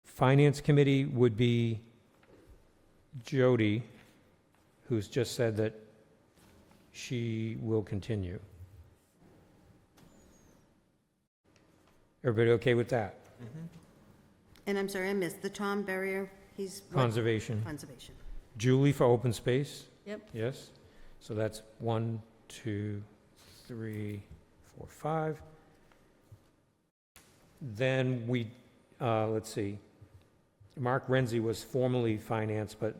Finance Committee would be Jody, who's just said that she will continue. Everybody okay with that? And I'm sorry, I missed the Tom Barrier, he's what? Conservation. Conservation. Julie for Open Space? Yep. Yes? So that's 1, 2, 3, 4, 5. Then let's see, Mark Renzi was formerly finance, but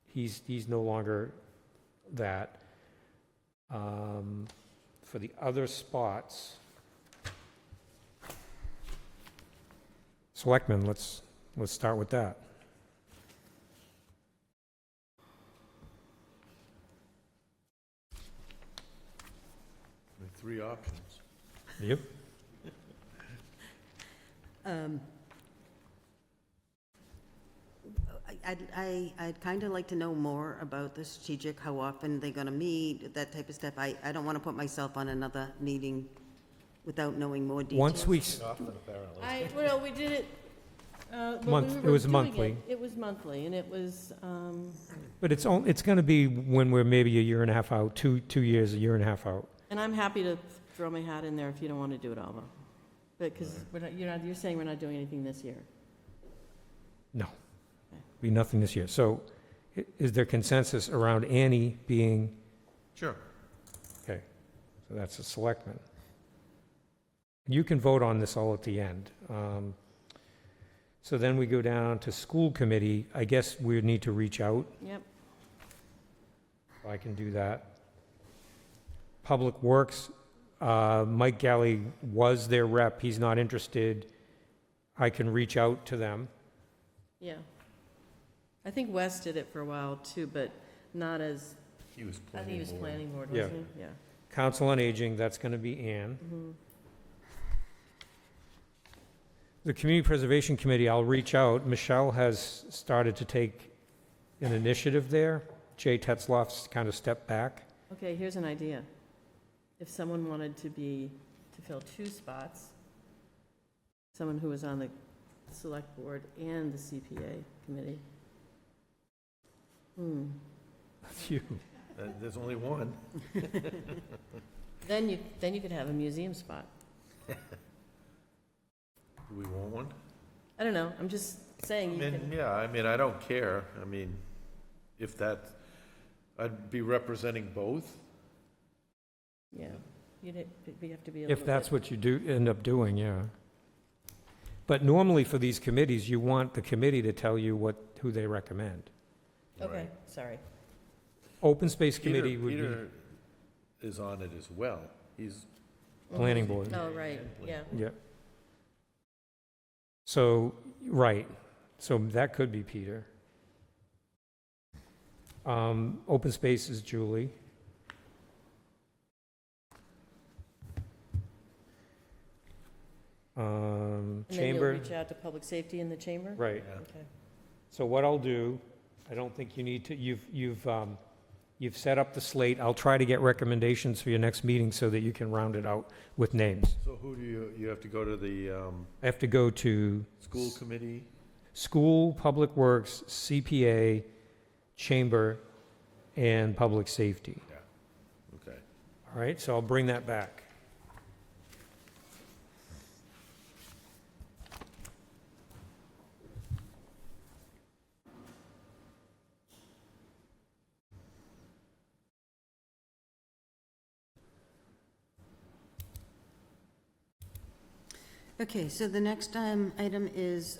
he's no longer that. For the other spots, Selectmen, let's start with that. Three options. Yep. I'd kind of like to know more about the strategic, how often they're going to meet, that type of stuff. I don't want to put myself on another meeting without knowing more details. Once we, Often, apparently. Well, we did it, when Month- we it were was doing monthly. It was monthly, and it was, but it's going to be when we're maybe a year and a half out, 2 years, a year and a half out. and I'm happy to throw my hat in there if you don't want to do it, Alva. Because you're saying we're not doing anything this year. No, be nothing this year. So is there consensus around Annie being, Sure. okay, so that's a selectman. You can vote on this all at the end. So then we go down to school committee. I guess we need to reach out. Yep. I can do that. Public Works, Mike Galley was their rep. He's not interested. I can reach out to them. Yeah. I think Wes did it for a while too, but not as, He was I think he was planning board, Yeah. wasn't he? Yeah. Council on Aging, that's going to be Ann. Mhm. The Community Preservation Committee, I'll reach out. Michelle has started to take an initiative there. Jay Tetzloff's kind of stepped back. Okay, here's an idea. If someone wanted to fill 2 spots, someone who was on the select board and the CPA committee. You. There's only one. Then you could have a museum spot. Do we want one? I don't know, I'm just saying you can, Yeah, I mean, I don't care. I mean, if that, I'd be representing both. yeah, you have to be a little If that's bit- what you do, end up doing, yeah. But normally for these committees, you want the committee to tell you who they recommend. Okay, Right. sorry. Open Space Committee would be Peter is on it as well. He's. planning board. Oh, right, yeah. Yeah. So, right, so that could be Peter. Open Space is Julie. And then Chamber, you'll reach out to public safety in the chamber? right. Yeah. Okay. So what I'll do, I don't think you need to, you've set up the slate. I'll try to get recommendations for your next meeting so that you can round it out with names. So who do you have to go to the I have to go to school committee? School, Public Works, CPA, Chamber, and Public Safety. Okay. All right, so I'll bring that back. Okay, so the next item is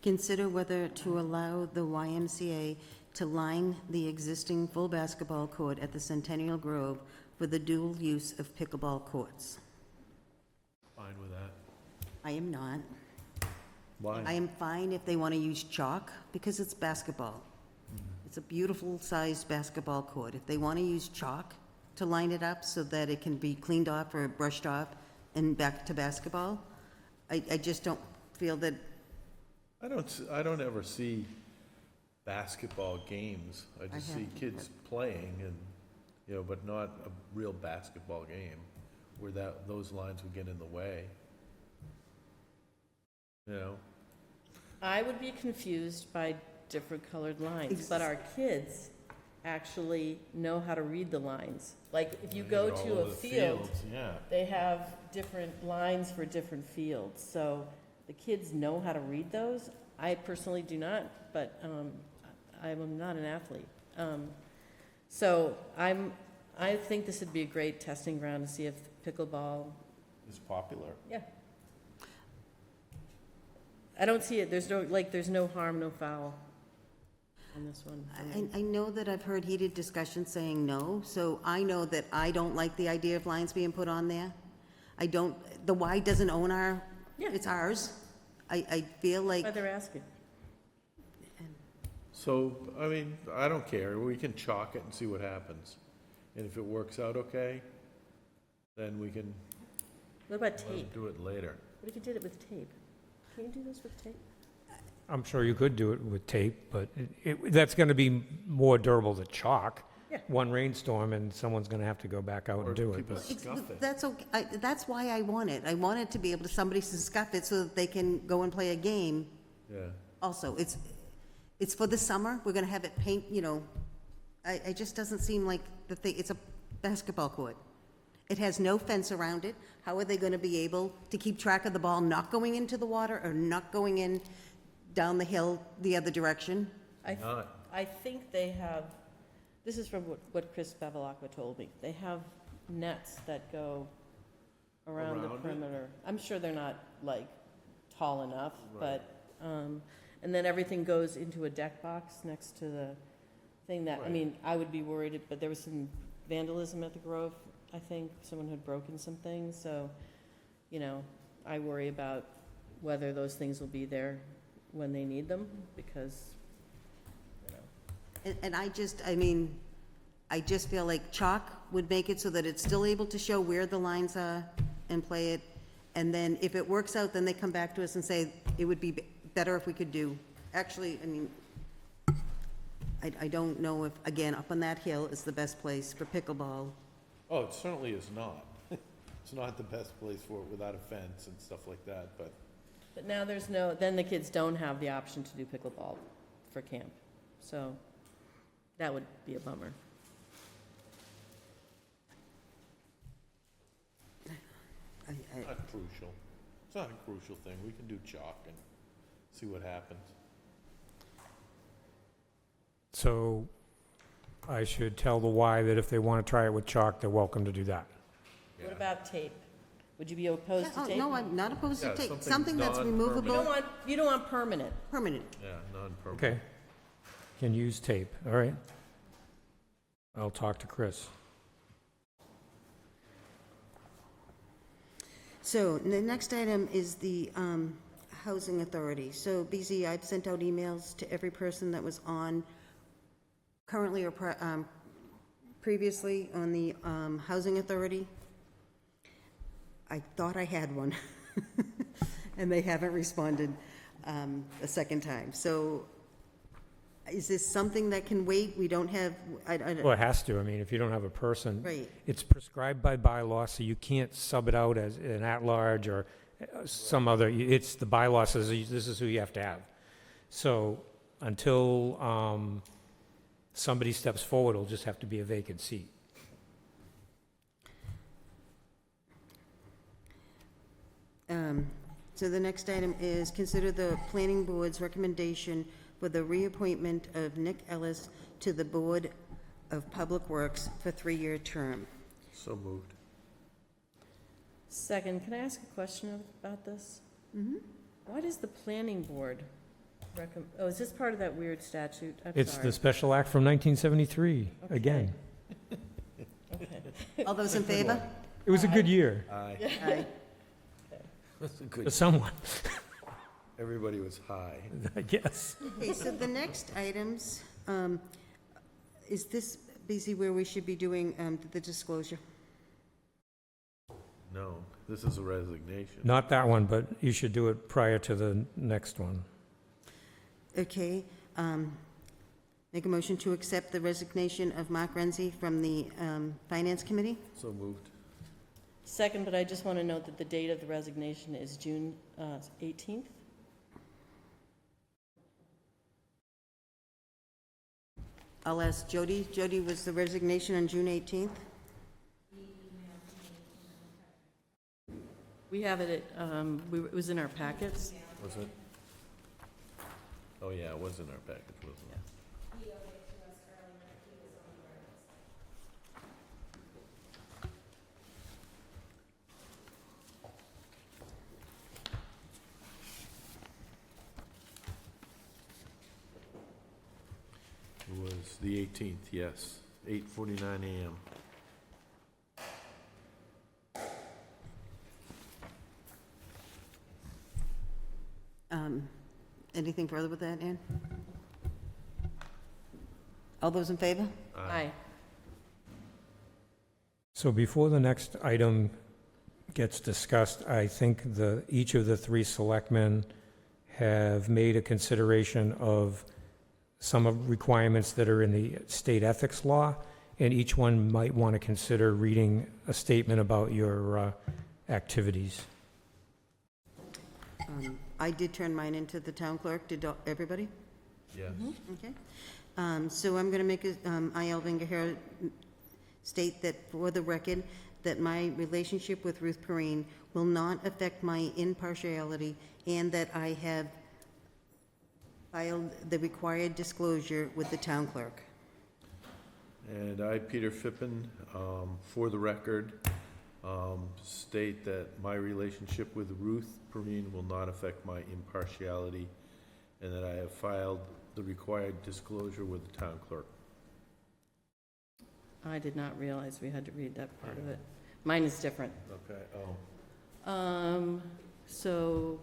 consider whether to allow the YMCA to line the existing full basketball court at the Centennial Grove for the dual use of pickleball courts. Fine with that. I am not. I Why? am fine if they want to use chalk, because it's basketball. It's a beautiful-sized basketball court. If they want to use chalk to line it up so that it can be cleaned off or brushed off and back to basketball, I just don't feel that, I don't ever see basketball games. I just I see have. kids playing and, but not a real basketball game where those lines would get in the way. I would be confused by different colored lines, but our kids actually know how to read the lines. Like, if you go All to over a the field, fields, yeah. they have different lines for different fields, so the kids know how to read those. I personally do not, but I'm not an athlete. So I think this would be a great testing ground to see if pickleball, It's popular. yeah. I don't see it, there's no harm, no foul on this one. for me. I know that I've heard heated discussion saying no, so I know that I don't like the idea of lines being put on there. I don't, the Y doesn't own Yeah. it's ours. I feel like, Why they're asking. So, I mean, I don't care, we can chalk it and see what happens. And if it works out okay, then we can What about let them tape? do it later. What if you did it with tape? Can you do this with tape? I'm sure you could do it with tape, but that's going to be more durable than chalk. Yeah. One rainstorm and someone's going to have to go back out Or and do it. people but- scuff it. that's okay, that's why I want it. I want it to be able to, somebody to scuff it so that they can go and play a game. Yeah. Also, it's for the summer, we're gonna have it paint, it just doesn't seem like the thing, it's a basketball court. It has no fence around it. How are they gonna be able to keep track of the ball not going into the water or not going in down the hill the other direction? Not. I think they have, this is from what Chris Bevilacqua told me, they have nets that go around the Around it? perimeter. I'm sure they're not like tall enough, Right. but, and then everything goes into a deck box next to the thing that, I Right. mean, I would be worried, but there was some vandalism at the Grove, I think, someone had broken some things, so, I worry about whether those things will be there when they need them, because, And I just feel like chalk would make it so that it's still able to show where the lines are and play it. And then if it works out, then they come back to us and say, it would be better if we could do. Actually, I don't know if, again, up on that hill is the best place for pickleball. Oh, it certainly is not. It's not the best place for it without a fence and stuff like that, but but now then the kids don't have the option to do pickleball for camp, so that would be a bummer. it's not crucial. It's not a crucial thing. We can do chalk and see what happens. So I should tell the Y that if they want to try it with chalk, they're welcome to do that. What about tape? Would you be opposed to Oh, tape? no, I'm not opposed to Yeah, tape. something Something that's non-permanent. removable, You don't want permanent. permanent. Yeah, non-permanent. Okay. Can use tape, all right? I'll talk to Chris. So the next item is the Housing Authority. So BZ, I've sent out emails to every person that was on currently or previously on the Housing Authority. I thought I had one, and they haven't responded a second time. So is this something that can wait? We don't have, Well, it has to, I mean, if you don't have a person. Right. It's prescribed by bylaw, so you can't sub it out as an at-large or some other, it's the bylaw says this is who you have to have. So until somebody steps forward, it'll just have to be a vacant seat. So the next item is consider the planning board's recommendation for the reappointment of Nick Ellis to the Board of Public Works for 3-year term. So moved. Second, can I ask a question about this? Mm-hmm. Why does the planning board is this part of that weird statute? I'm It's sorry. the special act from 1973, again. All those in favor? It was a good year Aye. Aye. That's a for good, someone, everybody was high. I guess. Okay, so the next items, is this, BZ, where we should be doing the disclosure? No, this is a resignation. Not that one, but you should do it prior to the next one. Okay, make a motion to accept the resignation of Mark Renzi from the Finance Committee? So moved. Second, but I just want to note that the date of the resignation is June 18th. I'll ask Jody. Jody, was the resignation on June 18th? We have it at, it was in our packets. Was it? Oh, yeah, it was in our package, wasn't it? It's the 18th, yes, 8:49 a.m. Anything further with that, Ann? All those in favor? Aye. So before the next item gets discussed, I think each of the three selectmen have made a consideration of some of requirements that are in the state ethics law, and each one might want to consider reading a statement about your activities. I did turn mine into the town clerk. Did everybody? Yes. Okay. So I'm going to make I, Alvin Gahara, state that for the record, that my relationship with Ruth Perrine will not affect my impartiality, and that I have filed the required disclosure with the town clerk. And I, Peter Fippen, for the record, state that my relationship with Ruth Perrine will not affect my impartiality, and that I have filed the required disclosure with the town clerk. I did not realize we had to read that part of it. Mine is different. Okay, oh. So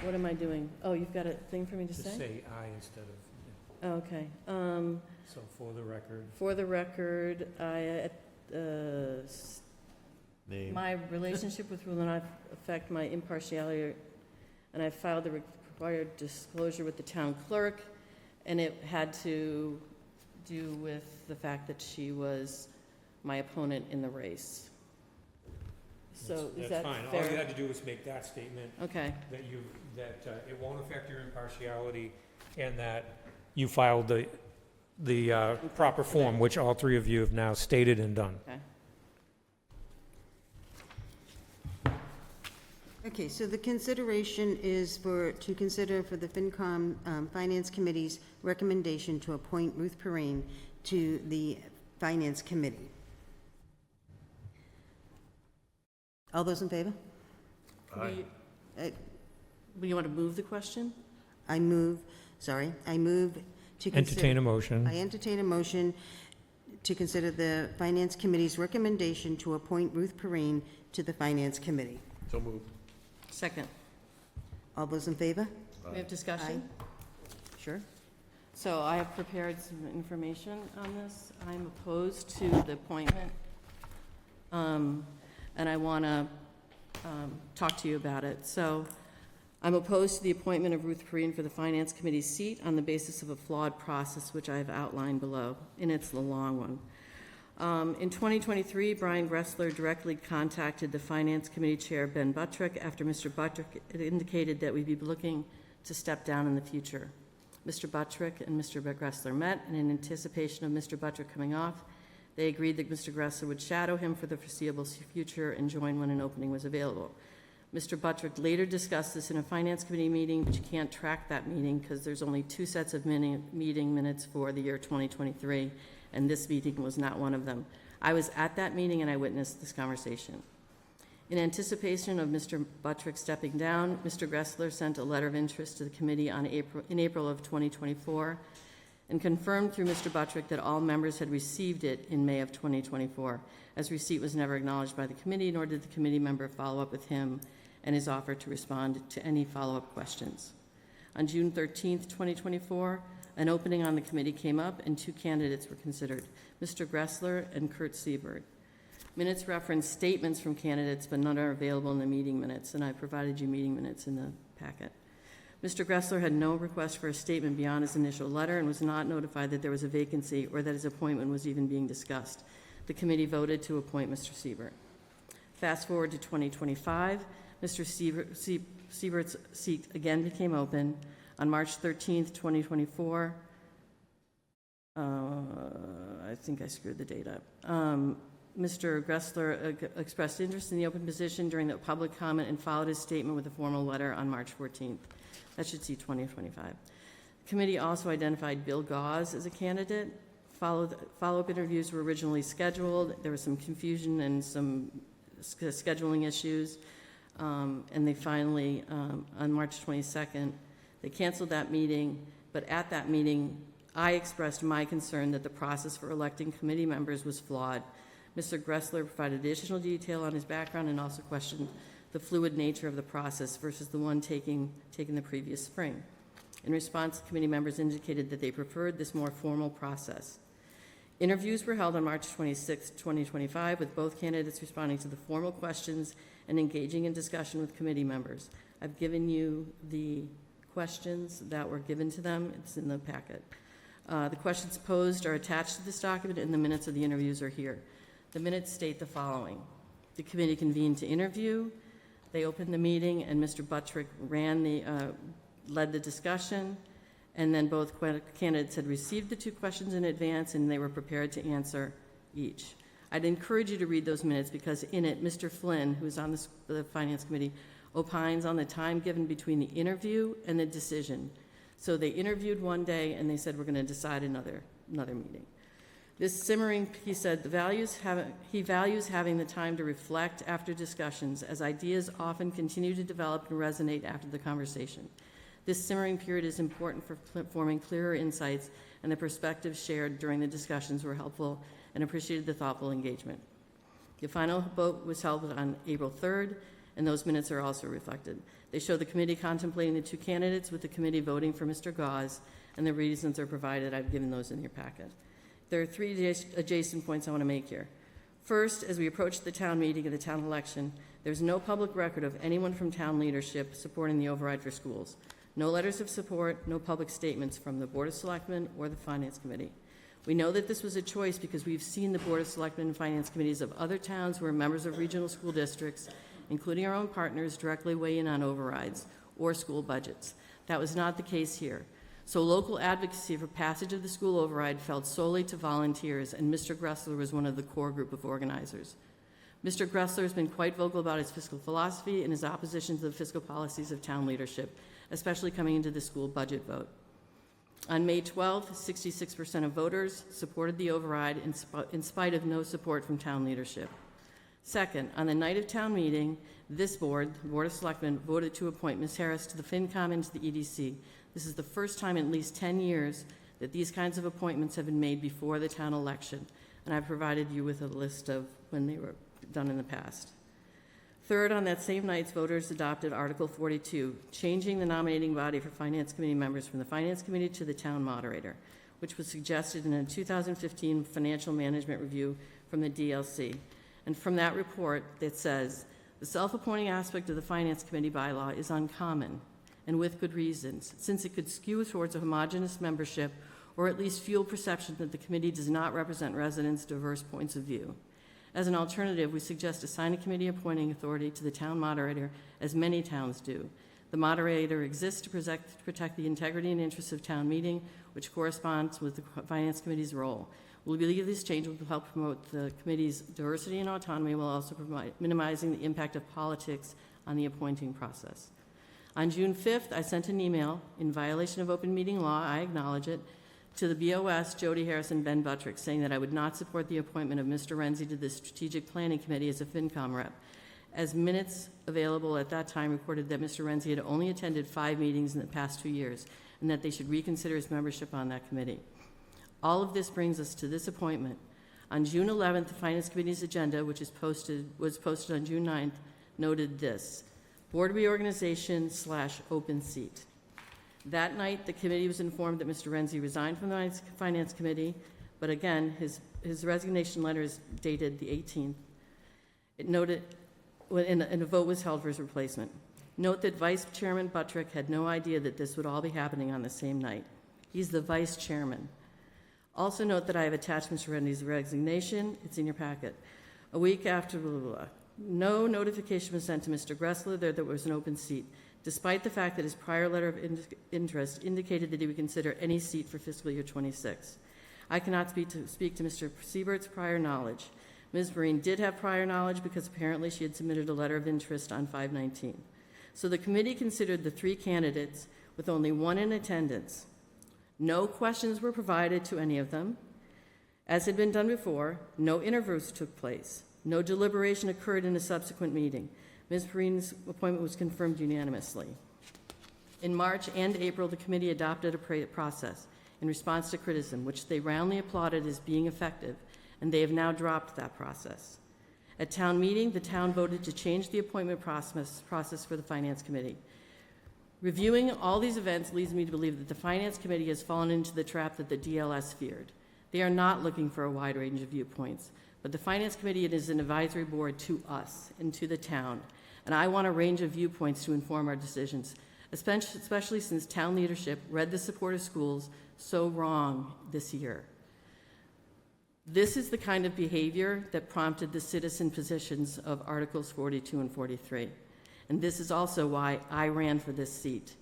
what am I doing? Oh, you've got a thing for me to Just say? say aye instead of, Okay. so for the record. For the record, Name. my relationship with will not affect my impartiality, and I filed the required disclosure with the town clerk, and it had to do with the fact that she was my opponent in the race. So is that That's fine. All you fair? had to do was make that statement, Okay, that it won't affect your impartiality, and that you filed the proper form, which all three of you have now stated and done. okay. Okay, so the consideration is to consider for the FinCom Finance Committee's recommendation to appoint Ruth Perrine to the Finance Committee. All those in favor? Aye. You want to move the question? I move to consider... Entertain a motion. I entertain a motion to consider the Finance Committee's recommendation to appoint Ruth Perrine to the Finance Committee. So moved. Second. All those in favor? We have discussion? Sure. So I have prepared some information on this. I'm opposed to the appointment, and I want to talk to you about it. So I'm opposed to the appointment of Ruth Perrine for the Finance Committee seat on the basis of a flawed process, which I have outlined below, and it's the long one. In 2023, Brian Gressler directly contacted the Finance Committee Chair, Ben Buttrick, after Mr. Buttrick had indicated that we'd be looking to step down in the future. Mr. Buttrick and Mr. Gressler met, and in anticipation of Mr. Buttrick coming off, they agreed that Mr. Gressler would shadow him for the foreseeable future and join when an opening was available. Mr. Buttrick later discussed this in a Finance Committee meeting, but you can't track that meeting because there's only 2 sets of meeting minutes for the year 2023, and this meeting was not one of them. I was at that meeting and I witnessed this conversation. In anticipation of Mr. Buttrick stepping down, Mr. Gressler sent a letter of interest to the committee in April of 2024 and confirmed through Mr. Buttrick that all members had received it in May of 2024, as receipt was never acknowledged by the committee, nor did the committee member follow up with him and his offer to respond to any follow-up questions. On June 13th, 2024, an opening on the committee came up and 2 candidates were considered, Mr. Gressler and Kurt Siebert. Minutes reference statements from candidates, but none are available in the meeting minutes, and I provided you meeting minutes in the packet. Mr. Gressler had no request for a statement beyond his initial letter and was not notified that there was a vacancy or that his appointment was even being discussed. The committee voted to appoint Mr. Siebert. Fast forward to 2025, Mr. Siebert's seat again became open. On March 13th, 2024, I think I screwed the date up. Mr. Gressler expressed interest in the open position during the public comment and followed his statement with a formal letter on March 14th. That should see 2025. The committee also identified Bill Gauze as a candidate. Follow-up interviews were originally scheduled. There was some confusion and some scheduling issues. And they finally, on March 22nd, they canceled that meeting. But at that meeting, I expressed my concern that the process for electing committee members was flawed. Mr. Gressler provided additional detail on his background and also questioned the fluid nature of the process versus the one taken the previous spring. In response, committee members indicated that they preferred this more formal process. Interviews were held on March 26, 2025, with both candidates responding to the formal questions and engaging in discussion with committee members. I've given you the questions that were given to them. It's in the packet. The questions posed are attached to this document, and the minutes of the interviews are here. The minutes state the following. The committee convened to interview. They opened the meeting, and Mr. Buttrick led the discussion, and then both candidates had received the two questions in advance, and they were prepared to answer each. I'd encourage you to read those minutes because in it, Mr. Flynn, who's on the Finance Committee, opines on the time given between the interview and the decision. So they interviewed one day, and they said, we're going to decide another meeting. This simmering, he said, he values having the time to reflect after discussions, as ideas often continue to develop and resonate after the conversation. This simmering period is important for forming clearer insights, and the perspectives shared during the discussions were helpful and appreciated the thoughtful engagement. The final vote was held on April 3rd, and those minutes are also reflected. They show the committee contemplating the two candidates, with the committee voting for Mr. Gause, and the reasons are provided. I've given those in your packet. There are three adjacent points I want to make here. First, as we approach the town meeting and the town election, there's no public record of anyone from town leadership supporting the override for schools. No letters of support, no public statements from the Board of Selectmen or the Finance Committee. We know that this was a choice because we've seen the Board of Selectmen and Finance Committees of other towns who are members of regional school districts, including our own partners, directly weigh in on overrides or school budgets. That was not the case here. So local advocacy for passage of the school override fell solely to volunteers, and Mr. Gressler was one of the core group of organizers. Mr. Gressler has been quite vocal about his fiscal philosophy and his opposition to the fiscal policies of town leadership, especially coming into the school budget vote. On May 12th, 66% of voters supported the override in spite of no support from town leadership. Second, on the night of town meeting, this board, the Board of Selectmen, voted to appoint Ms. Harris to the FinCom and to the EDC. This is the first time in at least 10 years that these kinds of appointments have been made before the town election, and I've provided you with a list of when they were done in the past. Third, on that same night, voters adopted Article 42, changing the nominating body for Finance Committee members from the Finance Committee to the town moderator, which was suggested in a 2015 financial management review from the DLC. And from that report, it says, the self-appointing aspect of the Finance Committee bylaw is uncommon, and with good reasons, since it could skew towards a homogeneous membership or at least fuel perception that the committee does not represent residents' diverse points of view. As an alternative, we suggest assigning committee appointing authority to the town moderator, as many towns do. The moderator exists to protect the integrity and interests of town meeting, which corresponds with the Finance Committee's role. We believe this change will help promote the committee's diversity and autonomy while also minimizing the impact of politics on the appointing process. On June 5th, I sent an email in violation of open meeting law, I acknowledge it, to the BOS, Jody Harris, and Ben Buttrick, saying that I would not support the appointment of Mr. Renzi to the Strategic Planning Committee as a FinCom rep, as minutes available at that time reported that Mr. Renzi had only attended 5 meetings in the past 2 years, and that they should reconsider his membership on that committee. All of this brings us to this appointment. On June 11th, the Finance Committee's agenda, which was posted on June 9th, noted this: board reorganization / open seat. That night, the committee was informed that Mr. Renzi resigned from the Finance Committee, but again, his resignation letter is dated the 18th. It noted, and a vote was held for his replacement. Note that Vice Chairman Buttrick had no idea that this would all be happening on the same night. He's the Vice Chairman. Also note that I have attached Mr. Renzi's resignation. It's in your packet. A week after, blah, blah, blah. No notification was sent to Mr. Gressler that there was an open seat, despite the fact that his prior letter of interest indicated that he would consider any seat for fiscal year 26. I cannot speak to Mr. Siebert's prior knowledge. Ms. Breen did have prior knowledge because apparently she had submitted a letter of interest on 5/19. So the committee considered the 3 candidates with only 1 in attendance. No questions were provided to any of them. As had been done before, no interviews took place. No deliberation occurred in a subsequent meeting. Ms. Breen's appointment was confirmed unanimously. In March and April, the committee adopted a process. in response to criticism, which they roundly applauded as being effective, and they have now dropped that process. At town meeting, the town voted to change the appointment process for the Finance Committee. Reviewing all these events leads me to believe that the Finance Committee has fallen into the trap that the DLS feared. They are not looking for a wide range of viewpoints, but the Finance Committee is an advisory board to us and to the town, and I want a range of viewpoints to inform our decisions, especially since town leadership read the support of schools so wrong this year. This is the kind of behavior that prompted the citizen positions of Articles 42 and 43, and this is also why I ran for this seat.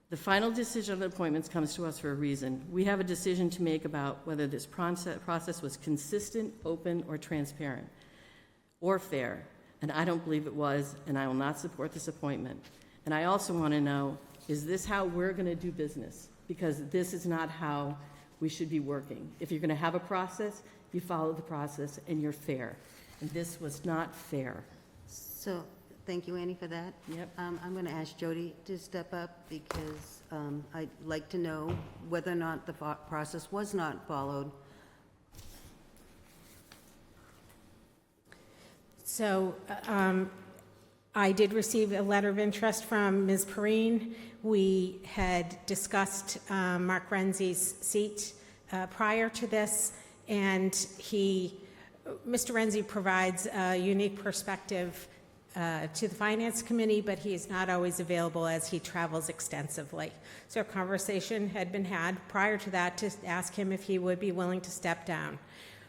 The final decision on appointments comes to us for a reason. We have a decision to make about whether this process was consistent, open, or transparent, or fair, and I don't believe it was, and I will not support this appointment. And I also want to know, is this how we're going to do business? Because this is not how we should be working. If you're going to have a process, you follow the process and you're fair. And this was not fair. So, thank you, Annie, for that. Yep. I'm going to ask Jody to step up because I'd like to know whether or not the process was not followed. So I did receive a letter of interest from Ms. Perrine. We had discussed Mark Renzi's seat prior to this, and Mr. Renzi provides a unique perspective to the Finance Committee, but he is not always available as he travels extensively. So a conversation had been had prior to that to ask him if he would be willing to step down.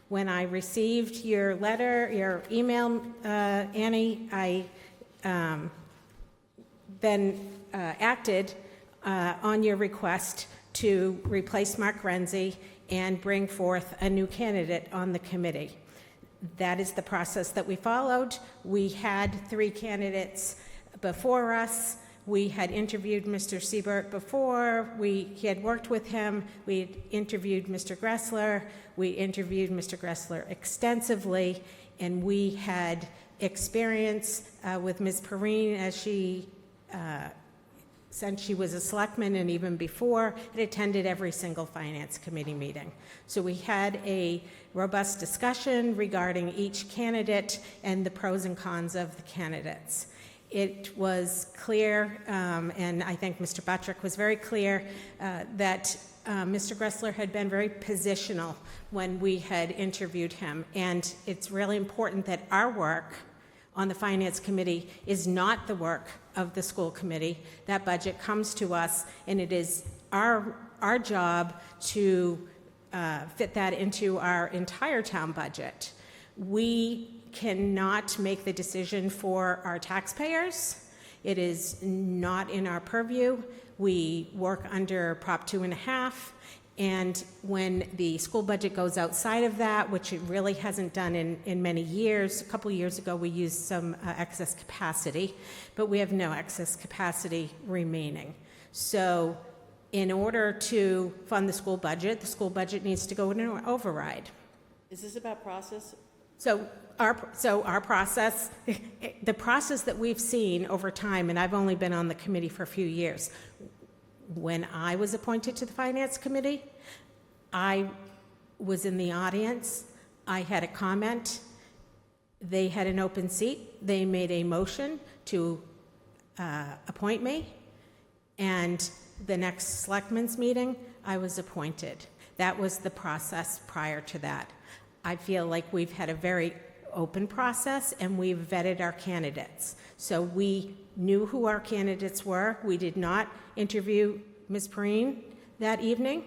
When I received your letter, your email, Annie, I then acted on your request to replace Mark Renzi and bring forth a new candidate on the committee. That is the process that we followed. We had 3 candidates before us. We had interviewed Mr. Siebert before. He had worked with him. We had interviewed Mr. Gressler. We interviewed Mr. Gressler extensively, and we had experience with Ms. Perrine as she, since she was a selectman and even before, had attended every single Finance Committee meeting. So we had a robust discussion regarding each candidate and the pros and cons of the candidates. It was clear, and I think Mr. Buttrick was very clear, that Mr. Gressler had been very positional when we had interviewed him. And it's really important that our work on the Finance Committee is not the work of the school committee. That budget comes to us, and it is our job to fit that into our entire town budget. We cannot make the decision for our taxpayers. It is not in our purview. We work under Prop 2.5, and when the school budget goes outside of that, which it really hasn't done in many years, a couple of years ago we used some excess capacity, but we have no excess capacity remaining. So in order to fund the school budget needs to go in an override. Is this about process? So our process, the process that we've seen over time, and I've only been on the committee for a few years, when I was appointed to the Finance Committee, I was in the audience, I had a comment, they had an open seat, they made a motion to appoint me, and the next Selectmen's meeting, I was appointed. That was the process prior to that. I feel like we've had a very open process and we've vetted our candidates. So we knew who our candidates were. We did not interview Ms. Perrine that evening.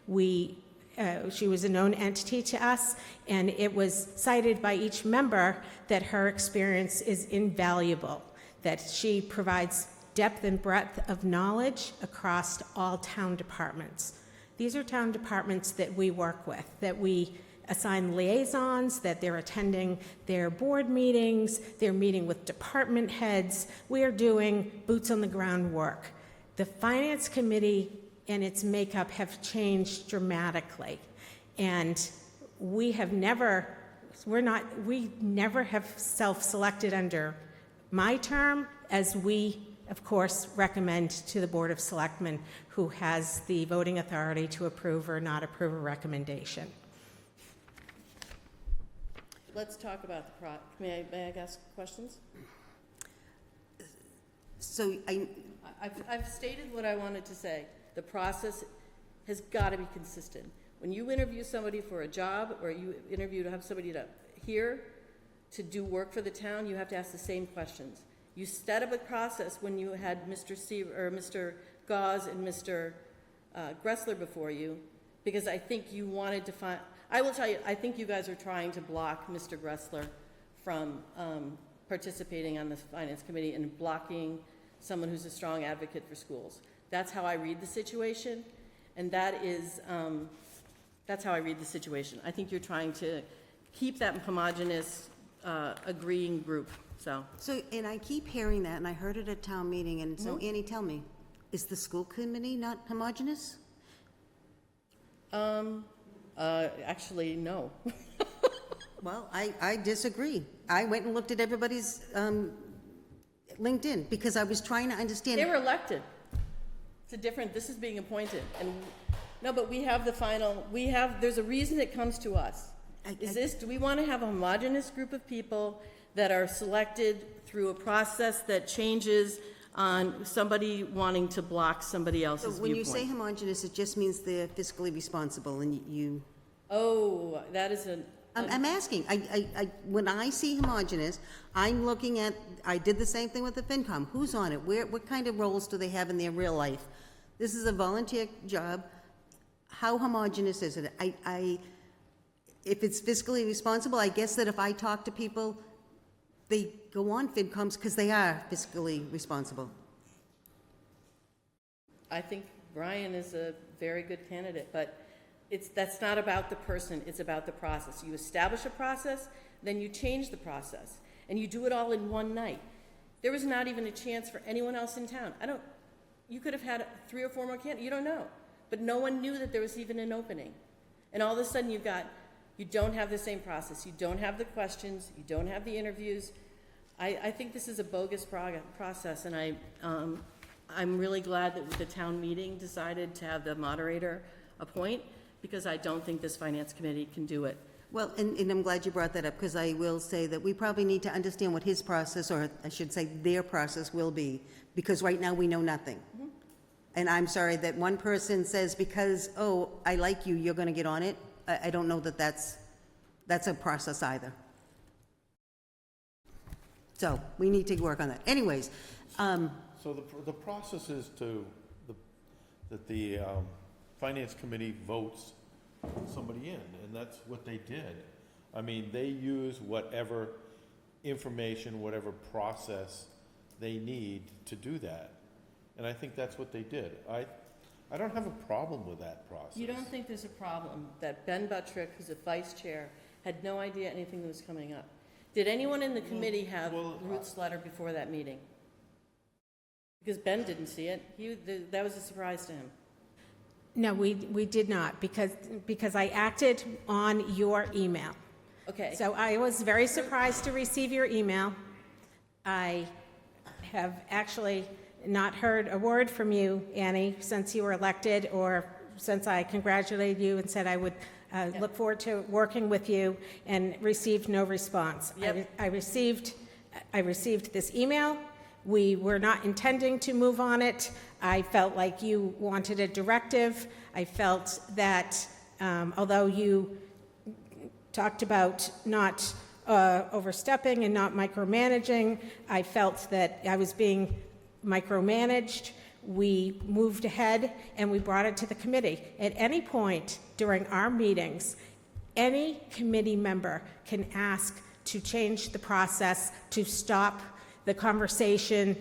She was a known entity to us, and it was cited by each member that her experience is invaluable, that she provides depth and breadth of knowledge across all town departments. These are town departments that we work with, that we assign liaisons, that they're attending their board meetings, they're meeting with department heads. We are doing boots on the ground work. The Finance Committee and its makeup have changed dramatically, and we never have self-selected under my term as we of course, recommend to the Board of Selectmen, who has the voting authority to approve or not approve a recommendation. Let's talk about the may I ask questions? So I've stated what I wanted to say. The process has got to be consistent. When you interview somebody for a job, or you interview to have somebody to do work for the town, you have to ask the same questions. You set up a process when you had Mr. Gauze and Mr. Gressler before you, because I think you wanted to find, I will tell you, I think you guys are trying to block Mr. Gressler from participating on the Finance Committee and blocking someone who's a strong advocate for schools. That's how I read the situation, and that's how I read the situation. I think you're trying to keep that homogeneous, agreeing group, so. So, and I keep hearing that, and I heard it at town meeting, and so Annie, tell me, is the school committee not homogeneous? Actually, no. Well, I disagree. I went and looked at everybody's LinkedIn, because I was trying to understand. They were elected. This is being appointed, and, no, but we have the final, there's a reason it comes to us. Do we want to have a homogeneous group of people that are selected through a process that changes on somebody wanting to block somebody else's So viewpoint? when you say homogeneous, it just means they're fiscally responsible, and you. Oh, that is I'm asking. When I see homogeneous, I'm looking at. I did the same thing with the FinCom. Who's on it? What kind of roles do they have in their real life? This is a volunteer job. How homogeneous is it? If it's fiscally responsible, I guess that if I talk to people, they go on FinComs because they are fiscally responsible. I think Brian is a very good candidate, but that's not about the person, it's about the process. You establish a process, then you change the process, and you do it all in one night. There was not even a chance for anyone else in town. You could have had 3 or 4 more candidates, you don't know. But no one knew that there was even an opening. And all of a sudden you don't have the same process, you don't have the questions, you don't have the interviews. I think this is a bogus process, and I'm really glad that the town meeting decided to have the moderator appoint, because I don't think this Finance Committee can do it. Well, and I'm glad you brought that up, because I will say that we probably need to understand what his process, or I should say their process, will be, because right now we know nothing. Mm-hmm. And I'm sorry that one person says, because, oh, I like you, you're going to get on it. I don't know that that's a process either. So we need to work on that. Anyways, So the process is that the Finance Committee votes somebody in, and that's what they did. I mean, they use whatever information, whatever process they need to do that. And I think that's what they did. I don't have a problem with that process. You don't think there's a problem that Ben Buttrick, who's a vice chair, had no idea anything was coming up? Did anyone in the committee have Ruth's letter before that meeting? Because Ben didn't see it. That was a surprise to him. No, we did not, because I acted on your email. Okay. So I was very surprised to receive your email. I have actually not heard a word from you, Annie, since you were elected, or since I congratulated you and said I would look forward to working with you, and received no response. Yep. I received this email. We were not intending to move on it. I felt like you wanted a directive. I felt that although you talked about not overstepping and not micromanaging, I felt that I was being micromanaged. We moved ahead and we brought it to the committee. At any point during our meetings, any committee member can ask to change the process, to stop the conversation,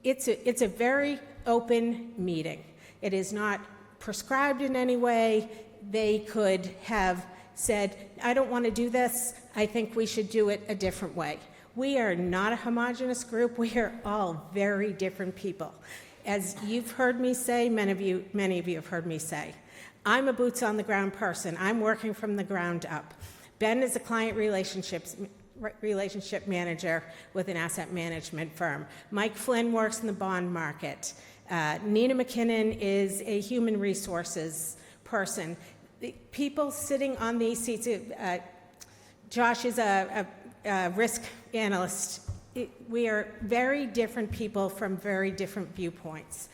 it's a very open meeting. It is not prescribed in any way. They could have said, I don't want to do this. I think we should do it a different way. We are not a homogeneous group. We are all very different people. As you've heard me say, many of you have heard me say, I'm a boots on the ground person. I'm working from the ground up. Ben is a client relationships relationship manager with an asset management firm. Mike Flynn works in the bond market. Nina McKinnon is a human resources person. The people sitting on these seats, Josh is a risk analyst. We are very different people from very different viewpoints.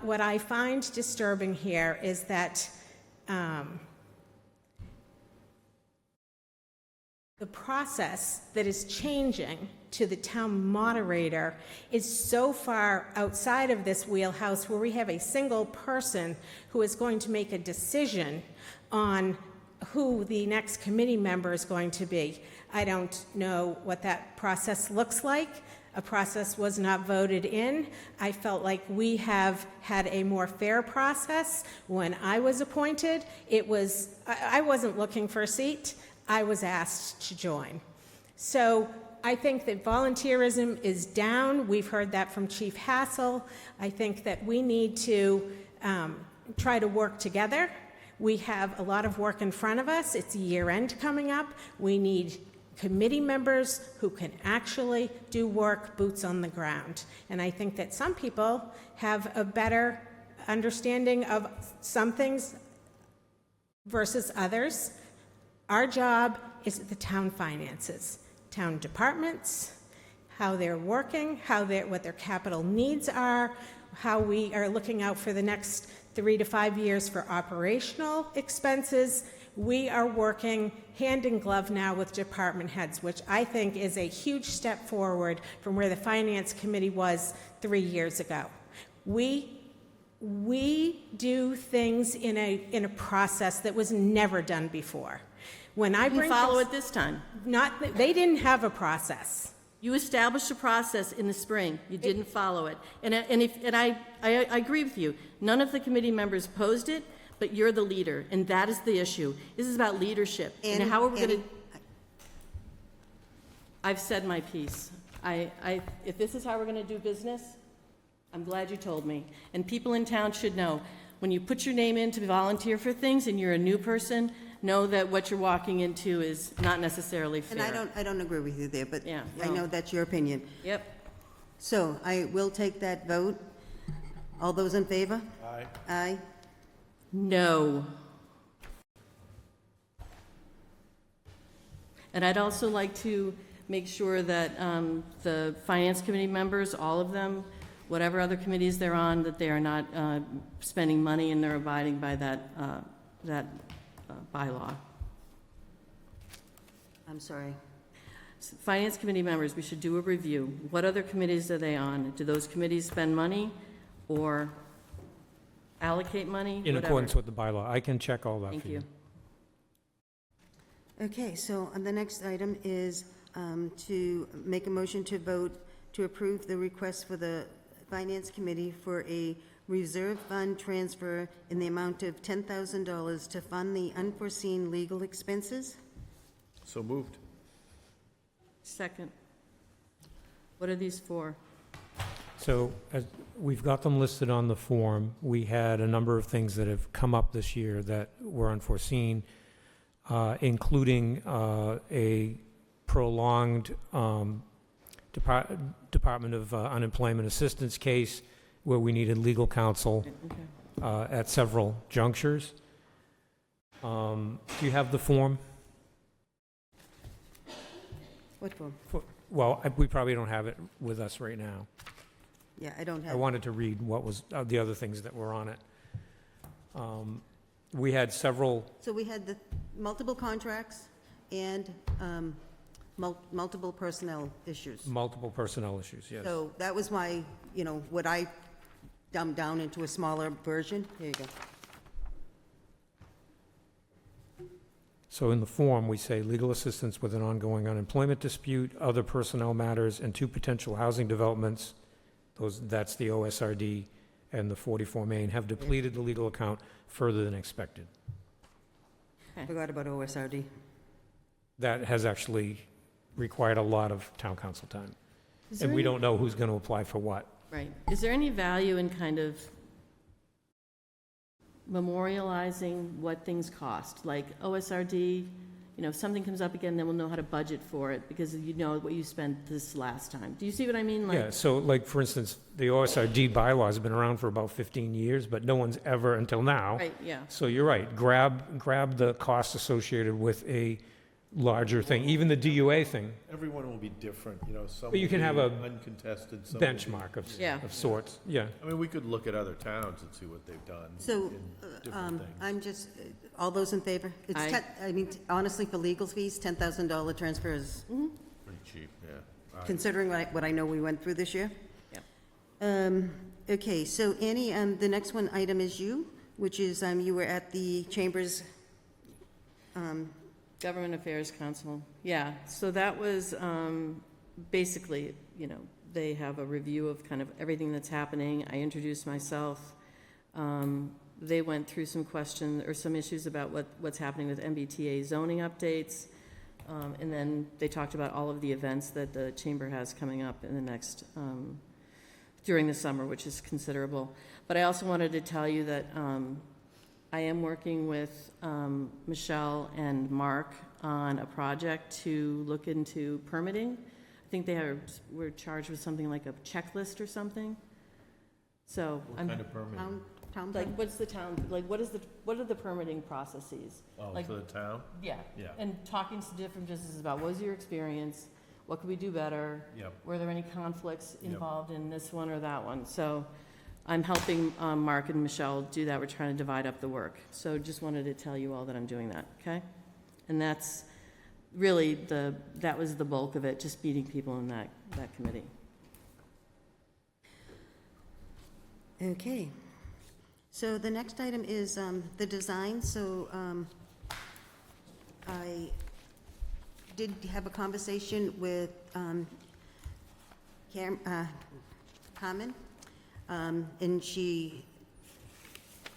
What I find disturbing here is that the process that is changing to the town moderator is so far outside of this wheelhouse where we have a single person who is going to make a decision on who the next committee member is going to be. I don't know what that process looks like. A process was not voted in. I felt like we have had a more fair process. When I was appointed, I wasn't looking for a seat. I was asked to join. So I think that volunteerism is down. We've heard that from Chief Hassel. I think that we need to try to work together. We have a lot of work in front of us. It's year end coming up. We need committee members who can actually do work, boots on the ground. And I think that some people have a better understanding of some things versus others. Our job is the town finances, town departments, how they're working, what their capital needs are, how we are looking out for the next 3 to 5 years for operational expenses. We are working hand in glove now with department heads, which I think is a huge step forward from where the Finance Committee was 3 years ago. We do things in a process that was never done before. When I You bring follow things- it this time. They didn't have a process. You established a process in the spring. You didn't follow it. And I agree with you. None of the committee members opposed it, but you're the leader, and that is the issue. This is about leadership. And how are we going to... I've said my piece. If this is how we're going to do business, I'm glad you told me. And people in town should know, when you put your name in to volunteer for things and you're a new person, know that what you're walking into is not necessarily fair. And I don't agree with you there, but Yeah, I know that's your opinion. Yep. So I will take that vote. All those in favor? Aye. Aye. No. And I'd also like to make sure that the Finance Committee members, all of them, whatever other committees they're on, that they are not spending money and they're abiding by that bylaw. I'm sorry. Finance Committee members, we should do a review. What other committees are they on? Do those committees spend money or allocate money? In Whatever. accordance with the bylaw. I can check all that Thank for you. you. Okay, so the next item is to make a motion to vote to approve the request for the Finance Committee for a reserve fund transfer in the amount of $10,000 to fund the unforeseen legal expenses. So moved. Second. What are these for? So we've got them listed on the form. We had a number of things that have come up this year that were unforeseen, including a prolonged Department of Unemployment Assistance case where we needed legal counsel at several junctures. Do you have the form? What form? Well, we probably don't have it with us right now. Yeah, I don't I have. wanted to read what was the other things that were on it. We had several, So we had the multiple contracts and multiple personnel issues. multiple personnel issues, yes. So that was my, what I dumbed down into a smaller version. Here you go. So in the form, we say legal assistance with an ongoing unemployment dispute, other personnel matters, and 2 potential housing developments. That's the OSRD and the 44 Main, have depleted the legal account further than expected. Forgot about OSRD. That has actually required a lot of town council time. And we don't know who's going to apply for what. Right. Is there any value in kind of memorializing what things cost? Like OSRD, you know, if something comes up again, then we'll know how to budget for it, because you know what you spent this last time. Do you see what I mean? Like, Yeah, so like, for instance, the OSRD bylaws have been around for about 15 years, but no one's ever, until now. right, yeah. So you're right, grab the costs associated with a larger thing, even the DUA thing, Everyone will be different, you know, some But you will can be have a uncontested, some will be- benchmark Yeah. of sorts, yeah. I mean, we could look at other towns and see what they've done So, in different things. I'm just, all those in favor? It's Aye. I mean, honestly, for legal fees, $10,000 transfer is, Pretty cheap, yeah. considering what I know we went through this year. Yeah. Okay, so Annie, the next one item is you, which is, you were at the Chamber's, Government Affairs Council, yeah, so that was, basically, you know, they have a review of kind of everything that's happening. I introduced myself. They went through some questions, or some issues about what's happening with MBTA zoning updates. And then they talked about all of the events that the Chamber has coming up in the next, during the summer, which is considerable. But I also wanted to tell you that I am working with Michelle and Mark on a project to look into permitting. I think were charged with something like a checklist or something. So What I'm, kind of permit? town like, plan? what's the town, like, what are the permitting processes? Oh, like- for the town? Yeah. Yeah. And talking to different businesses about what was your experience? What could we do better? Yep. Were there any conflicts Yep. involved in this one or that one? So I'm helping Mark and Michelle do that. We're trying to divide up the work. So just wanted to tell you all that I'm doing that, okay? And that's really that was the bulk of it, just meeting people in that committee. Okay. So the next item is the design. So I did have a conversation with Carmen, and she,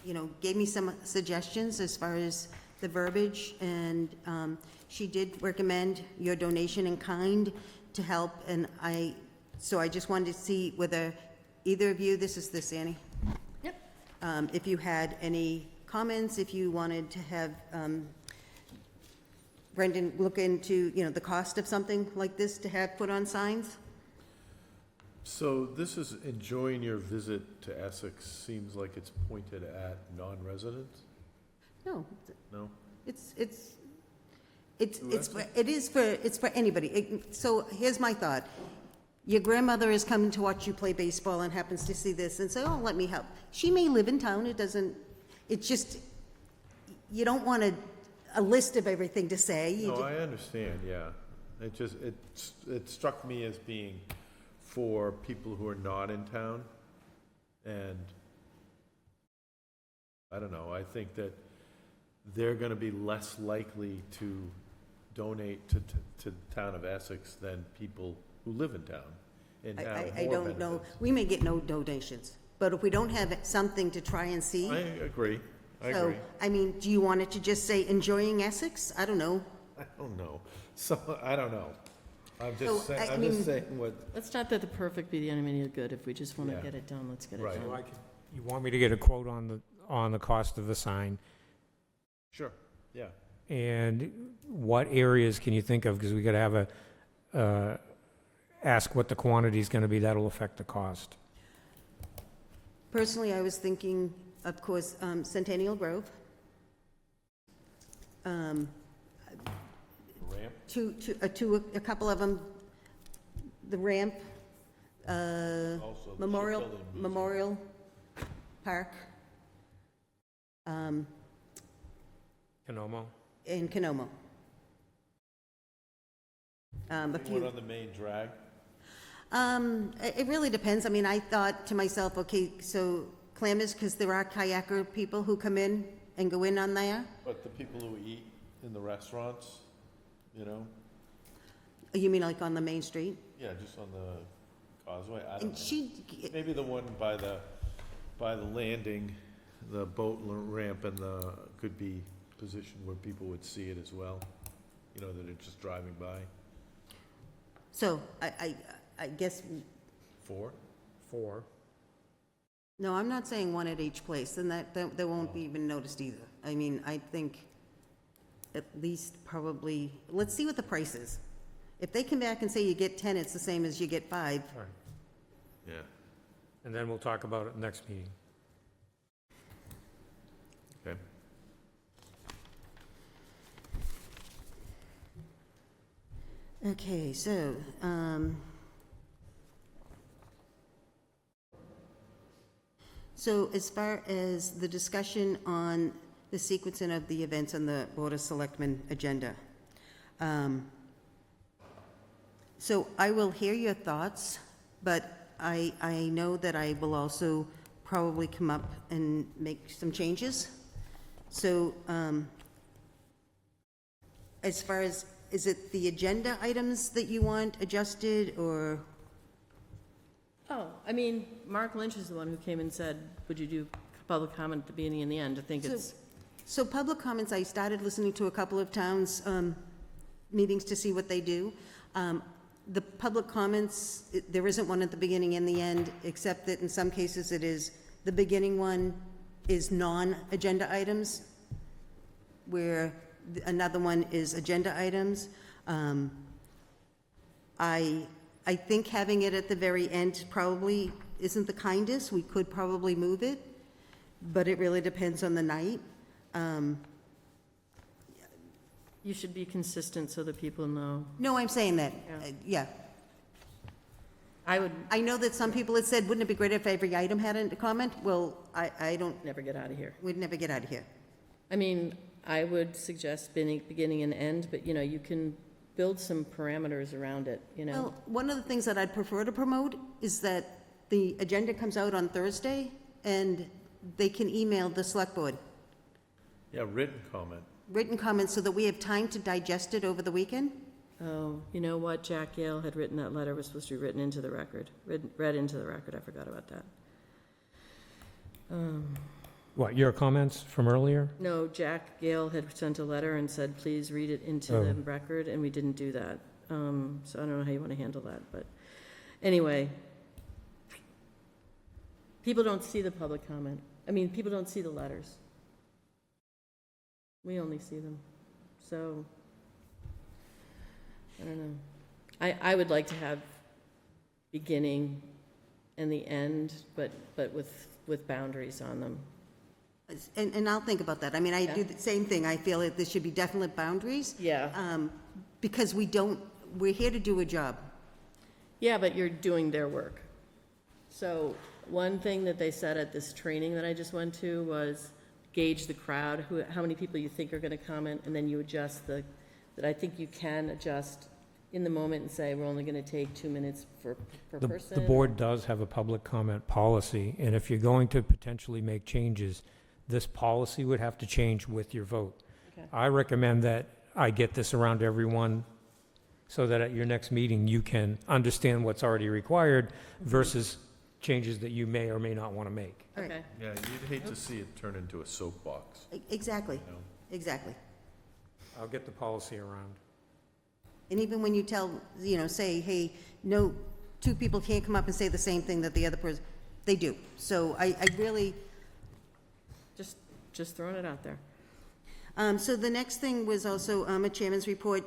you know, gave me some suggestions as far as the verbiage, and she did recommend your donation in kind to help, and so I just wanted to see whether either of you, this is Annie. Yep. If you had any comments, if you wanted to have Brendan look into, you know, the cost of something like this to have put on signs? So this is enjoying your visit to Essex, seems like it's pointed at non-residents? No, No? it's for anybody. So here's my thought. Your grandmother is coming to watch you play baseball and happens to see this and say, oh, let me help. She may live in town, it's just, you don't want a list of everything to say. You No, ju- I understand, yeah. It struck me as being for people who are not in town, and I don't know, I think that they're gonna be less likely to donate to the town of Essex than people who live in town and have I more don't know. benefits. We may get no donations, but if we don't have something to try and see. I agree, I So, agree. I mean, do you want it to just say enjoying Essex? I don't know. I don't know. So, I don't know. I'm So, just saying, I I'm mean- just saying what, Let's not let the perfect be the enemy of the good. If we just want to Yeah. get it done, let's get it Right. done. So you want me to get a quote on the cost of the sign? sure, yeah. And what areas can you think of? Because we got to have ask what the quantity is going to be, that'll affect the cost. Personally, I was thinking, of course, Centennial Grove. Ramp? A couple of them, the ramp, Also the Memorial, shipbuilding museum. Memorial Park, Canomo? in Canomo. A Anyone few, on the main drag? it really depends. I mean, I thought to myself, okay, so Clamors, because there are kayaker people who come in and go in on there. But the people who eat in the restaurants, you know? You mean like on the main street? Yeah, just on the causeway, I don't And know. she, Maybe the one by the landing, the boat ramp and could be positioned where people would see it as well, you know, that are just driving by. so I guess, 4? 4. no, I'm not saying one at each place, and that won't be even noticed either. I mean, I think at least probably, let's see what the price is. If they come back and say you get 10, it's the same as you get 5. All right. Yeah. And then we'll talk about it next meeting. Okay. Okay, so, so as far as the discussion on the sequencing of the events on the Board of Selectmen agenda, so I will hear your thoughts, but I know that I will also probably come up and make some changes. So, as far as, is it the agenda items that you want adjusted, or? Oh, I mean, Mark Lynch is the one who came and said, would you do public comment at the beginning and the end? I think it's, So public comments, I started listening to a couple of towns' meetings to see what they do. The public comments, there isn't one at the beginning and the end, except that in some cases it is, the beginning one is non-agenda items, where another one is agenda items. I think having it at the very end probably isn't the kindest. We could probably move it, but it really depends on the night. you should be consistent so that people know. No, I'm saying that, yeah. I would I know that some people had said, wouldn't it be great if every item had a comment? Well, I don't, never get out of here. we'd never get out of here. I mean, I would suggest beginning and end, but, you know, you can build some parameters around it, you know? Well, one of the things that I'd prefer to promote is that the agenda comes out on Thursday, and they can email the select board Yeah, written comment. written comments so that we have time to digest it over the weekend. Oh, you know what? Jack Gale had written that letter, was supposed to be written into the record, read into the record. I forgot about that. What, your comments from earlier? No, Jack Gale had sent a letter and said, please read it into the Oh. record, and we didn't do that. So I don't know how you want to handle that, but anyway. People don't see the public comment. I mean, people don't see the letters. We only see them. So, I don't know. I would like to have beginning and the end, but with boundaries on them. And I'll think about that. I mean, I do the same thing. I feel that there should be definite boundaries. Yeah. Because we're here to do a job. Yeah, but you're doing their work. So one thing that they said at this training that I just went to was gauge the crowd, how many people you think are going to comment, and then you adjust that I think you can adjust in the moment and say, we're only going to take 2 minutes per person. The board does have a public comment policy, and if you're going to potentially make changes, this policy would have to change with your vote. Okay. I recommend that I get this around to everyone so that at your next meeting, you can understand what's already required versus changes that you may or may not want to make. All right. Okay. Yeah, you'd hate to see it turn into a soapbox, Exactly, you know? exactly. I'll get the policy around. And even when you tell, say, hey, no, 2 people can't come up and say the same thing that the other person, they do. So I really, Just throwing it out there. so the next thing was also a chairman's report,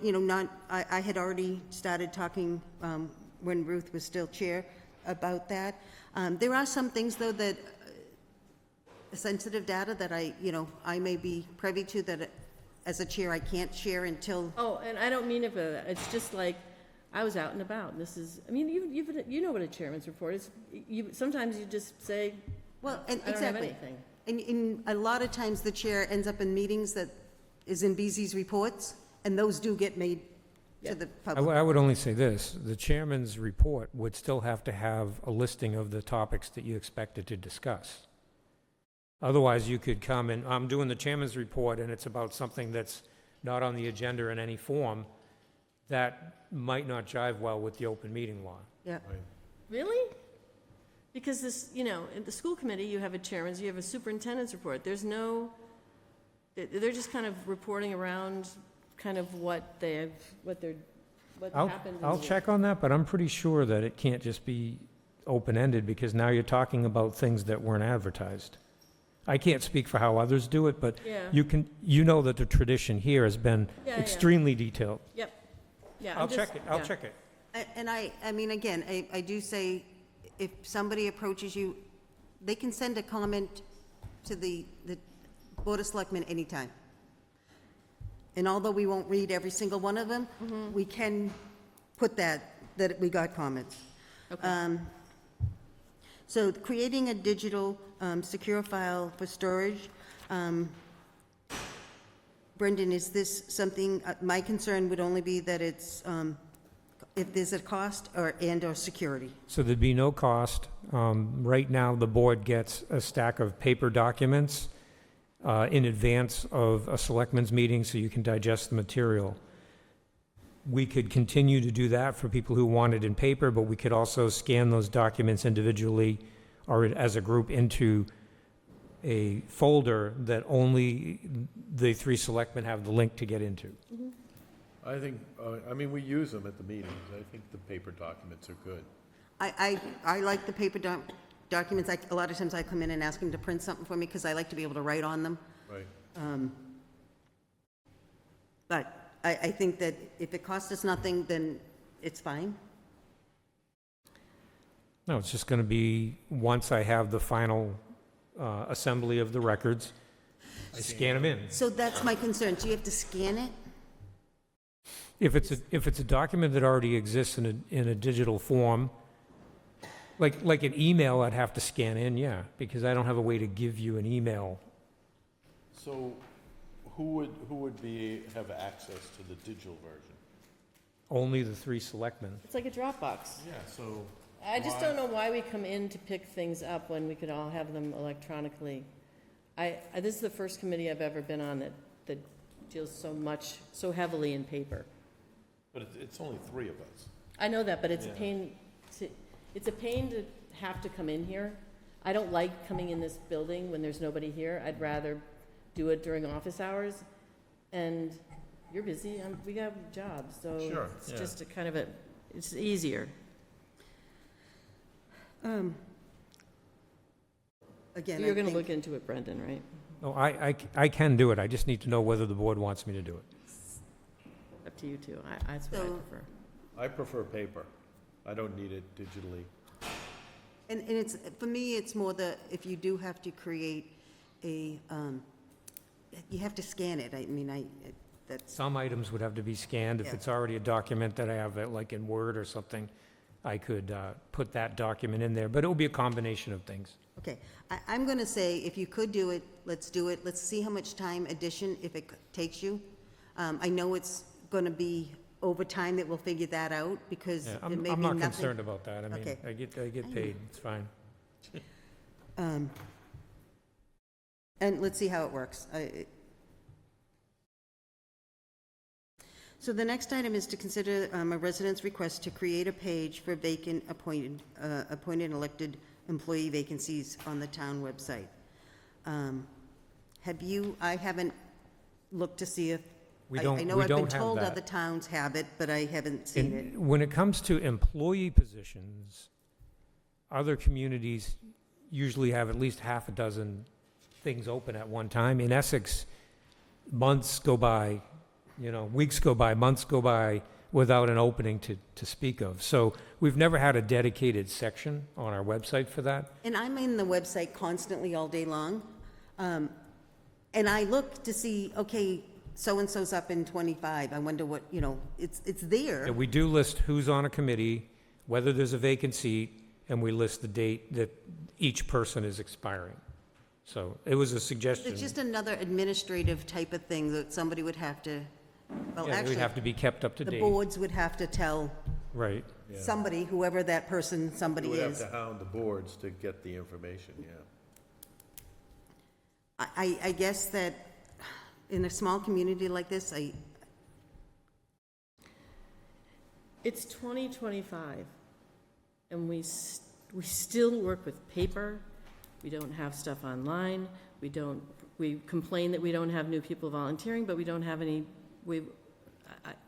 I had already started talking when Ruth was still chair about that. There are some things, though, that, sensitive data that I may be privy to that as a chair I can't share until, Oh, and I don't mean it for that. It's just like, I was out and about. This is, I mean, you know what a chairman's report is. Sometimes you just say, well, and I don't have exactly. anything. And a lot of times the chair ends up in meetings that is in BZ's reports, and those do get made to the public. I would only say this, the chairman's report would still have to have a listing of the topics that you expected to discuss. Otherwise, you could come and, I'm doing the chairman's report, and it's about something that's not on the agenda in any form, that might not jive well with the open meeting law. Yeah. Really? Because this, in the school committee, you have a chairman's, you have a superintendent's report. There's no, they're just kind of reporting around kind of what happened. in I'll the- check on that, but I'm pretty sure that it can't just be open-ended, because now you're talking about things that weren't advertised. I can't speak for how others do it, but Yeah. you know that the tradition here has been Yeah, yeah. extremely detailed. Yep. Yeah. I'll I'm just- check it, I'll yeah. check it. And I mean, again, I do say, if somebody approaches you, they can send a comment to the Board of Selectmen anytime. And although we won't read every single one of them, we can put that we got comments. Okay. So creating a digital secure file for storage, Brendan, is this something, my concern would only be that it's, if there's a cost and/or security. So there'd be no cost. Right now, the board gets a stack of paper documents in advance of a selectmen's meeting, so you can digest the material. We could continue to do that for people who want it in paper, but we could also scan those documents individually or as a group into a folder that only the 3 selectmen have the link to get into. I think, I mean, we use them at the meetings. I think the paper documents are good. I like the paper documents. A lot of times I come in and ask them to print something for me because I like to be able to write on them. Right. But I think that if it costs us nothing, then it's fine. No, it's just going to be, once I have the final assembly of the records, I scan them in. So that's my concern. Do you have to scan it? If it's a document that already exists in a digital form, like an email, I'd have to scan in, yeah, because I don't have a way to give you an email. So who would have access to the digital version? Only the 3 selectmen. It's like a Dropbox. Yeah, so. I just don't know why we come in to pick things up when we could all have them electronically. This is the first committee I've ever been on that deals so heavily in paper. But it's only 3 of us. I know that, but it's a Yeah. pain to have to come in here. I don't like coming in this building when there's nobody here. I'd rather do it during office hours. And you're busy, we got jobs, so Sure, it's yeah. just it's easier. Again, You're I gonna think- look into it, Brendan, right? No, I can do it, I just need to know whether the board wants me to do it. Up to you two. That's what I So- prefer. I prefer paper. I don't need it digitally. And it's, for me, it's more if you do have to create you have to scan it. I mean, that's, Some items would have to be scanned. If Yeah. it's already a document that I have, like in Word or something, I could put that document in there, but it will be a combination of things. okay. I'm going to say, if you could do it, let's do it. Let's see how much time addition, if it takes you. I know it's going to be over time that we'll figure that out, because Yeah, it I'm may I'm be not nothing. concerned about that. I mean, Okay. I get paid, it's fine. And let's see how it works. So the next item is to consider a resident's request to create a page for vacant appointed elected employee vacancies on the town website. I haven't looked to see if, We I don't, know we I've been don't have told that. other towns have it, but I haven't seen it. And when it comes to employee positions, other communities usually have at least half a dozen things open at one time. In Essex, months go by, weeks go by, months go by without an opening to speak of. So we've never had a dedicated section on our website for that. And I'm in the website constantly all day long. And I look to see, okay, so-and-so's up in 25. I wonder what, it's there. And we do list who's on a committee, whether there's a vacant seat, and we list the date that each person is expiring. So it was a suggestion. It's just another administrative type of thing that somebody would have to, well, Yeah, it would actually, have to be kept up to the date. boards would have to tell Right. Yeah. somebody, whoever that person, You somebody would have is. to hound the boards to get the information, yeah. I guess that in a small community like this, It's 2025, and we still work with paper. We don't have stuff online. We complain that we don't have new people volunteering, but we don't have any,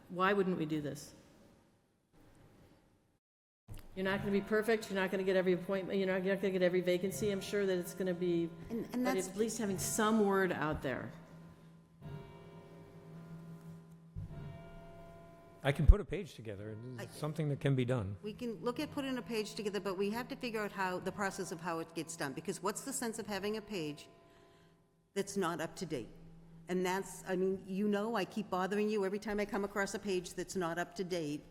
why wouldn't we do this? You're not going to be perfect, you're not going to get every appointment, you're not going to get every vacancy. I'm sure that it's going to be, And but that's, at least having some word out there. I can put a page together. It's something that can be done. we can look at putting a page together, but we have to figure out how, the process of how it gets done, because what's the sense of having a page that's not up to date? And that's, I mean, you know, I keep bothering you every time I come across a page that's not up to date.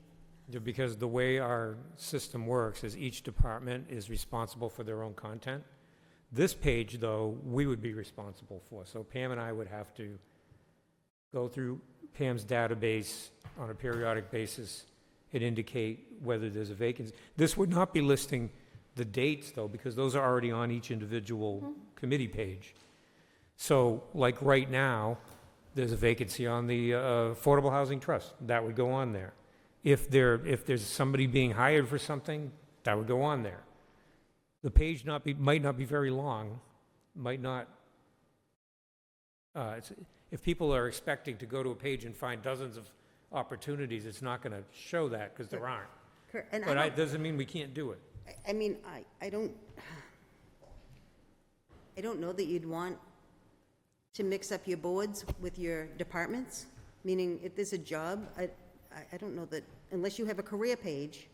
Because the way our system works is each department is responsible for their own content. This page, though, we would be responsible for. So Pam and I would have to go through Pam's database on a periodic basis and indicate whether there's a vacancy. This would not be listing the dates, though, because those are already on each individual committee page. So, like right now, there's a vacancy on the Affordable Housing Trust. That would go on there. If there's somebody being hired for something, that would go on there. The page might not be very long, might not. If people are expecting to go to a page and find dozens of opportunities, it's not going to show that because there aren't. And But it doesn't mean we can't do it. I mean, I don't know that you'd want to mix up your boards with your departments, meaning if there's a job, I don't know that, unless you have a career page.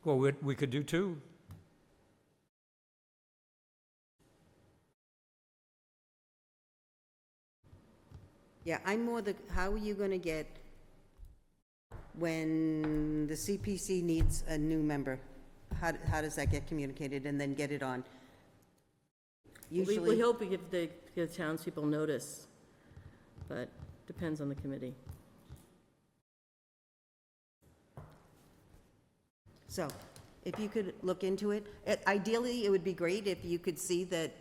Well, we could do two. Yeah, I'm more how are you gonna get, when the CPC needs a new member, how does that get communicated and then get it on? We Usually, hope we give the townspeople notice, but depends on the committee. so, if you could look into it, ideally, it would be great if you could see that,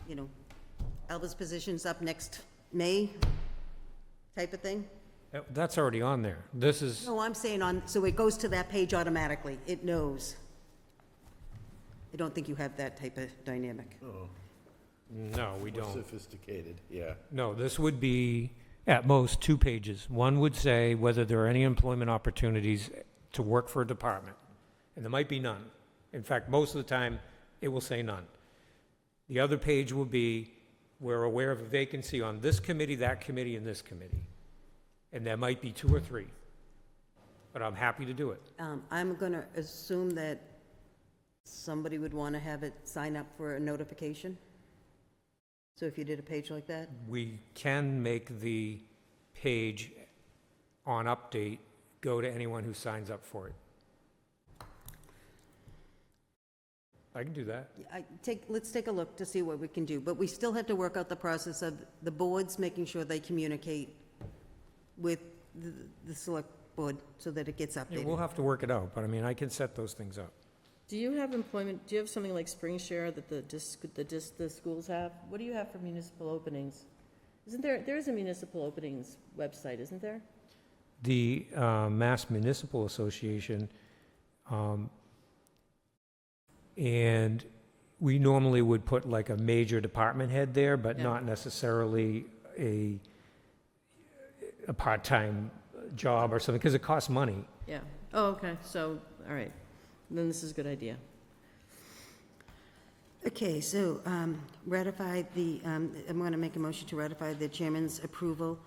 you know, Alva's position's up next May, type of thing. That's already on there. This is, No, I'm saying so it goes to that page automatically, it knows. I don't think you have that type of dynamic. no, we More don't. sophisticated, yeah. No, this would be at most 2 pages. One would say whether there are any employment opportunities to work for a department, and there might be none. In fact, most of the time, it will say none. The other page will be, we're aware of a vacancy on this committee, that committee, and this committee. And there might be 2 or 3, but I'm happy to do it. I'm gonna assume that somebody would want to have it sign up for a notification. So if you did a page like that, We can make the page on update go to anyone who signs up for it. I can do that. let's take a look to see what we can do, but we still have to work out the process of the boards making sure they communicate with the select board so that it gets Yeah, we'll updated. have to work it out, but I mean, I can set those things up. Do you have something like Spring Share that the schools have? What do you have for municipal openings? There is a municipal openings website, isn't there? The Mass Municipal Association, and we normally would put like a major department head there, but Yeah. not necessarily a part-time job or something, because it costs money. Yeah. Oh, okay, so, all right. Then this is a good idea. Okay, so ratify I'm going to make a motion to ratify the chairman's approval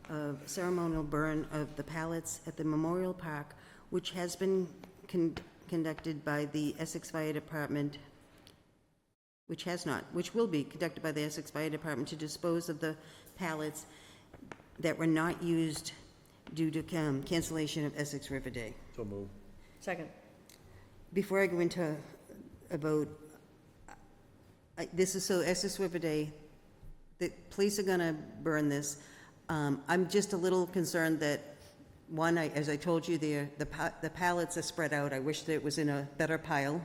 of ceremonial burn of the pallets at the Memorial Park, which has been conducted by the Essex Fire Department, which will be conducted by the Essex Fire Department to dispose of the pallets that were not used due to cancellation of Essex River Day. So move. Second. Before I go into a vote, this is so Essex River Day, the police are gonna burn this. I'm just a little concerned that, one, as I told you, the pallets are spread out. I wish that it was in a better pile.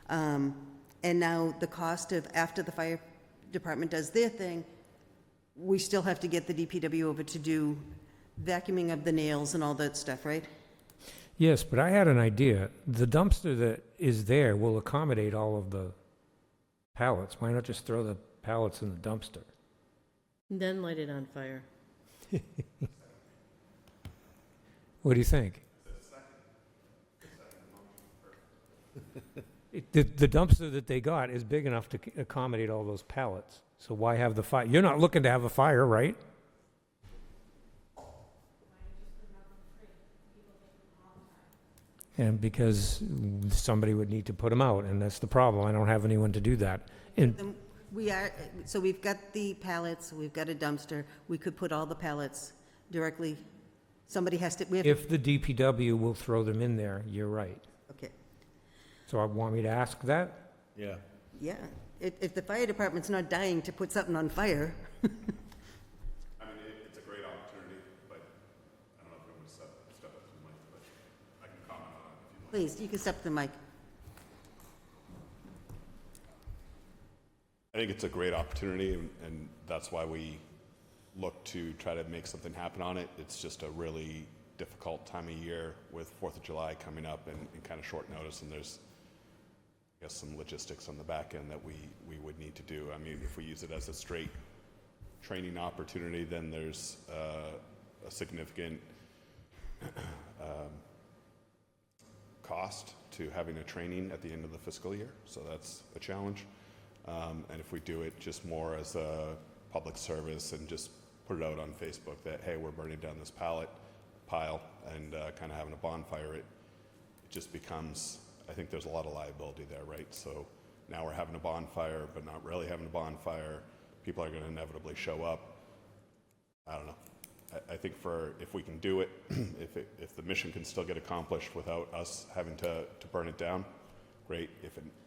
And now the cost of, after the fire department does their thing, we still have to get the DPW over to do vacuuming of the nails and all that stuff, right? Yes, but I had an idea. The dumpster that is there will accommodate all of the pallets. Why not just throw the pallets in the dumpster? And then light it on fire. What do you think? The dumpster that they got is big enough to accommodate all those pallets. So why have the fire? You're not looking to have a fire, right? And because somebody would need to put them out, and that's the problem. I don't have anyone to do that. And We are, so we've got the pallets, we've got a dumpster. We could put all the pallets directly, somebody has to, we have to, if the DPW will throw them in there, you're right. okay, So I want me to ask that? Yeah. yeah. If the fire department's not dying to put something on fire, I mean, it's a great opportunity, but I don't know if I'm going to step up to the mic, but I can comment on it if you'd like. please, you can step to the mic. I think it's a great opportunity, and that's why we look to try to make something happen on it. It's just a really difficult time of year with 4th of July coming up and kind of short notice, and there's, I guess, some logistics on the back end that we would need to do. I mean, if we use it as a straight training opportunity, then there's a significant cost to having a training at the end of the fiscal year, so that's a challenge. And if we do it just more as a public service and just put it out on Facebook that, hey, we're burning down this pile and kind of having a bonfire, it just becomes, I think there's a lot of liability there, right? So now we're having a bonfire, but not really having a bonfire. People are going to inevitably show up. I don't know. I think if we can do it, if the mission can still get accomplished without us having to burn it down, great.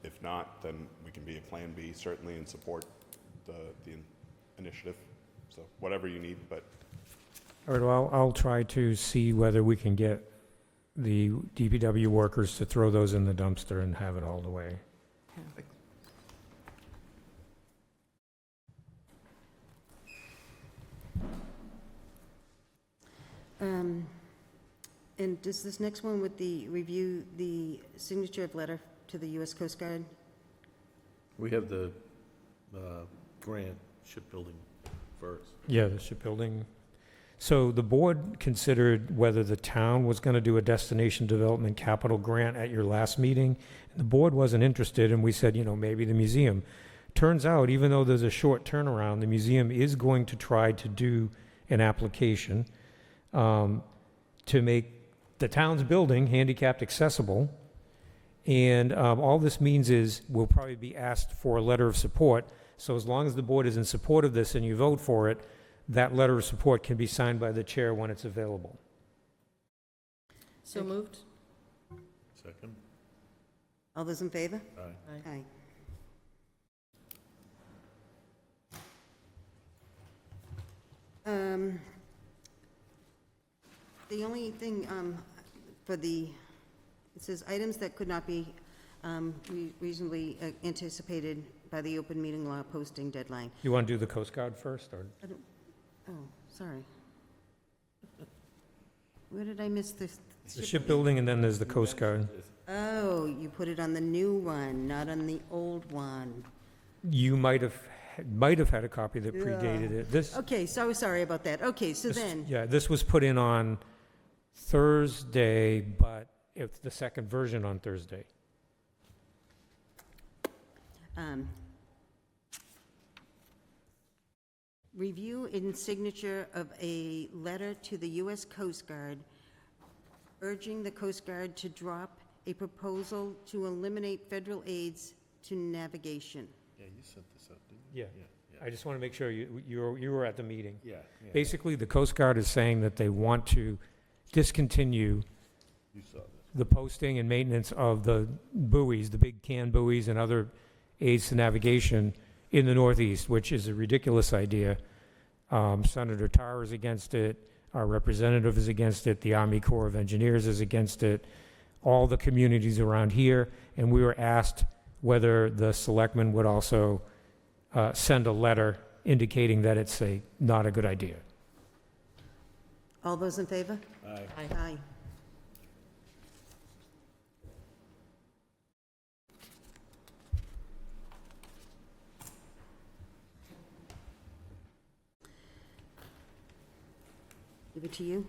If not, then we can be a plan B, certainly, and support the initiative. So whatever you need, but All right, well, I'll try to see whether we can get the DPW workers to throw those in the dumpster and have it hauled away. And does this next one with the review, the signature of letter to the U.S. Coast Guard? We have the grant shipbuilding first. Yeah, the shipbuilding. So the board considered whether the town was going to do a destination development capital grant at your last meeting. The board wasn't interested, and we said, maybe the museum. Turns out, even though there's a short turnaround, the museum is going to try to do an application to make the town's building handicapped accessible. And all this means is we'll probably be asked for a letter of support. So as long as the board is in support of this and you vote for it, that letter of support can be signed by the chair when it's available. So moved? Second? All those in favor? Aye. Aye. The only thing it says items that could not be reasonably anticipated by the open meeting law posting deadline. You want to do the Coast Guard first, or? Oh, sorry. Where did I miss this? The shipbuilding, and then there's the Coast Guard. Oh, you put it on the new one, not on the old one. You might have had a copy that predated it. This, Okay, so sorry about that. Okay, so this- then, yeah, this was put in on Thursday, but it's the second version on Thursday. review and signature of a letter to the U.S. Coast Guard urging the Coast Guard to drop a proposal to eliminate federal aids to navigation. Yeah, you sent this out, didn't you? Yeah. I just want to make sure you were at the meeting. Yeah. Basically, the Coast Guard is saying that they want to discontinue You saw this. the posting and maintenance of the buoys, the big can buoys and other aids to navigation in the Northeast, which is a ridiculous idea. Senator Tarr is against it. Our representative is against it. The Army Corps of Engineers is against it. All the communities around here. And we were asked whether the selectmen would also send a letter indicating that it's not a good idea. All those in favor? Aye. Aye. Give it to you.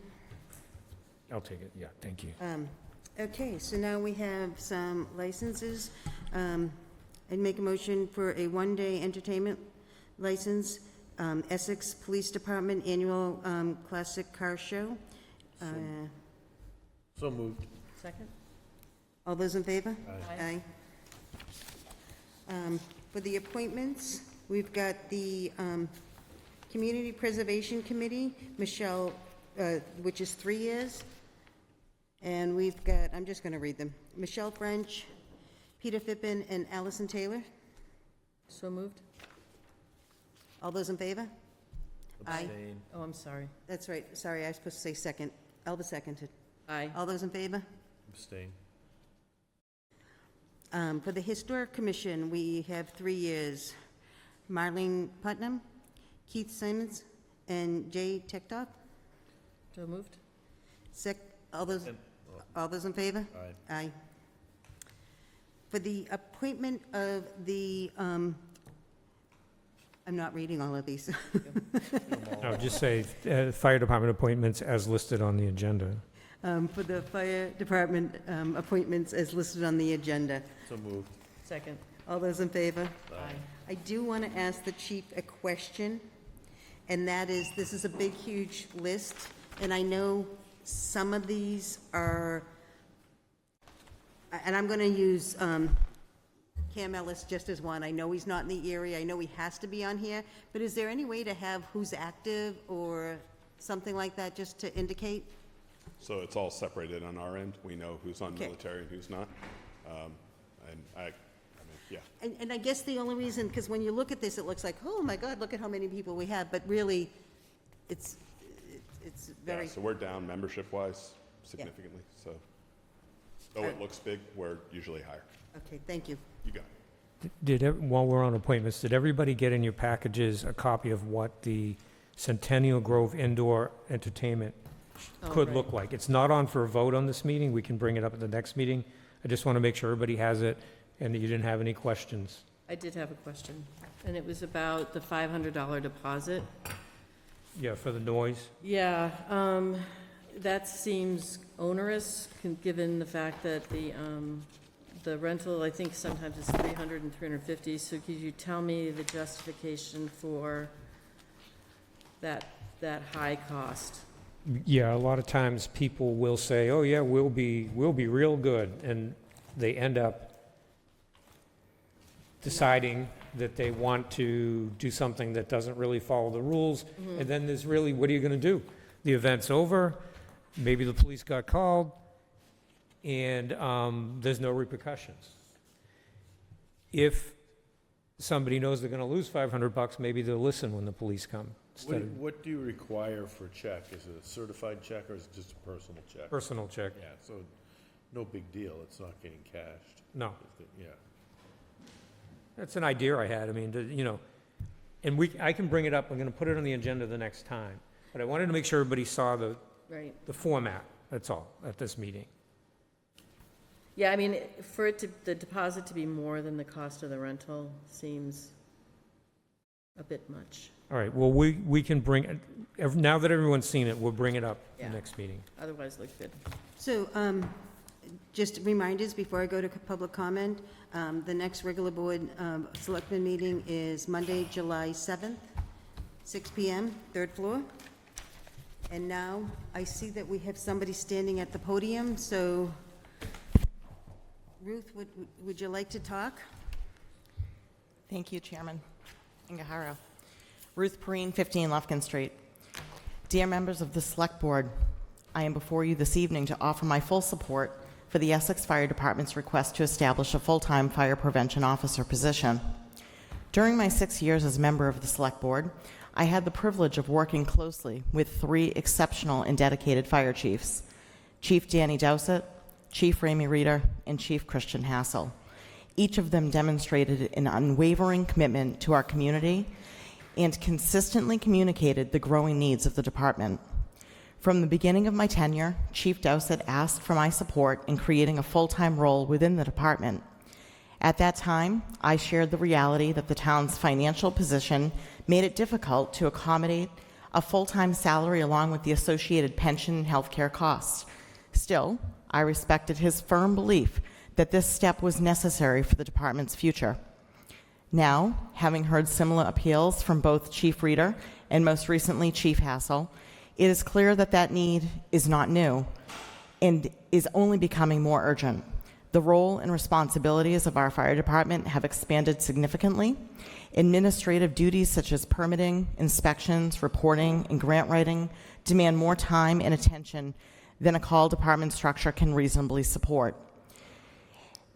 I'll take it, yeah, thank you. Okay, so now we have some licenses. I'd make a motion for a one-day entertainment license, Essex Police Department Annual Classic Car Show. So moved. Second? All those in favor? Aye. For the appointments, we've got the Community Preservation Committee, Michelle, which is 3 years. And we've got, I'm just going to read them, Michelle French, Peter Fippen, and Allison Taylor. So moved? All those in favor? Aye. Abstain. Oh, I'm sorry. That's right, sorry, I was supposed to say second. Elva seconded. Aye. All those in favor? Abstain. For the Historic Commission, we have 3 years. Marlene Putnam, Keith Simons, and Jay Tektop. So moved? All those in favor? Aye. Aye. For the appointment of the, I'm not reading all of these. No, just say fire department appointments as listed on the agenda. For the fire department appointments as listed on the agenda. So moved. Second? All those in favor? Aye. I do want to ask the chief a question, and that is, this is a big, huge list, and I know some of these are, and I'm going to use Cam Ellis just as one. I know he's not in the area. I know he has to be on here, but is there any way to have who's active or something like that, just to indicate? So it's all separated on our end. We know who's on Okay. military and who's not. And I mean, yeah. And I guess the only reason, because when you look at this, it looks like, oh my God, look at how many people we have, but really, it's very. Yeah, so we're down membership-wise significantly, so though it looks big, we're usually higher. Okay, thank you. You got it. While we're on appointments, did everybody get in your packages a copy of what the Centennial Grove Indoor Entertainment could look like? It's not on for a vote on this meeting. We can bring it up at the next meeting. I just want to make sure everybody has it and that you didn't have any questions. I did have a question, and it was about the $500 deposit. Yeah, for the noise. Yeah, that seems onerous, given the fact that the rental, I think sometimes is $300 and $350. So could you tell me the justification for that high cost? Yeah, a lot of times people will say, oh yeah, we'll be real good, and they end up deciding that they want to do something that doesn't really follow the rules, and then there's really, what are you going to do? The event's over, maybe the police got called, and there's no repercussions. If somebody knows they're going to lose $500, maybe they'll listen when the police come. What do you require for a check? Is it a certified check or is it just a personal check? Personal check. Yeah, so no big deal. It's not getting cashed. No. Yeah. That's an idea I had. I mean, and I can bring it up. I'm going to put it on the agenda the next time. But I wanted to make sure everybody saw the format, that's all, at this meeting. Yeah, I mean, for the deposit to be more than the cost of the rental seems a bit much. All right, well, we can bring, now that everyone's seen it, we'll bring it up Yeah. the next meeting. Otherwise, it looks good. So, just reminders before I go to public comment, the next regular board selectmen meeting is Monday, July 7th, 6 PM, third floor. And now I see that we have somebody standing at the podium, so Ruth, would you like to talk? Thank you, Chairman Ingahara. Ruth Perrine, 15 Lufkin Street. Dear members of the Select Board, I am before you this evening to offer my full support for the Essex Fire Department's request to establish a full-time fire prevention officer position. During my 6 years as member of the Select Board, I had the privilege of working closely with 3 exceptional and dedicated fire chiefs, Chief Danny Dowsett, Chief Ramey Reeder, and Chief Christian Hassel. Each of them demonstrated an unwavering commitment to our community and consistently communicated the growing needs of the department. From the beginning of my tenure, Chief Dowsett asked for my support in creating a full-time role within the department. At that time, I shared the reality that the town's financial position made it difficult to accommodate a full-time salary along with the associated pension and health care costs. Still, I respected his firm belief that this step was necessary for the department's future. Now, having heard similar appeals from both Chief Reeder and most recently Chief Hassel, it is clear that that need is not new and is only becoming more urgent. The role and responsibilities of our fire department have expanded significantly. Administrative duties such as permitting, inspections, reporting, and grant writing demand more time and attention than a call department structure can reasonably support.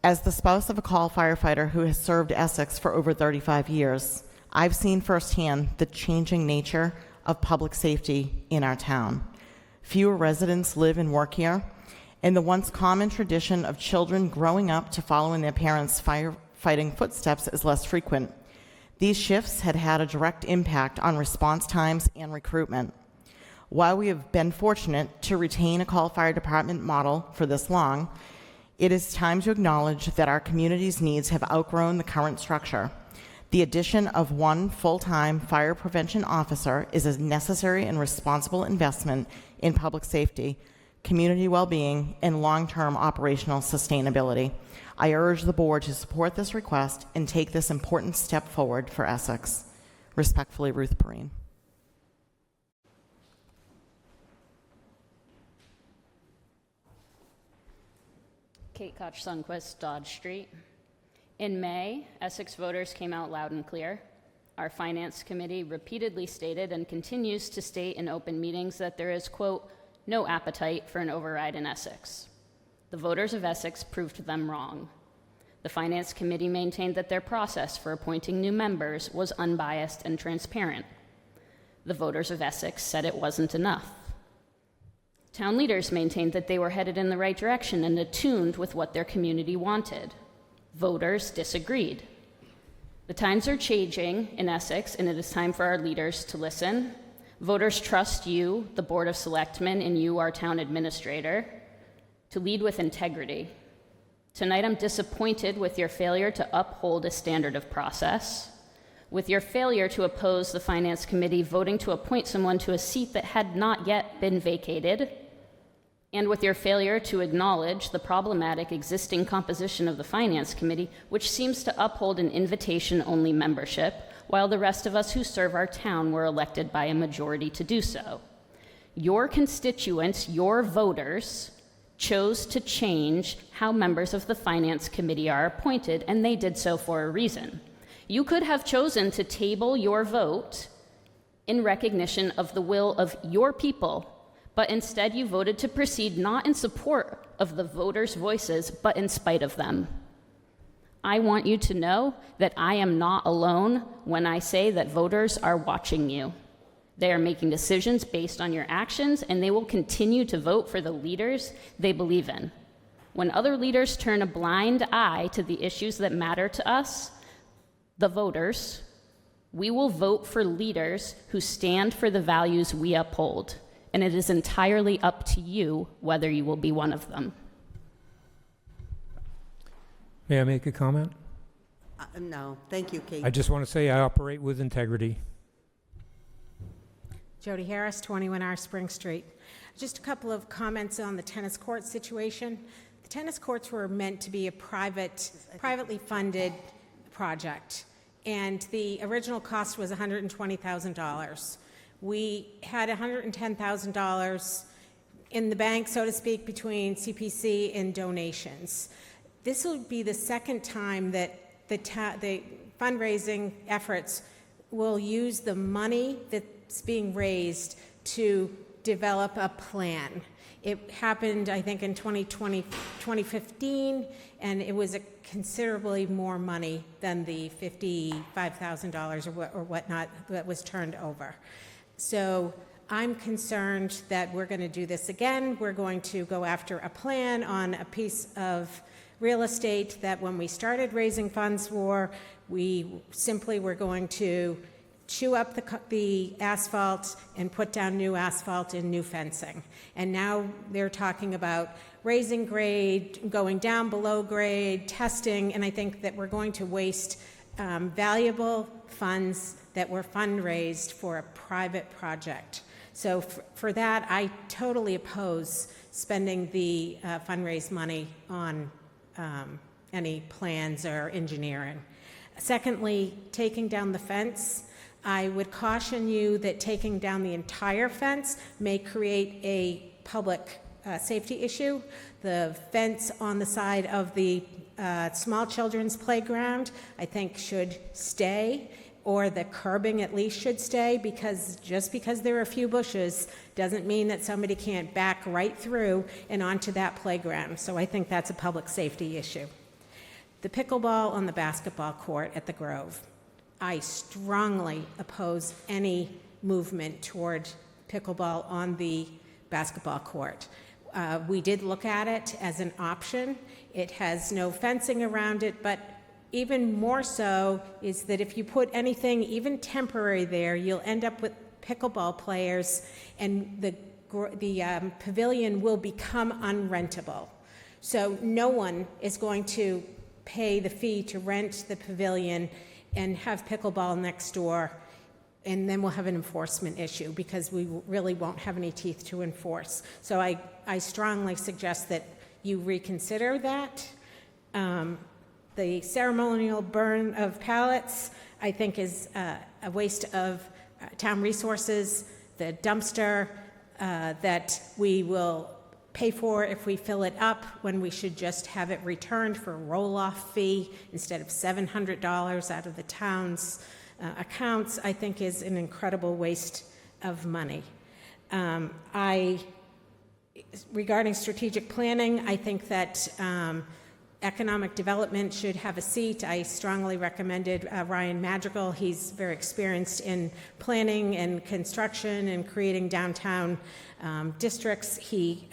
As the spouse of a call firefighter who has served Essex for over 35 years, I've seen firsthand the changing nature of public safety in our town. Fewer residents live and work here, and the once common tradition of children growing up to follow in their parents' firefighting footsteps is less frequent. These shifts had had a direct impact on response times and recruitment. While we have been fortunate to retain a call fire department model for this long, it is time to acknowledge that our community's needs have outgrown the current structure. The addition of one full-time fire prevention officer is a necessary and responsible investment in public safety, community well-being, and long-term operational sustainability. I urge the board to support this request and take this important step forward for Essex. Respectfully, Ruth Perrine. Kate Koch-Sundquist, Dodge Street. In May, Essex voters came out loud and clear. Our Finance Committee repeatedly stated and continues to state in open meetings that there is, quote, no appetite for an override in Essex. The voters of Essex proved them wrong. The Finance Committee maintained that their process for appointing new members was unbiased and transparent. The voters of Essex said it wasn't enough. Town leaders maintained that they were headed in the right direction and attuned with what their community wanted. Voters disagreed. The times are changing in Essex, and it is time for our leaders to listen. Voters trust you, the Board of Selectmen, and you, our town administrator, to lead with integrity. Tonight, I'm disappointed with your failure to uphold a standard of process, with your failure to oppose the Finance Committee voting to appoint someone to a seat that had not yet been vacated, and with your failure to acknowledge the problematic existing composition of the Finance Committee, which seems to uphold an invitation-only membership, while the rest of us who serve our town were elected by a majority to do so. Your constituents, your voters, chose to change how members of the Finance Committee are appointed, and they did so for a reason. You could have chosen to table your vote in recognition of the will of your people, but instead you voted to proceed not in support of the voters' voices, but in spite of them. I want you to know that I am not alone when I say that voters are watching you. They are making decisions based on your actions, and they will continue to vote for the leaders they believe in. When other leaders turn a blind eye to the issues that matter to us, the voters, we will vote for leaders who stand for the values we uphold, and it is entirely up to you whether you will be one of them. May I make a comment? No, thank you, Kate. I just want to say I operate with integrity. Jody Harris, 21R Spring Street. Just a couple of comments on the tennis court situation. The tennis courts were meant to be a privately funded project, and the original cost was $120,000. We had $110,000 in the bank, so to speak, between CPC and donations. This will be the second time that the fundraising efforts will use the money that's being raised to develop a plan. It happened, I think, in 2015, and it was considerably more money than the $55,000 or whatnot that was turned over. So I'm concerned that we're going to do this again. We're going to go after a plan on a piece of real estate that when we started raising funds for, we simply were going to chew up the asphalt and put down new asphalt and new fencing. And now they're talking about raising grade, going down below grade, testing, and I think that we're going to waste valuable funds that were fundraised for a private project. So for that, I totally oppose spending the fundraise money on any plans or engineering. Secondly, taking down the fence. I would caution you that taking down the entire fence may create a public safety issue. The fence on the side of the small children's playground, I think, should stay, or the curbing at least should stay, because just because there are a few bushes doesn't mean that somebody can't back right through and onto that playground. So I think that's a public safety issue. The pickleball on the basketball court at the Grove. I strongly oppose any movement toward pickleball on the basketball court. We did look at it as an option. It has no fencing around it, but even more so is that if you put anything, even temporary there, you'll end up with pickleball players, and the pavilion will become unrentable. So no one is going to pay the fee to rent the pavilion and have pickleball next door, and then we'll have an enforcement issue because we really won't have any teeth to enforce. So I strongly suggest that you reconsider that. The ceremonial burn of pallets, I think, is a waste of town resources. The dumpster that we will pay for if we fill it up, when we should just have it returned for a roll-off fee instead of $700 out of the town's accounts, I think is an incredible waste of money. Regarding strategic planning, I think that economic development should have a seat. I strongly recommended Ryan Madrigal. He's very experienced in planning and construction and creating downtown districts. He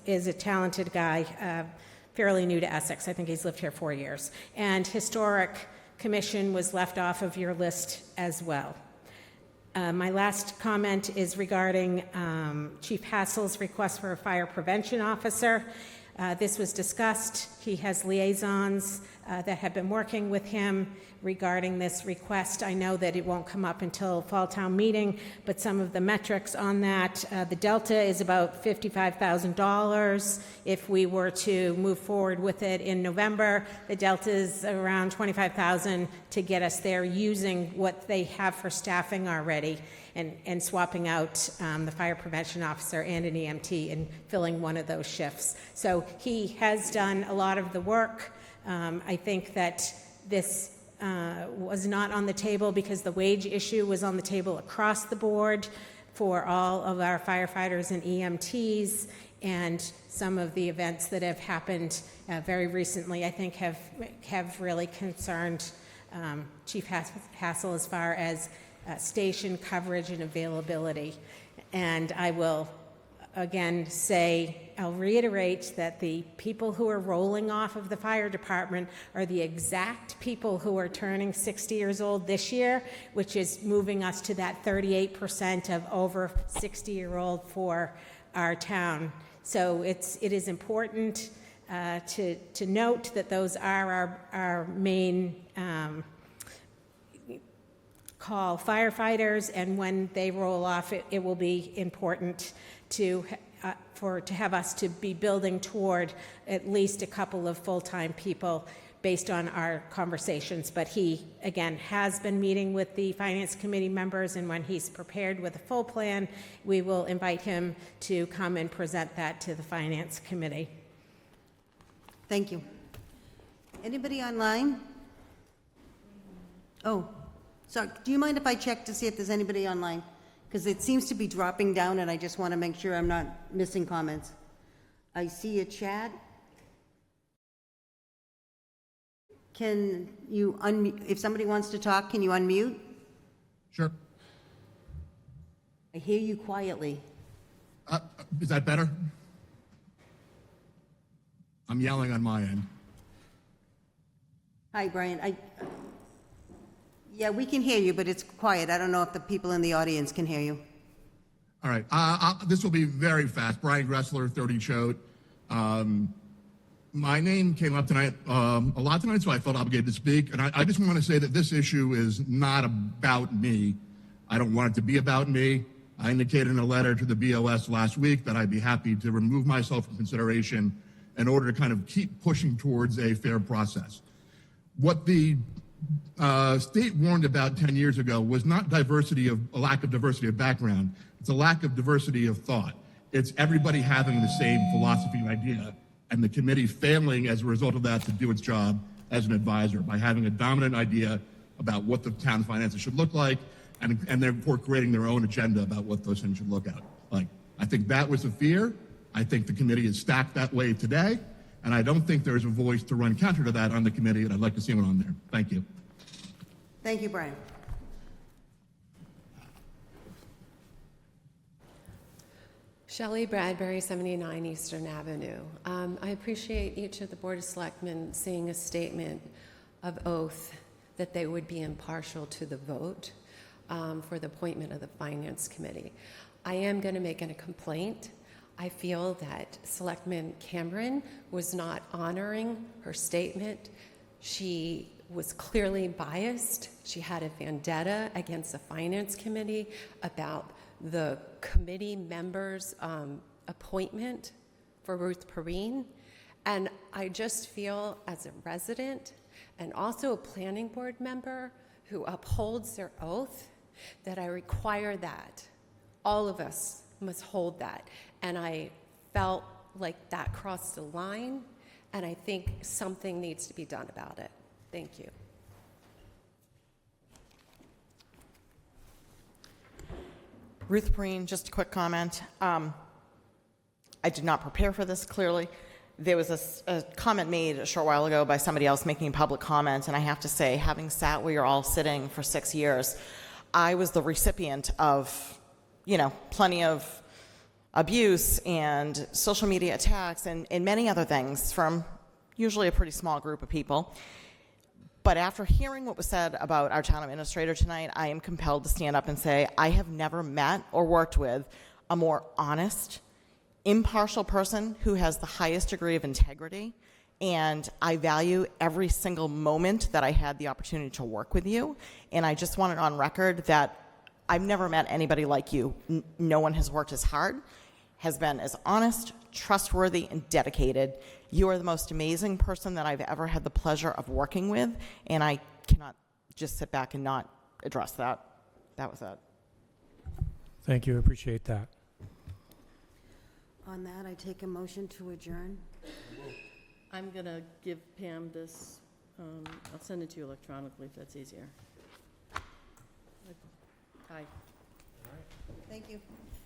is a talented guy, fairly new to Essex. I think he's lived here 4 years. And Historic Commission was left off of your list as well. My last comment is regarding Chief Hassel's request for a fire prevention officer. This was discussed. He has liaisons that have been working with him regarding this request. I know that it won't come up until fall town meeting, but some of the metrics on that, the delta is about $55,000. If we were to move forward with it in November, the delta is around $25,000 to get us there using what they have for staffing already, and swapping out the fire prevention officer and an EMT and filling one of those shifts. So he has done a lot of the work. I think that this was not on the table because the wage issue was on the table across the board for all of our firefighters and EMTs, and some of the events that have happened very recently, I think, have really concerned Chief Hassel as far as station coverage and availability. And I will again say, I'll reiterate that the people who are rolling off of the fire department are the exact people who are turning 60 years old this year, which is moving us to that 38% of over 60-year-old for our town. So it is important to note that those are our main call firefighters, and when they roll off, it will be important to have us to be building toward at least a couple of full-time people based on our conversations. But he, again, has been meeting with the Finance Committee members, and when he's prepared with a full plan, we will invite him to come and present that to the Finance Committee. Thank you. Anybody online? Oh, sorry, do you mind if I check to see if there's anybody online? Because it seems to be dropping down, and I just want to make sure I'm not missing comments. I see a chat. Can you unmute? If somebody wants to talk, can you unmute? Sure. I hear you quietly. Is that better? I'm yelling on my end. Hi, Brian. Yeah, we can hear you, but it's quiet. I don't know if the people in the audience can hear you. All right. This will be very fast. Brian Gressler, 30 Choate. My name came up tonight, a lot tonight, so I felt obligated to speak. And I just want to say that this issue is not about me. I don't want it to be about me. I indicated in a letter to the BOS last week that I'd be happy to remove myself from consideration in order to kind of keep pushing towards a fair process. What the state warned about 10 years ago was not a lack of diversity of background. It's a lack of diversity of thought. It's everybody having the same philosophy and idea, and the committee failing as a result of that to do its job as an advisor by having a dominant idea about what the town's finances should look like, and therefore creating their own agenda about what those things should look like. I think that was a fear. I think the committee is stacked that way today, and I don't think there's a voice to run counter to that on the committee, and I'd like to see one on there. Thank you. Thank you, Brian. Shelley Bradbury, 79 Eastern Avenue. I appreciate each of the Board of Selectmen seeing a statement of oath that they would be impartial to the vote for the appointment of the Finance Committee. I am going to make a complaint. I feel that Selectman Cameron was not honoring her statement. She was clearly biased. She had a vendetta against the Finance Committee about the committee members' appointment for Ruth Perrine. And I just feel, as a resident and also a planning board member who upholds their oath, that I require that. All of us must hold that. And I felt like that crossed the line, and I think something needs to be done about it. Thank you. Ruth Perrine, just a quick comment. I did not prepare for this, clearly. There was a comment made a short while ago by somebody else making public comment, and I have to say, having sat where you're all sitting for 6 years, I was the recipient of, plenty of abuse and social media attacks and many other things from usually a pretty small group of people. But after hearing what was said about our town administrator tonight, I am compelled to stand up and say I have never met or worked with a more honest, impartial person who has the highest degree of integrity, and I value every single moment that I had the opportunity to work with you. And I just want it on record that I've never met anybody like you. No one has worked as hard, has been as honest, trustworthy, and dedicated. You are the most amazing person that I've ever had the pleasure of working with, and I cannot just sit back and not address that. That was it. Thank you, I appreciate that. On that, I take a motion to adjourn. I'm going to give Pam this, I'll send it to you electronically if that's easier. Hi. Thank you.